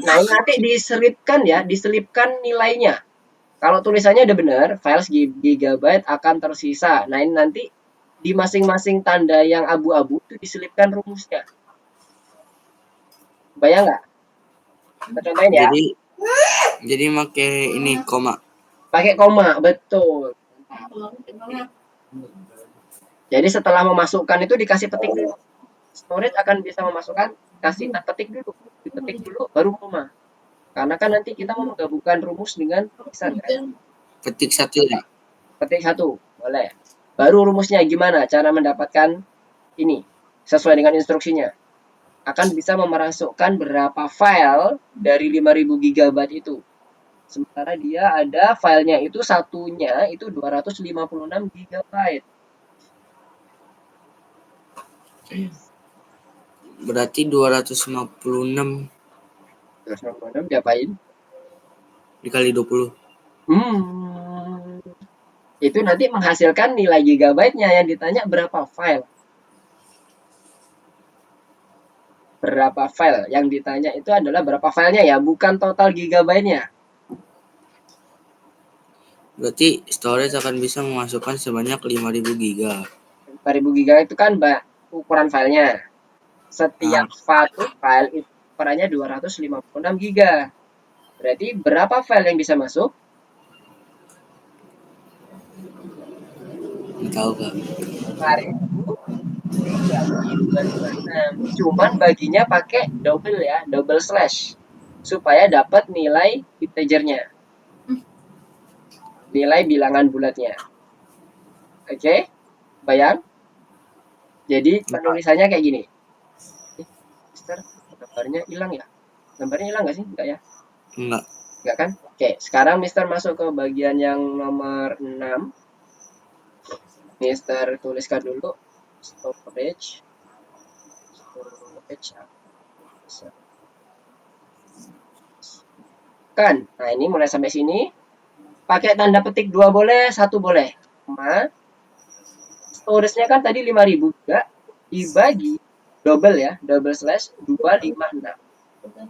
Nah, ini nanti diselipkan ya, diselipkan nilainya. Kalau tulisannya udah benar, files gigabyte akan tersisa. Nah, ini nanti di masing-masing tanda yang abu-abu itu diselipkan rumusnya. Bayang nggak? Kita contohin ya. Jadi pakai ini koma. Pakai koma, betul. Jadi setelah memasukkan itu dikasih petik dulu. Storage akan bisa memasukkan, kasih petik dulu. Dipetik dulu, baru koma. Karena kan nanti kita mau menggabungkan rumus dengan tulisan kan? Petik satu ya. Petik satu, boleh. Baru rumusnya gimana cara mendapatkan ini sesuai dengan instruksinya. Akan bisa memasukkan berapa file dari 5000 GB itu. Sementara dia ada filenya itu satunya itu 256 GB. Berarti 256 256 diapain? dikali 20. Itu nanti menghasilkan nilai gigabyte-nya yang ditanya berapa file. Berapa file yang ditanya itu adalah berapa filenya ya, bukan total gigabyte-nya. Berarti storage akan bisa memasukkan sebanyak 5000 giga. 5000 giga itu kan ukuran filenya. Setiap satu file itu ukurannya 256 giga. Berarti berapa file yang bisa masuk? Nggak tahu kak. 5000 cuman baginya pakai double ya, double slash supaya dapat nilai integernya, nilai bilangan bulatnya. Oke, bayang. Jadi penulisannya kayak gini. Mister, gambarnya hilang ya? Gambarnya hilang nggak sih? Enggak ya? Enggak kan? Oke, sekarang Mister masuk ke bagian yang nomor 6. Mister tuliskan dulu storage. Kan, nah ini mulai sampai sini. Pakai tanda petik 2 boleh, 1 boleh. Storage-nya kan tadi 5000 juga dibagi double ya, double slash 256.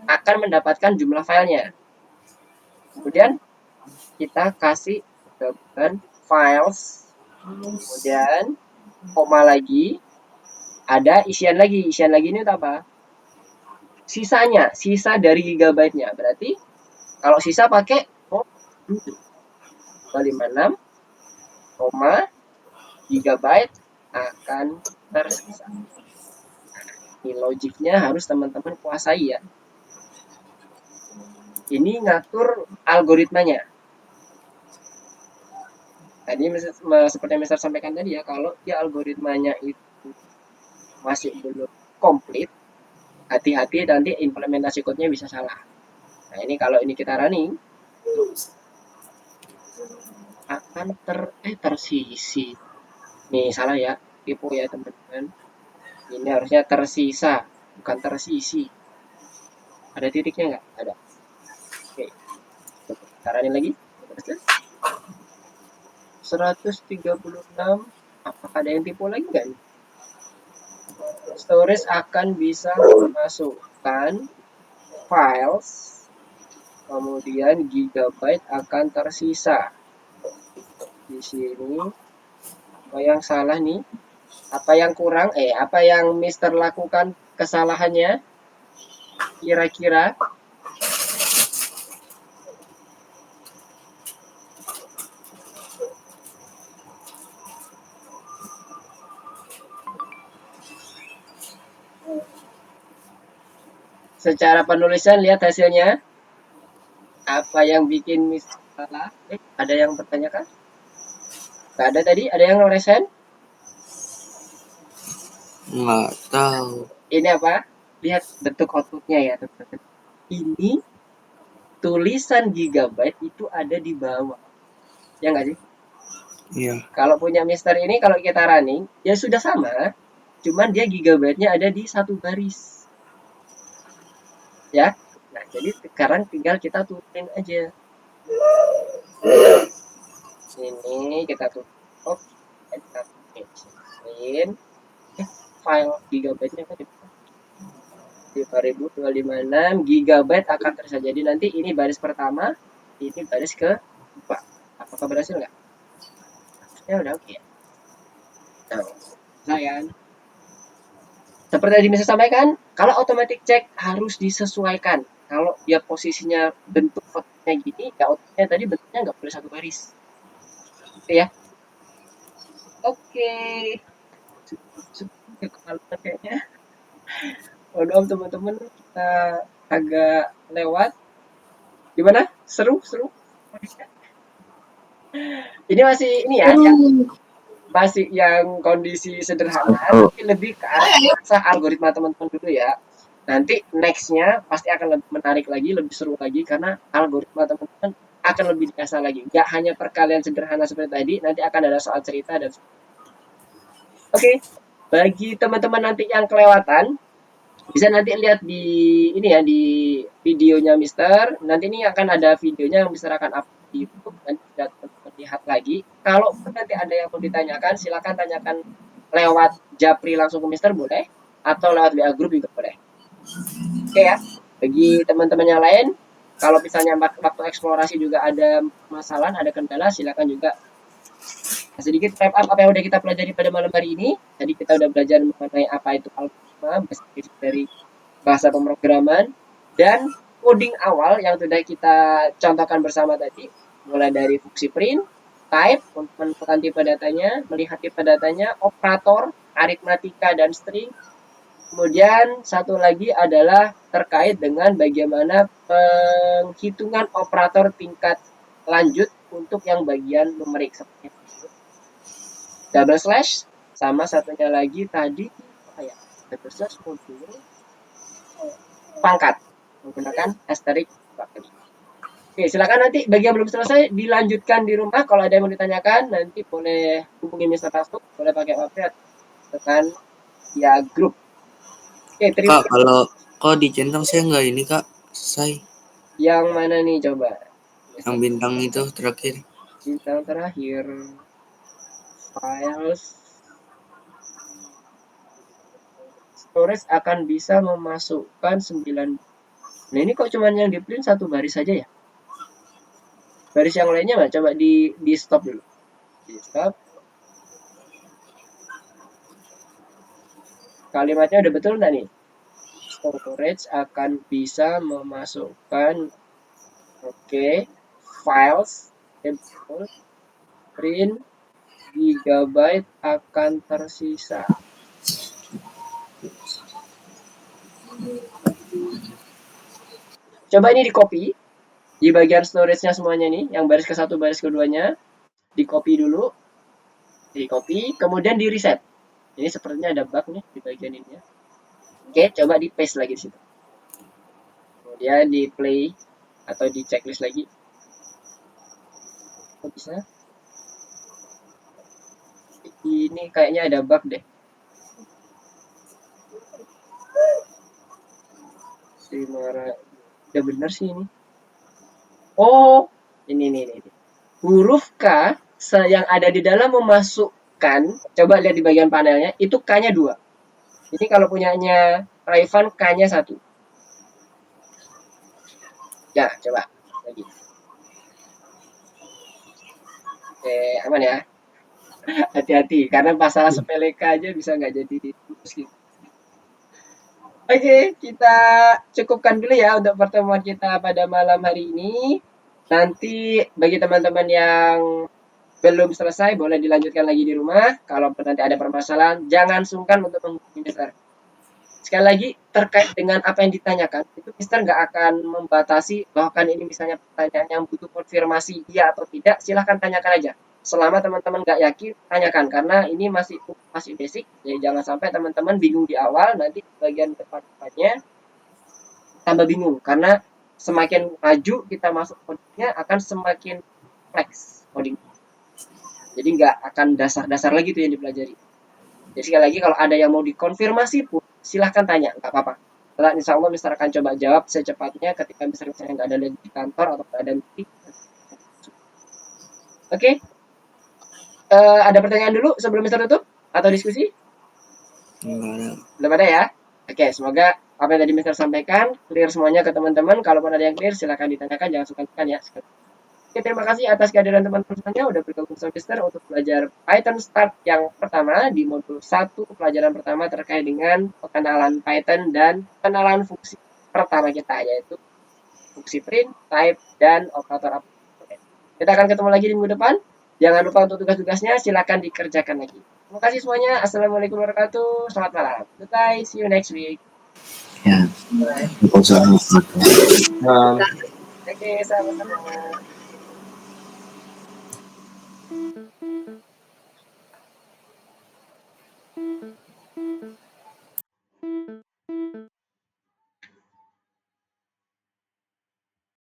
Akan mendapatkan jumlah filenya. Kemudian kita kasih gabungan files. Kemudian koma lagi. Ada isian lagi. Isian lagi ini apa? Sisanya, sisa dari gigabyte-nya. Berarti kalau sisa pakai 256, gigabyte akan tersisa. Ini logiknya harus teman-teman kuasai ya. Ini ngatur algoritmanya. Tadi seperti yang Mister sampaikan tadi ya, kalau dia algoritmanya itu masih belum komplit, hati-hati nanti implementasi code-nya bisa salah. Nah, ini kalau ini kita running, akan tersisi. Nih salah ya, tipu ya teman-teman. Ini harusnya tersisa, bukan tersisi. Ada titiknya nggak? Ada. Oke, caranya lagi. 136. Apakah ada yang tipu lagi nggak nih? Storage akan bisa memasukkan files, kemudian gigabyte akan tersisa. Di sini apa yang salah nih? Apa yang kurang? Apa yang Mister lakukan kesalahannya? Kira-kira? Secara penulisan lihat hasilnya. Apa yang bikin Mister salah? Ada yang bertanya kan? Gak ada tadi? Ada yang resen? Nggak tahu. Ini apa? Lihat bentuk outputnya ya teman-teman. Ini tulisan gigabyte itu ada di bawah. Ya nggak sih? Iya. Kalau punya Mister ini, kalau kita running, ya sudah sama. Cuman dia gigabyte-nya ada di satu baris. Ya. Nah, jadi sekarang tinggal kita turunin aja. Sini kita tutup. Kita turunin. File gigabyte-nya kan 5256 gigabyte akan terisa. Jadi nanti ini baris pertama, ini baris ke-4. Apakah berhasil nggak? Ya udah oke. Nah, sayang. Seperti tadi bisa sampaikan, kalau automatic check harus disesuaikan. Kalau dia posisinya bentuk fotonya gini, ya outputnya tadi bentuknya nggak boleh satu baris. Oke ya. Oke. Kemaluan kayaknya. Mohon teman-teman, kita agak lewat. Gimana? Seru? Ini masih ini ya, masih yang kondisi sederhana, tapi lebih ke arah algoritma teman-teman dulu ya. Nanti nextnya pasti akan lebih menarik lagi, lebih seru lagi, karena algoritma teman-teman akan lebih biasa lagi. Gak hanya perkalian sederhana seperti tadi, nanti akan ada soal cerita dan Oke, bagi teman-teman nanti yang kelewatan, bisa nanti lihat di ini ya, di videonya Mister. Nanti ini akan ada videonya yang Mister akan upload di YouTube, nanti bisa teman-teman lihat lagi. Kalau nanti ada yang mau ditanyakan, silakan tanyakan lewat Japri langsung ke Mister boleh, atau lewat WA Group juga boleh. Oke ya, bagi teman-teman yang lain, kalau misalnya waktu eksplorasi juga ada masalah, ada kendala, silakan juga. Sedikit wrap up apa yang udah kita pelajari pada malam hari ini. Jadi kita udah belajar mengenai apa itu algoritma, basic dari bahasa pemrograman, dan coding awal yang sudah kita contohkan bersama tadi, mulai dari fungsi print, type untuk menentukan tipe datanya, melihat tipe datanya, operator, aritmatika, dan string. Kemudian satu lagi adalah terkait dengan bagaimana penghitungan operator tingkat lanjut untuk yang bagian numerik seperti itu. Double slash, sama satunya lagi tadi apa ya? Double slash modul pangkat menggunakan asterisk. Oke, silakan nanti bagi yang belum selesai dilanjutkan di rumah. Kalau ada yang mau ditanyakan, nanti boleh hubungi Mr. Tastuk, boleh pakai WhatsApp dengan ya grup. Oke, terima Kak, kalau dicentang saya nggak ini Kak, selesai. Yang mana nih coba? Yang bintang itu terakhir. Bintang terakhir. Files. Storage akan bisa memasukkan 9. Nah ini kok cuman yang di print satu baris saja ya? Baris yang lainnya nggak? Coba di stop dulu. Di stop. Kalimatnya udah betul nggak nih? Storage akan bisa memasukkan files, print, gigabyte akan tersisa. Coba ini di copy di bagian storage-nya semuanya nih, yang baris ke-1, baris keduanya, di copy dulu, di copy, kemudian di reset. Ini sepertinya ada bug nih di bagian ini ya. Oke, coba di paste lagi di situ. Kemudian di play atau di checklist lagi. Kok bisa? Ini kayaknya ada bug deh. Si Mara. Udah bener sih ini. Oh, ini. Huruf K yang ada di dalam memasukkan, coba lihat di bagian panelnya, itu K-nya 2. Ini kalau punyanya Raivan K-nya 1. Ya, coba lagi. Oke, aman ya. Hati-hati, karena masalah sepele K aja bisa nggak jadi lulus gitu. Oke, kita cukupkan dulu ya untuk pertemuan kita pada malam hari ini. Nanti bagi teman-teman yang belum selesai, boleh dilanjutkan lagi di rumah. Kalau nanti ada permasalahan, jangan sungkan untuk menghubungi Mister. Sekali lagi, terkait dengan apa yang ditanyakan, itu Mister nggak akan membatasi bahkan ini misalnya pertanyaan yang butuh konfirmasi iya atau tidak, silahkan tanyakan aja. Selama teman-teman nggak yakin, tanyakan. Karena ini masih basic, jadi jangan sampai teman-teman bingung di awal, nanti bagian depan-depannya tambah bingung. Karena semakin maju kita masuk codingnya akan semakin kompleks coding. Jadi nggak akan dasar-dasar lagi tuh yang dipelajari. Jadi sekali lagi kalau ada yang mau dikonfirmasi pun silahkan tanya, nggak apa-apa. Setelah insya Allah Mister akan coba jawab secepatnya ketika misalnya nggak ada lagi di kantor atau nggak ada meeting. Oke. Ada pertanyaan dulu sebelum Mister tutup atau diskusi? Enggak ada. Belum ada ya? Oke, semoga apa yang tadi Mister sampaikan clear semuanya ke teman-teman. Kalaupun ada yang clear silahkan ditanyakan, jangan sungkan ya. Oke, terima kasih atas kehadiran teman-teman semuanya udah bergabung sama Mister untuk belajar Python Start yang pertama di modul 1 pelajaran pertama terkait dengan pengenalan Python dan pengenalan fungsi pertama kita yaitu fungsi print, type, dan operator aplikasi. Kita akan ketemu lagi di minggu depan. Jangan lupa untuk tugas-tugasnya silakan dikerjakan lagi. Terima kasih semuanya. Assalamualaikum warahmatullahi wabarakatuh. Selamat malam. Goodbye. See you next week. Ya. Bye. Nah, Oke, sama-sama.